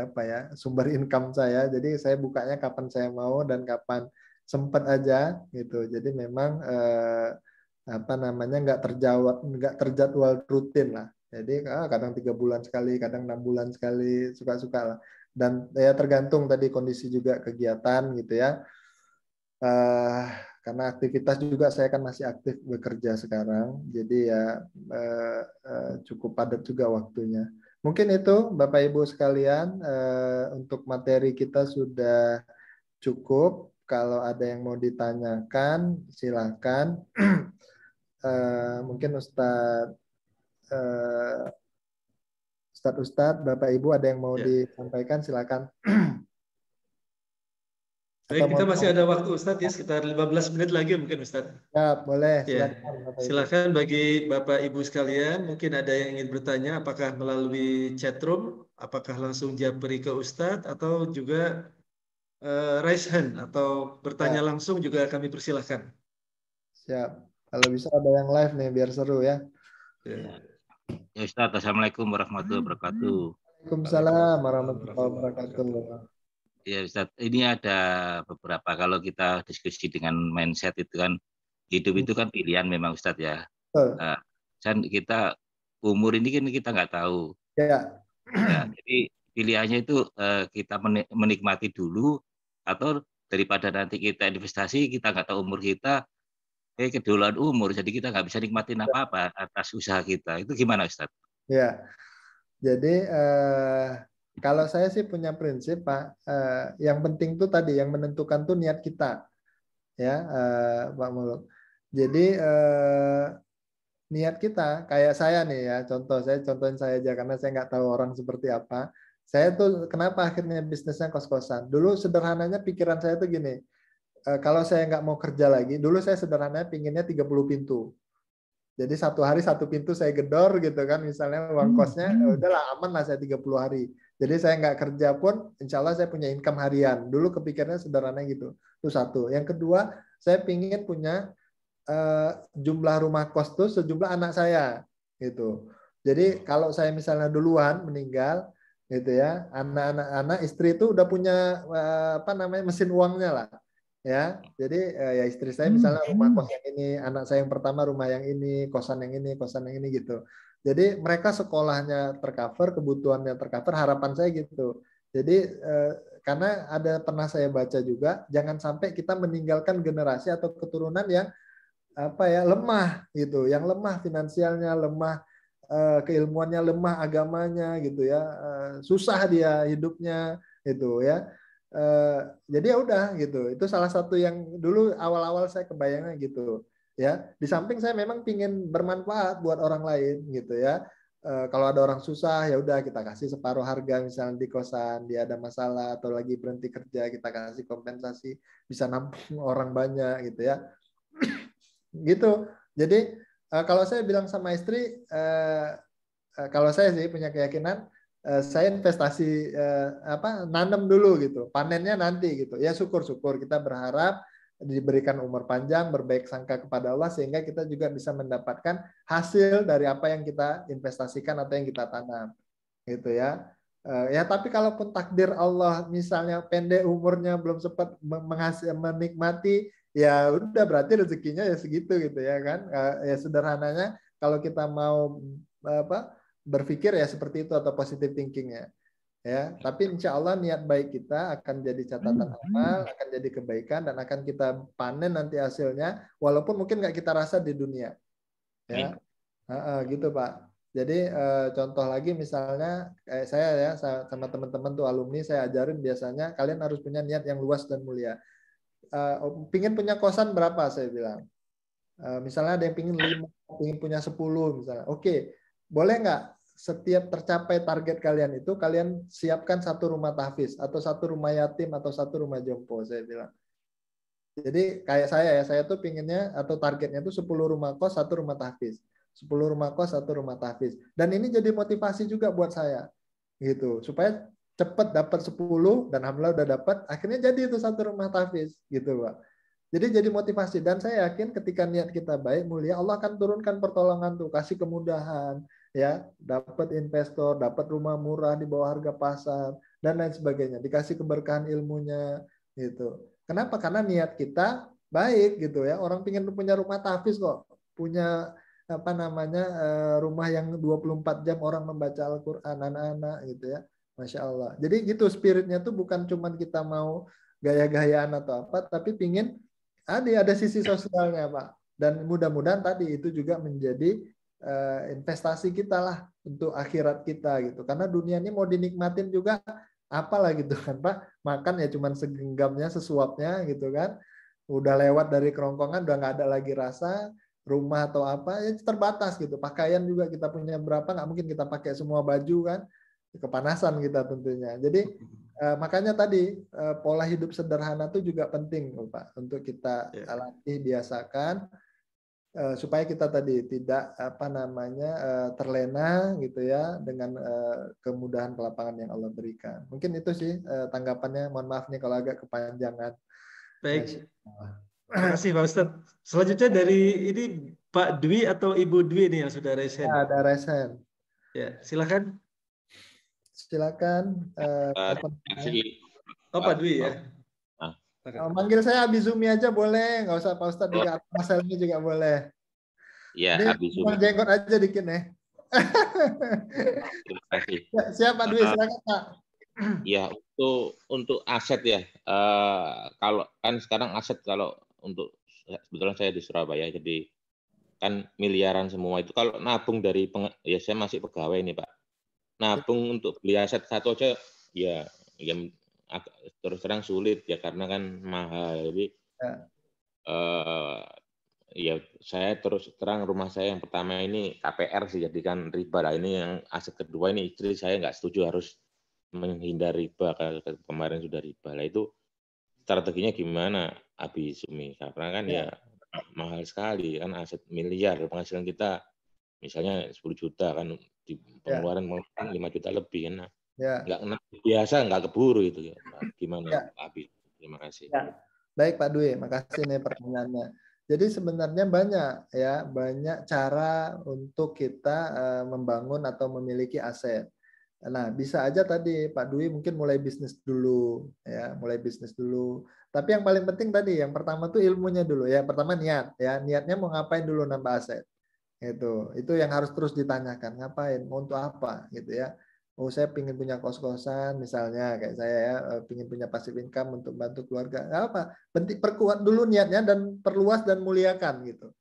apa ya, sumber income saya. Jadi saya bukanya kapan saya mau dan kapan sempat aja gitu. Jadi memang nggak terjadwal rutin lah. Jadi kadang 3 bulan sekali, kadang 6 bulan sekali, suka-suka lah. Dan ya tergantung tadi kondisi juga kegiatan gitu ya. Karena aktivitas juga saya kan masih aktif bekerja sekarang, jadi ya cukup padat juga waktunya. Mungkin itu Bapak Ibu sekalian, untuk materi kita sudah cukup. kalau ada yang mau ditanyakan silakan. Mungkin Ustadz, Bapak Ibu ada yang mau disampaikan silakan. Baik, kita masih ada waktu Ustadz ya, sekitar 15 menit lagi mungkin Ustadz. Ya, boleh. Silakan, silakan bagi Bapak Ibu sekalian, mungkin ada yang ingin bertanya apakah melalui chatroom, apakah langsung japri ke Ustadz atau juga raise hand atau bertanya langsung juga kami persilahkan. Siap. Kalau bisa ada yang live nih biar seru ya. Ya Ustaz, Assalamualaikum warahmatullahi wabarakatuh. Waalaikumsalam warahmatullahi wabarakatuh. Ya Ustaz, ini ada beberapa, kalau kita diskusi dengan mindset itu kan, hidup itu kan pilihan memang Ustaz ya. Dan kita umur ini kan kita nggak tahu. Ya. Jadi pilihannya itu kita menikmati dulu, atau daripada nanti kita investasi kita nggak tahu umur kita, keduluan umur, jadi kita nggak bisa nikmatin apa-apa atas usaha kita. Itu gimana Ustaz? Ya, jadi kalau saya sih punya prinsip Pak, yang penting tuh tadi yang menentukan tuh niat kita, ya Pak Muluk. Jadi niat kita, kayak saya nih ya, contohin saya aja karena saya nggak tahu orang seperti apa. Saya tuh kenapa akhirnya bisnisnya kos-kosan. Dulu sederhananya pikiran saya tuh gini, kalau saya nggak mau kerja lagi, dulu saya sederhananya pinginnya 30 pintu. Jadi satu hari satu pintu saya gedor gitu kan, misalnya uang kosnya udahlah aman lah saya 30 hari. Jadi saya nggak kerja pun insya Allah saya punya income harian. Dulu kepikirannya sederhana gitu. Itu satu. Yang kedua, saya pingin punya jumlah rumah kos tuh sejumlah anak saya gitu. Jadi kalau saya misalnya duluan meninggal gitu ya, anak-anak istri itu udah punya mesin uangnya lah. Ya, jadi ya istri saya misalnya rumah kos yang ini, anak saya yang pertama rumah yang ini, kosan yang ini gitu. Jadi mereka sekolahnya tercover, kebutuhannya tercover, harapan saya gitu. Jadi karena pernah saya baca juga, jangan sampai kita meninggalkan generasi atau keturunan yang lemah gitu, yang lemah finansialnya, lemah keilmuannya, lemah agamanya gitu ya, susah dia hidupnya gitu ya. Jadi ya udah gitu. Itu salah satu yang dulu awal-awal saya kebayangnya gitu ya. Di samping saya memang pingin bermanfaat buat orang lain gitu ya. Kalau ada orang susah ya udah kita kasih separuh harga misalnya di kosan, dia ada masalah atau lagi berhenti kerja kita kasih kompensasi, bisa nampung orang banyak gitu ya. Gitu. Jadi kalau saya bilang sama istri, kalau saya sih punya keyakinan saya investasi nanam dulu gitu, panennya nanti gitu. Ya syukur-syukur kita berharap diberikan umur panjang, berbaik sangka kepada Allah sehingga kita juga bisa mendapatkan hasil dari apa yang kita investasikan atau yang kita tanam. Gitu ya. Ya tapi kalaupun takdir Allah misalnya pendek umurnya belum sempat menikmati, ya udah berarti rezekinya ya segitu gitu ya kan. Ya sederhananya kalau kita mau berpikir ya seperti itu atau positive thinkingnya ya. Tapi insya Allah niat baik kita akan jadi catatan amal, akan jadi kebaikan dan akan kita panen nanti hasilnya walaupun mungkin nggak kita rasa di dunia ya. Gitu Pak. Jadi contoh lagi misalnya kayak saya ya sama teman-teman tuh alumni saya ajarin biasanya kalian harus punya niat yang luas dan mulia. Pingin punya kosan berapa saya bilang. Misalnya ada yang pingin 5, pingin punya 10 misalnya. Oke, boleh nggak setiap tercapai target kalian itu kalian siapkan satu rumah tahfiz atau satu rumah yatim atau satu rumah jompo saya bilang. Jadi kayak saya tuh pinginnya atau targetnya tuh 10 rumah kos, satu rumah tahfiz. 10 rumah kos, satu rumah tahfiz. Dan ini jadi motivasi juga buat saya. Gitu. Supaya cepat dapat 10 dan alhamdulillah udah dapat, akhirnya jadi itu satu rumah tahfiz gitu, Pak. Jadi jadi motivasi dan saya yakin ketika niat kita baik, mulia, Allah akan turunkan pertolongan tuh, kasih kemudahan, ya, dapat investor, dapat rumah murah di bawah harga pasar dan lain sebagainya, dikasih keberkahan ilmunya gitu. Kenapa? Karena niat kita baik gitu ya. Orang pingin punya rumah tahfiz kok, punya rumah yang 24 jam orang membaca Al-Qur'an anak-anak gitu ya. Masya Allah. Jadi gitu spiritnya tuh bukan cuma kita mau gaya-gayaan atau apa, tapi pingin ada sisi sosialnya Pak. Dan mudah-mudahan tadi itu juga menjadi investasi kita lah untuk akhirat kita gitu. Karena dunia ini mau dinikmatin juga apalah gitu kan Pak, makan ya cuman segenggamnya, sesuapnya gitu kan, udah lewat dari kerongkongan udah nggak ada lagi rasa, rumah atau apa ya terbatas gitu, pakaian juga kita punya berapa, nggak mungkin kita pakai semua baju kan, kepanasan kita tentunya. Jadi makanya tadi pola hidup sederhana itu juga penting Pak untuk kita latih, biasakan supaya kita tadi tidak terlena gitu ya dengan kemudahan kelapangan yang Allah berikan. Mungkin itu sih tanggapannya. Mohon maaf nih kalau agak kepanjangan. Baik. Terima kasih Pak Ustadz. Selanjutnya dari ini Pak Dwi atau Ibu Dwi nih yang sudah raise hand. Ada raise hand. Ya, silakan. Silakan. Pak Dwi ya. Manggil saya Abizumi aja boleh, nggak usah Pak Ustadz juga, Mas Helmi juga boleh. Iya, Abizumi. Jenggot aja dikit nih. Terima kasih. Siapa Dwi, silakan Pak. Ya, untuk aset ya. Kalau kan sekarang aset kalau untuk sebetulnya saya di Surabaya, jadi kan miliaran semua itu. Kalau nabung dari ya saya masih pegawai nih Pak. Nabung untuk beli aset satu aja ya terus terang sulit ya karena kan mahal. Jadi ya saya terus terang rumah saya yang pertama ini KPR sih, jadi kan riba lah. Ini yang aset kedua ini istri saya nggak setuju, harus menghindar riba, kemarin sudah riba lah. Itu strateginya gimana Abi Sumi? Karena kan ya mahal sekali kan, aset miliar, penghasilan kita misalnya 10 juta kan, di pengeluaran 5 juta lebih kan. Nggak biasa, nggak keburu itu ya. Gimana Pak Abi? Terima kasih. Baik Pak Dwi, makasih nih pertanyaannya. Jadi sebenarnya banyak cara untuk kita membangun atau memiliki aset. Nah, bisa aja tadi Pak Dwi mungkin mulai bisnis dulu ya, mulai bisnis dulu. Tapi yang paling penting tadi yang pertama tuh ilmunya dulu ya. Pertama niat ya, niatnya mau ngapain dulu nambah aset. Itu yang harus terus ditanyakan, ngapain, mau untuk apa gitu ya. Oh, saya ingin punya kos-kosan misalnya kayak saya ya, ingin punya passive income untuk bantu keluarga. Nggak apa, penting perkuat dulu niatnya dan perluas dan muliakan gitu.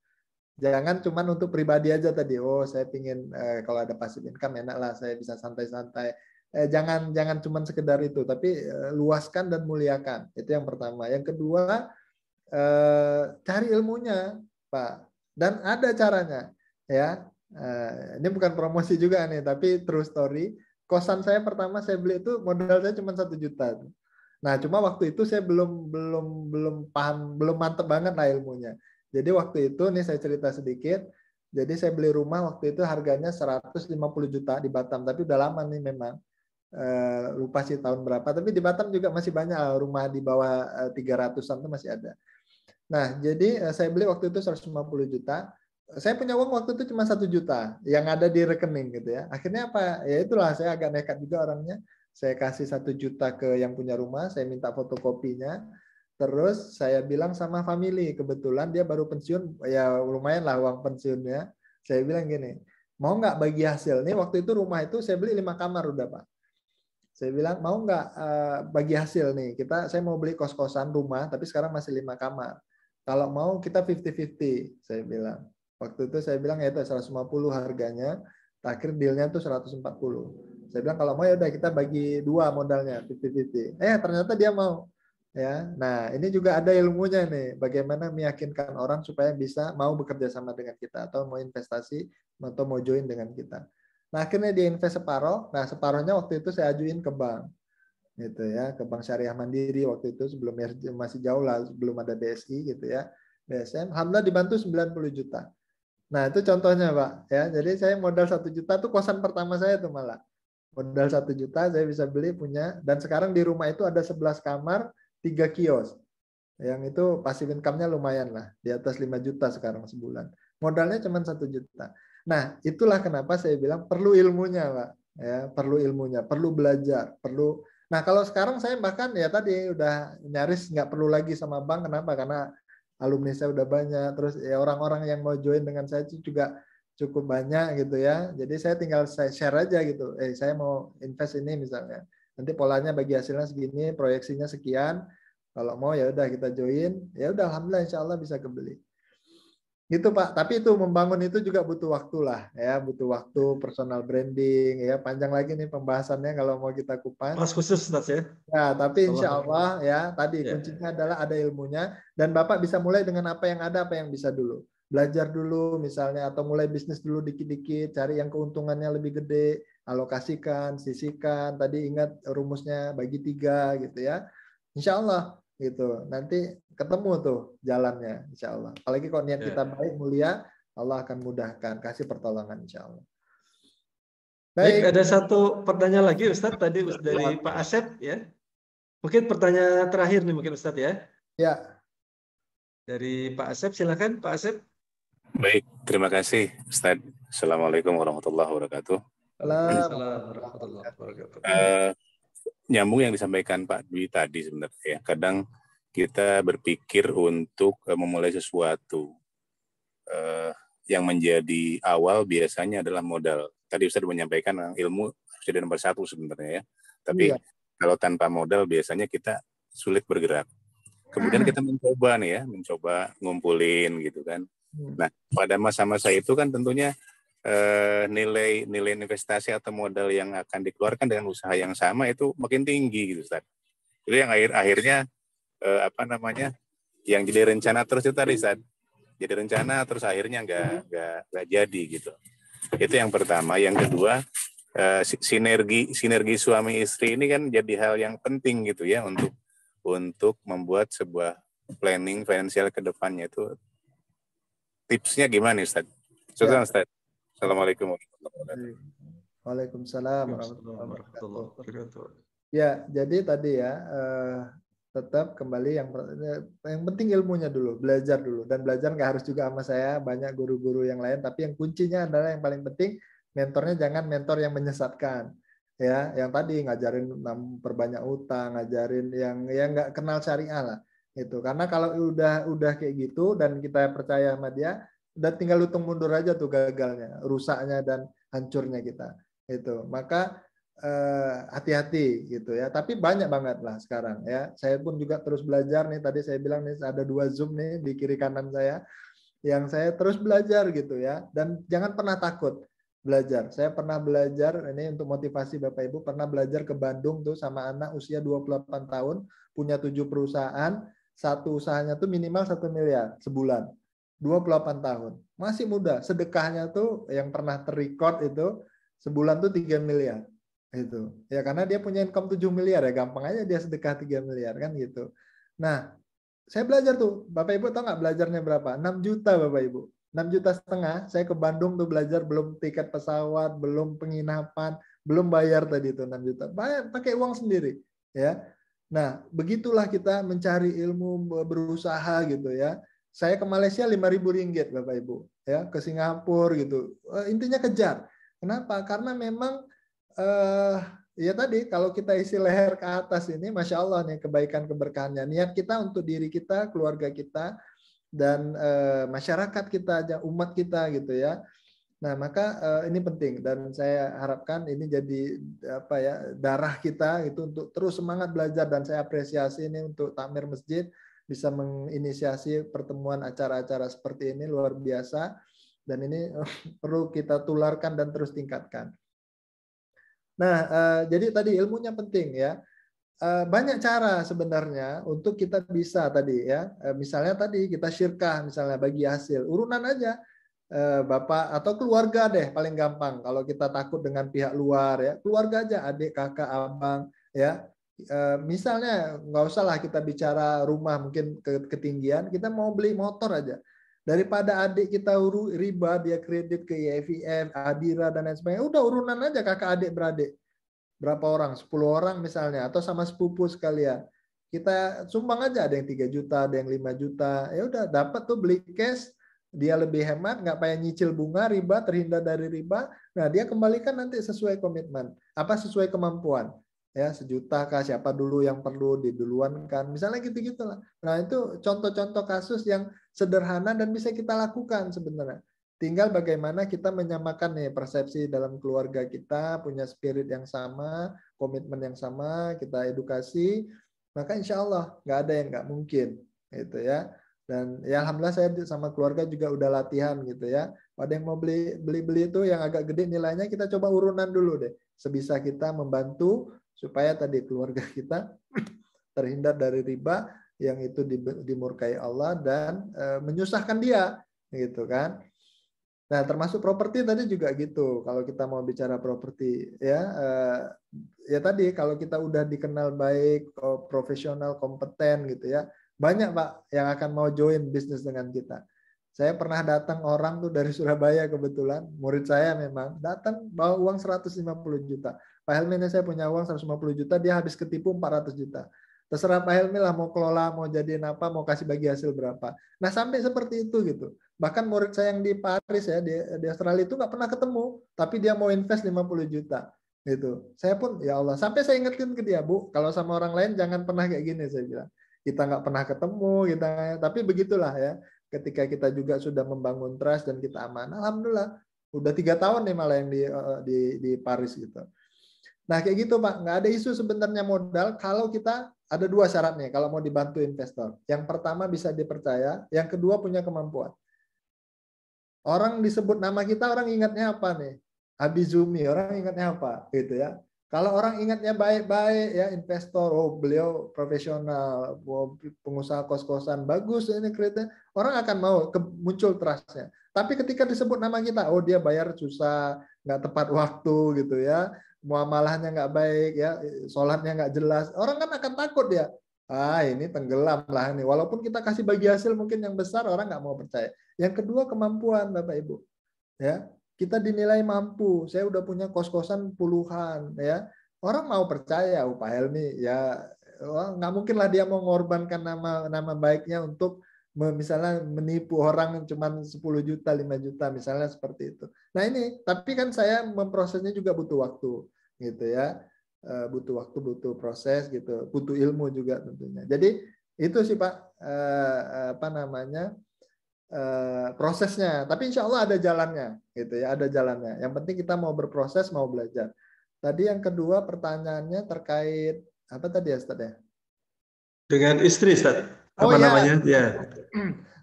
Jangan cuma untuk pribadi aja tadi. Oh, saya pingin kalau ada passive income enak lah, saya bisa santai-santai. Jangan cuma sekedar itu, tapi luaskan dan muliakan. Itu yang pertama. Yang kedua, cari ilmunya, Pak. Dan ada caranya, ya. Ini bukan promosi juga nih, tapi true story. Kosan saya pertama saya beli itu modal saya cuma 1 juta. Nah, cuma waktu itu saya belum paham, belum mantep banget lah ilmunya. Jadi waktu itu nih saya cerita sedikit. Jadi saya beli rumah waktu itu harganya 150 juta di Batam, tapi udah lama nih memang. Lupa sih tahun berapa, tapi di Batam juga masih banyak rumah di bawah 300-an tuh masih ada. Nah, jadi saya beli waktu itu 150 juta. Saya punya uang waktu itu cuma 1 juta yang ada di rekening gitu ya. Akhirnya apa? Ya itulah, saya agak nekat juga orangnya. Saya kasih 1 juta ke yang punya rumah, saya minta fotokopinya. Terus saya bilang sama family, kebetulan dia baru pensiun, ya lumayan lah uang pensiunnya. Saya bilang gini, mau nggak bagi hasil? Nih waktu itu rumah itu saya beli 5 kamar udah Pak. Saya bilang mau nggak bagi hasil nih? Saya mau beli kos-kosan rumah, tapi sekarang masih 5 kamar. Kalau mau kita 50-50, saya bilang. Waktu itu saya bilang ya itu 150 harganya, terakhir dealnya tuh 140. Saya bilang kalau mau ya udah kita bagi 2 modalnya 50-50. Ternyata dia mau. Ya, nah ini juga ada ilmunya nih, bagaimana meyakinkan orang supaya bisa mau bekerja sama dengan kita atau mau investasi atau mau join dengan kita. Nah akhirnya dia invest separuh. Nah separuhnya waktu itu saya ajuin ke bank, gitu ya, ke Bank Syariah Mandiri waktu itu sebelum masih jauh lah, belum ada BSI gitu ya, BSM. Alhamdulillah dibantu 90 juta. Nah itu contohnya Pak ya. Jadi saya modal 1 juta tuh kosan pertama saya tuh malah modal 1 juta saya bisa beli punya, dan sekarang di rumah itu ada 11 kamar, 3 kios. Yang itu passive income-nya lumayan lah, di atas 5 juta sekarang sebulan. Modalnya cuma 1 juta. Nah, itulah kenapa saya bilang perlu ilmunya, Pak. Ya, perlu ilmunya, perlu belajar, perlu. Nah, kalau sekarang saya bahkan ya tadi udah nyaris nggak perlu lagi sama bank. Kenapa? Karena alumni saya udah banyak, terus ya orang-orang yang mau join dengan saya itu juga cukup banyak gitu ya. Jadi saya tinggal saya share aja gitu. Saya mau invest ini misalnya. Nanti polanya bagi hasilnya segini, proyeksinya sekian. Kalau mau ya udah kita join. Ya udah alhamdulillah insya Allah bisa kebeli. Gitu Pak, tapi itu membangun itu juga butuh waktu lah ya, butuh waktu, personal branding ya, panjang lagi nih pembahasannya kalau mau kita kupas. Mas khusus Ustaz ya. Ya, tapi insya Allah. Allah ya tadi Ya. kuncinya adalah ada ilmunya dan Bapak bisa mulai dengan apa yang ada, apa yang bisa dulu. Belajar dulu misalnya atau mulai bisnis dulu dikit-dikit, cari yang keuntungannya lebih gede, alokasikan, sisihkan. Tadi ingat rumusnya bagi 3 gitu ya. Insya Allah gitu. Nanti ketemu tuh jalannya insya Allah. Apalagi kalau niat kita baik, mulia, Allah akan mudahkan, kasih pertolongan insya Allah. Baik, ada satu pertanyaan lagi Ustadz tadi dari Pak Asep ya. Mungkin pertanyaan terakhir nih mungkin Ustadz ya. Ya. Dari Pak Asep, silakan Pak Asep. Baik, terima kasih Ustadz. Assalamualaikum warahmatullahi wabarakatuh. Waalaikumsalam warahmatullahi wabarakatuh. Nyambung yang disampaikan Pak Dwi tadi sebenarnya ya. Kadang kita berpikir untuk memulai sesuatu yang menjadi awal biasanya adalah modal. Tadi Ustadz menyampaikan ilmu harus jadi nomor 1 sebenarnya ya. Tapi kalau tanpa modal biasanya kita sulit bergerak. Kemudian kita mencoba nih ya, mencoba ngumpulin gitu kan. Nah, pada masa-masa itu kan tentunya nilai investasi atau modal yang akan dikeluarkan dengan usaha yang sama itu makin tinggi gitu Ustaz. Itu yang akhirnya yang jadi rencana terus itu tadi Ustaz. Jadi rencana terus akhirnya nggak jadi gitu. Itu yang pertama. Yang kedua, sinergi suami istri ini kan jadi hal yang penting gitu ya untuk membuat sebuah planning finansial ke depannya. Itu tipsnya gimana Ustaz? Ustaz. Assalamualaikum warahmatullahi wabarakatuh. Waalaikumsalam warahmatullahi wabarakatuh. Ya, jadi tadi ya tetap kembali yang penting ilmunya dulu, belajar dulu, dan belajar nggak harus juga sama saya, banyak guru-guru yang lain, tapi yang kuncinya adalah yang paling penting mentornya jangan mentor yang menyesatkan, ya, yang tadi ngajarin perbanyak utang, ngajarin yang nggak kenal syariah lah, itu. Karena kalau udah kayak gitu dan kita percaya sama dia, udah tinggal hitung mundur aja tuh gagalnya, rusaknya dan hancurnya kita. Itu. Maka hati-hati gitu ya. Tapi banyak banget lah sekarang ya. Saya pun juga terus belajar nih. Tadi saya bilang nih ada 2 Zoom nih di kiri kanan saya yang saya terus belajar gitu ya. Dan jangan pernah takut belajar. Saya pernah belajar ini untuk motivasi Bapak Ibu, pernah belajar ke Bandung tuh sama anak usia 28 tahun, punya 7 perusahaan, satu usahanya tuh minimal 1 miliar sebulan. 28 tahun. Masih muda. Sedekahnya tuh yang pernah terrecord itu sebulan tuh 3 miliar. Itu. Ya karena dia punya income 7 miliar ya, gampang aja dia sedekah 3 miliar kan gitu. Nah, saya belajar tuh. Bapak Ibu tahu nggak belajarnya berapa? 6 juta Bapak Ibu. 6,5 juta. Saya ke Bandung tuh belajar, belum tiket pesawat, belum penginapan, belum bayar tadi tuh 6 juta. Pakai uang sendiri, ya. Nah, begitulah kita mencari ilmu, berusaha gitu ya. Saya ke Malaysia 5.000 ringgit Bapak Ibu, ya, ke Singapura gitu. Intinya kejar. Kenapa? Karena memang ya tadi kalau kita isi leher ke atas ini, masya Allah nih kebaikan keberkahannya. Niat kita untuk diri kita, keluarga kita, dan masyarakat kita, umat kita gitu ya. Nah maka ini penting dan saya harapkan ini jadi darah kita itu untuk terus semangat belajar, dan saya apresiasi ini untuk takmir masjid bisa menginisiasi pertemuan acara-acara seperti ini, luar biasa, dan ini perlu kita tularkan dan terus tingkatkan. Nah, jadi tadi ilmunya penting ya. Banyak cara sebenarnya untuk kita bisa tadi ya. Misalnya tadi kita syirkah misalnya bagi hasil, urunan aja. Bapak atau keluarga deh paling gampang. Kalau kita takut dengan pihak luar ya, keluarga aja, adik, kakak, abang ya. Misalnya nggak usah lah kita bicara rumah mungkin ketinggian, kita mau beli motor aja. Daripada adik kita riba, dia kredit ke IFIF, Adira, dan lain sebagainya. Udah urunan aja kakak adik beradik. Berapa orang? 10 orang misalnya. Atau sama sepupu sekalian. Kita sumbang aja. Ada yang 3 juta, ada yang 5 juta. Ya udah dapat tuh beli cash. Dia lebih hemat, nggak payah nyicil bunga, riba, terhindar dari riba. Nah dia kembalikan nanti sesuai komitmen. Sesuai kemampuan. Ya 1 juta kah, siapa dulu yang perlu diduluankan. Misalnya gitu-gitu lah. Nah itu contoh-contoh kasus yang sederhana dan bisa kita lakukan sebenarnya. Tinggal bagaimana kita menyamakan nih persepsi dalam keluarga kita, punya spirit yang sama, komitmen yang sama, kita edukasi, maka insya Allah nggak ada yang nggak mungkin, gitu ya. Dan ya alhamdulillah saya sama keluarga juga udah latihan gitu ya. Ada yang mau beli itu yang agak gede nilainya, kita coba urunan dulu deh. Sebisa kita membantu supaya tadi keluarga kita terhindar dari riba yang itu dimurkai Allah dan menyusahkan dia gitu kan. Nah, termasuk properti tadi juga gitu. Kalau kita mau bicara properti ya ya tadi kalau kita udah dikenal baik, profesional, kompeten gitu ya. Banyak Pak yang akan mau join bisnis dengan kita. Saya pernah datang orang tuh dari Surabaya kebetulan, murid saya memang datang bawa uang 150 juta. Pak Helmi ini saya punya uang 150 juta, dia habis ketipu 400 juta. Terserah Pak Helmi lah mau kelola, mau jadiin apa, mau kasih bagi hasil berapa. Nah sampai seperti itu gitu. Bahkan murid saya yang di Paris ya, di Australia itu nggak pernah ketemu, tapi dia mau invest 50 juta. Gitu. Saya pun ya Allah, sampai saya ingetin ke dia, Bu, kalau sama orang lain jangan pernah kayak gini, saya bilang. Kita nggak pernah ketemu, tapi begitulah ya. Ketika kita juga sudah membangun trust dan kita aman, alhamdulillah, udah 3 tahun nih malah yang di Paris gitu. Nah kayak gitu Pak, nggak ada isu sebenarnya modal kalau kita ada 2 syaratnya kalau mau dibantu investor. Yang pertama bisa dipercaya, yang kedua punya kemampuan. Orang disebut nama kita, orang ingatnya apa nih? Habizumi, orang ingatnya apa? Gitu ya. Kalau orang ingatnya baik-baik ya investor, oh beliau profesional, pengusaha kos-kosan bagus ini kreditnya, orang akan mau muncul trustnya. Tapi ketika disebut nama kita, oh dia bayar susah, nggak tepat waktu gitu ya, muamalahnya nggak baik ya, sholatnya nggak jelas, orang kan akan takut ya. Ah ini tenggelam lah nih. Walaupun kita kasih bagi hasil mungkin yang besar, orang nggak mau percaya. Yang kedua kemampuan Bapak Ibu, ya. Kita dinilai mampu. Saya udah punya kos-kosan puluhan, ya. Orang mau percaya, Pak Helmi, ya nggak mungkin lah dia mau mengorbankan nama baiknya untuk misalnya menipu orang cuma 10 juta, 5 juta, misalnya seperti itu. Nah ini, tapi kan saya memprosesnya juga butuh waktu, gitu ya. Butuh waktu, butuh proses, gitu. Butuh ilmu juga tentunya. Jadi itu sih Pak, apa namanya? Prosesnya, tapi insya Allah ada jalannya, gitu ya, ada jalannya. Yang penting kita mau berproses, mau belajar. Tadi yang kedua pertanyaannya terkait apa tadi ya, Ustaz ya? Dengan istri, Ustaz. Apa namanya? Ya.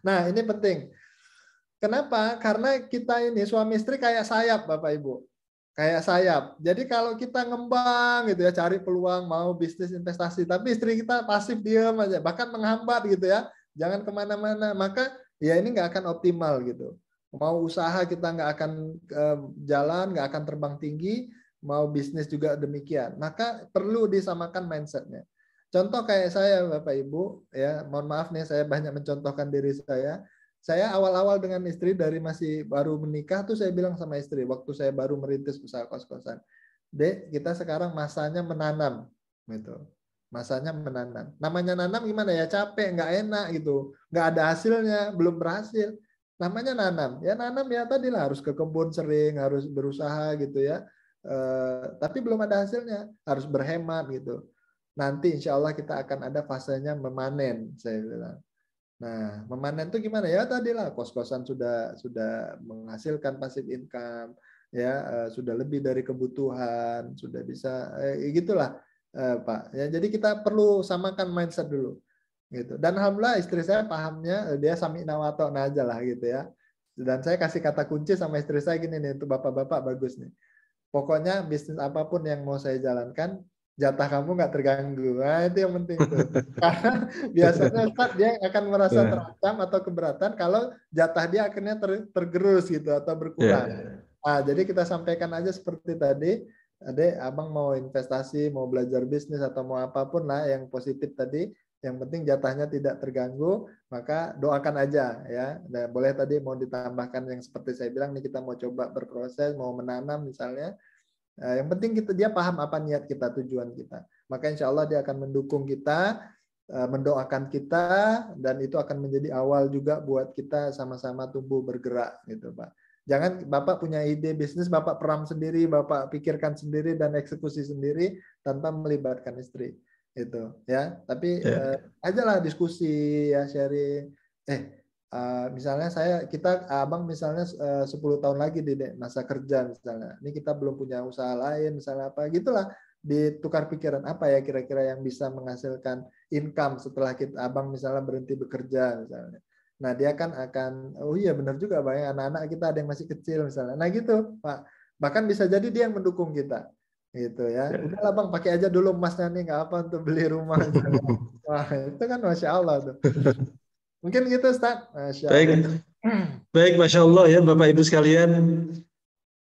Nah ini penting. Kenapa? Karena kita ini suami istri kayak sayap, Bapak Ibu. Kayak sayap. Jadi kalau kita ngembang gitu ya, cari peluang, mau bisnis investasi, tapi istri kita pasif diam aja, bahkan menghambat gitu ya, jangan kemana-mana. Maka ya ini nggak akan optimal gitu. Mau usaha kita nggak akan jalan, nggak akan terbang tinggi, mau bisnis juga demikian. Maka perlu disamakan mindsetnya. Contoh kayak saya Bapak Ibu, ya mohon maaf nih saya banyak mencontohkan diri saya. Saya awal-awal dengan istri dari masih baru menikah tuh saya bilang sama istri waktu saya baru merintis usaha kos-kosan, Dek kita sekarang masanya menanam, gitu. Masanya menanam. Namanya nanam gimana ya, capek, nggak enak gitu, nggak ada hasilnya, belum berhasil. Namanya nanam. Ya nanam ya tadi lah harus ke kebun sering, harus berusaha gitu ya. Tapi belum ada hasilnya, harus berhemat gitu. Nanti insya Allah kita akan ada fasenya memanen, saya bilang. Nah, memanen itu gimana ya? Tadi lah kos-kosan sudah menghasilkan passive income, ya sudah lebih dari kebutuhan, sudah bisa gitulah Pak. Ya, jadi kita perlu samakan mindset dulu, gitu. Dan alhamdulillah istri saya pahamnya dia sami'na wa ta'na aja lah gitu ya. Dan saya kasih kata kunci sama istri saya gini nih untuk bapak-bapak bagus nih. Pokoknya bisnis apapun yang mau saya jalankan, jatah kamu nggak terganggu. Nah, itu yang penting tuh. Karena biasanya Ustaz dia akan merasa terancam atau keberatan kalau jatah dia akhirnya tergerus gitu atau berkurang. Nah, jadi kita sampaikan aja seperti tadi, Adek, abang mau investasi, mau belajar bisnis atau mau apapun lah yang positif tadi, yang penting jatahnya tidak terganggu, maka doakan aja ya. Dan boleh tadi mau ditambahkan yang seperti saya bilang nih, kita mau coba berproses, mau menanam misalnya. Yang penting dia paham apa niat kita, tujuan kita. Maka insya Allah dia akan mendukung kita, mendoakan kita, dan itu akan menjadi awal juga buat kita sama-sama tumbuh bergerak gitu Pak. Jangan Bapak punya ide bisnis, Bapak peram sendiri, Bapak pikirkan sendiri dan eksekusi sendiri tanpa melibatkan istri. Itu ya. Tapi ajalah diskusi ya, sharing. Misalnya abang misalnya 10 tahun lagi di masa kerja misalnya, ini kita belum punya usaha lain misalnya apa gitulah, ditukar pikiran apa ya kira-kira yang bisa menghasilkan income setelah abang misalnya berhenti bekerja misalnya. Nah, dia kan akan, oh iya benar juga Pak, ya, anak-anak kita ada yang masih kecil misalnya. Nah gitu Pak, bahkan bisa jadi dia yang mendukung kita. Gitu ya. Udahlah Bang, pakai aja dulu emasnya nih, nggak apa untuk beli rumah. Wah, itu kan Masya Allah tuh. Mungkin gitu Ustaz. Masya Baik, Allah. baik, Masya Allah ya Bapak Ibu sekalian.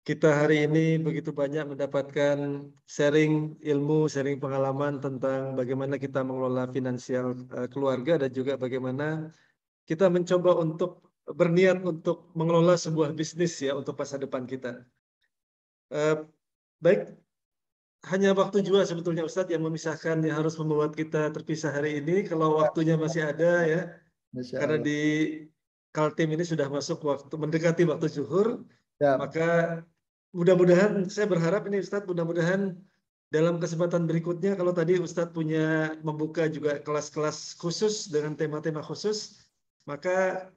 Kita hari ini begitu banyak mendapatkan sharing ilmu, sharing pengalaman tentang bagaimana kita mengelola finansial keluarga dan juga bagaimana kita mencoba untuk berniat untuk mengelola sebuah bisnis ya untuk masa depan kita. Baik, hanya waktu juga sebetulnya Ustadz yang memisahkan yang harus membuat kita terpisah hari ini. Kalau waktunya masih ada ya, karena di Kaltim ini sudah masuk waktu mendekati waktu zuhur, ya. Maka mudah-mudahan saya berharap ini Ustadz, mudah-mudahan dalam kesempatan berikutnya kalau tadi Ustadz punya membuka juga kelas-kelas khusus dengan tema-tema khusus, maka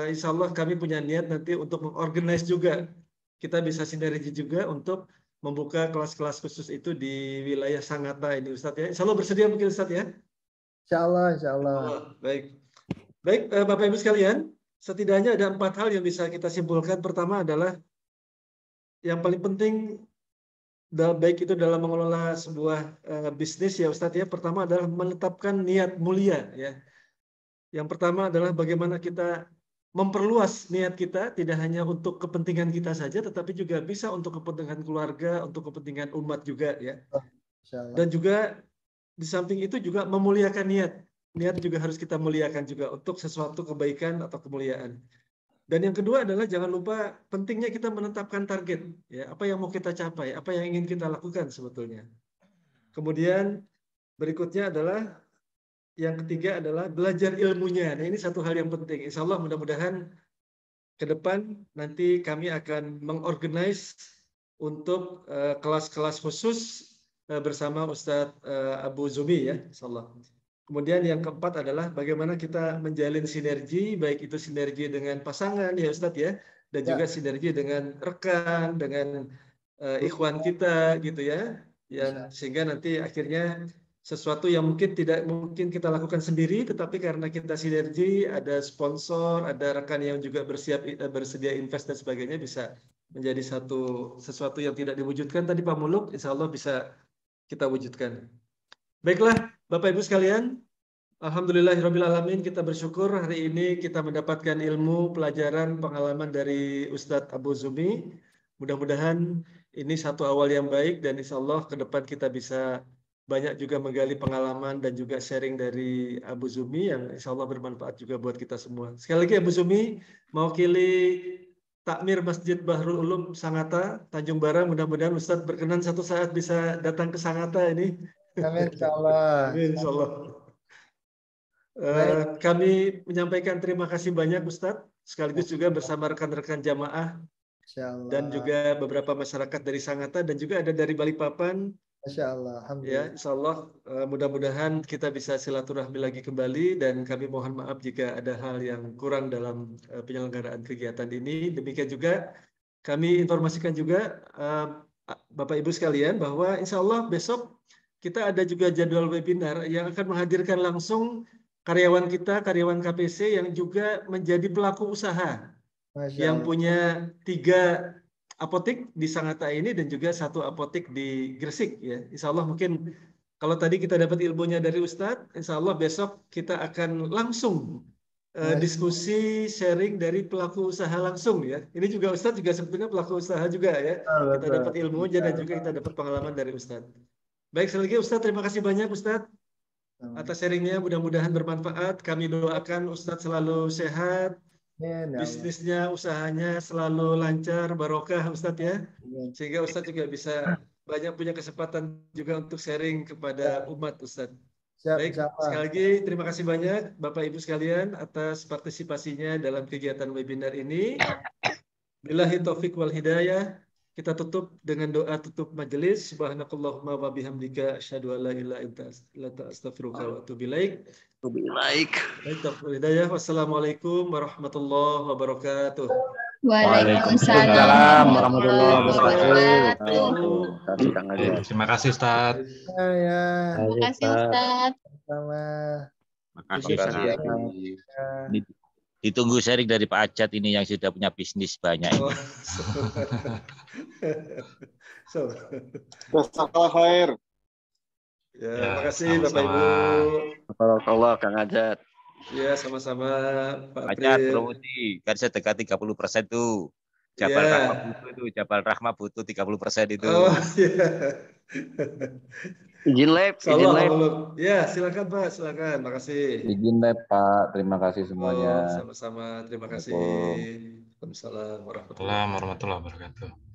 insya Allah kami punya niat nanti untuk mengorganize juga. Kita bisa sinergi juga untuk membuka kelas-kelas khusus itu di wilayah Sangatta ini Ustadz ya. Insya Allah bersedia mungkin Ustadz ya? Insya Allah, insya Allah. Baik. Baik Bapak Ibu sekalian, setidaknya ada 4 hal yang bisa kita simpulkan. Pertama adalah yang paling penting baik itu dalam mengelola sebuah bisnis ya Ustadz ya. Pertama adalah menetapkan niat mulia ya. Yang pertama adalah bagaimana kita memperluas niat kita tidak hanya untuk kepentingan kita saja, tetapi juga bisa untuk kepentingan keluarga, untuk kepentingan umat juga ya. Dan juga di samping itu juga memuliakan niat. Niat juga harus kita muliakan juga untuk sesuatu kebaikan atau kemuliaan. Dan yang kedua adalah jangan lupa pentingnya kita menetapkan target, ya apa yang mau kita capai, apa yang ingin kita lakukan sebetulnya. Kemudian berikutnya adalah yang ketiga adalah belajar ilmunya. Nah ini satu hal yang penting. Insya Allah mudah-mudahan ke depan nanti kami akan mengorganize untuk kelas-kelas khusus bersama Ustadz Abu Zumi ya, Insya Allah. Kemudian yang keempat adalah bagaimana kita menjalin sinergi, baik itu sinergi dengan pasangan ya Ustadz ya, dan juga sinergi dengan rekan, dengan ikhwan kita gitu ya, yang sehingga nanti akhirnya sesuatu yang mungkin tidak mungkin kita lakukan sendiri, tetapi karena kita sinergi, ada sponsor, ada rekan yang juga bersedia invest dan sebagainya, bisa menjadi sesuatu yang tidak diwujudkan tadi Pak Muluk, insya Allah bisa kita wujudkan. Baiklah, Bapak Ibu sekalian, alhamdulillahirabbil alamin, kita bersyukur hari ini kita mendapatkan ilmu, pelajaran, pengalaman dari Ustadz Abu Zumi. Mudah-mudahan ini satu awal yang baik dan insya Allah ke depan kita bisa banyak juga menggali pengalaman dan juga sharing dari Abu Zumi yang insya Allah bermanfaat juga buat kita semua. Sekali lagi Abu Zumi mewakili Takmir Masjid Bahrul Ulum Sangatta, Tanjung Bara, mudah-mudahan Ustadz berkenan satu saat bisa datang ke Sangatta ini. Amin, insya Allah. Amin, insya Allah. Kami menyampaikan terima kasih banyak Ustadz, sekaligus juga bersama rekan-rekan jamaah dan juga beberapa masyarakat dari Sangatta dan juga ada dari Balikpapan. Masya Allah, ya, insya Allah mudah-mudahan kita bisa silaturahmi lagi kembali dan kami mohon maaf jika ada hal yang kurang dalam penyelenggaraan kegiatan ini. Demikian juga kami informasikan juga Bapak Ibu sekalian bahwa insya Allah besok kita ada juga jadwal webinar yang akan menghadirkan langsung karyawan kita, karyawan KPC yang juga menjadi pelaku usaha yang punya 3 apotek di Sangatta ini dan juga 1 apotek di Gresik ya. Insya Allah mungkin kalau tadi kita dapat ilmunya dari Ustadz, insya Allah besok kita akan langsung diskusi sharing dari pelaku usaha langsung ya. Ini juga Ustadz juga sebetulnya pelaku usaha juga ya. Kita dapat ilmunya dan juga kita dapat pengalaman dari Ustadz. Baik, sekali lagi Ustadz, terima kasih banyak Ustadz atas sharingnya, mudah-mudahan bermanfaat. Kami doakan Ustadz selalu sehat, bisnisnya, usahanya selalu lancar, barokah Ustadz ya. Sehingga Ustadz juga bisa banyak punya kesempatan juga untuk sharing kepada umat Ustadz. Baik, sekali lagi terima kasih banyak Bapak Ibu sekalian atas partisipasinya dalam kegiatan webinar ini. Billahi taufik wal hidayah. Kita tutup dengan doa tutup majelis. Subhanakallahumma wa bihamdika asyhadu an la ilaha illa anta astaghfiruka wa atubu ilaik. Wassalamualaikum warahmatullahi wabarakatuh. Waalaikumsalam warahmatullahi wabarakatuh. Terima kasih Ustaz. Terima kasih Ustaz. Sama. Terima kasih Ustaz. Ditunggu sharing dari Pak Ajat ini yang sudah punya bisnis banyak. Oh. Jazakallah khair. Ya, terima kasih Bapak Ibu. Barakallah Kang Ajat. Ya, sama-sama Pak Ajat April. promosi, kan sedekah 30% tuh. Jabal Ya. Rahmah butuh itu, Jabal Rahmah butuh 30% itu. Oh, iya. Izin live, izin live. Ya, silakan Pak, silakan. Terima kasih. Izin live Pak, terima kasih semuanya. Sama-sama, terima kasih. Waalaikumsalam warahmatullahi wabarakatuh.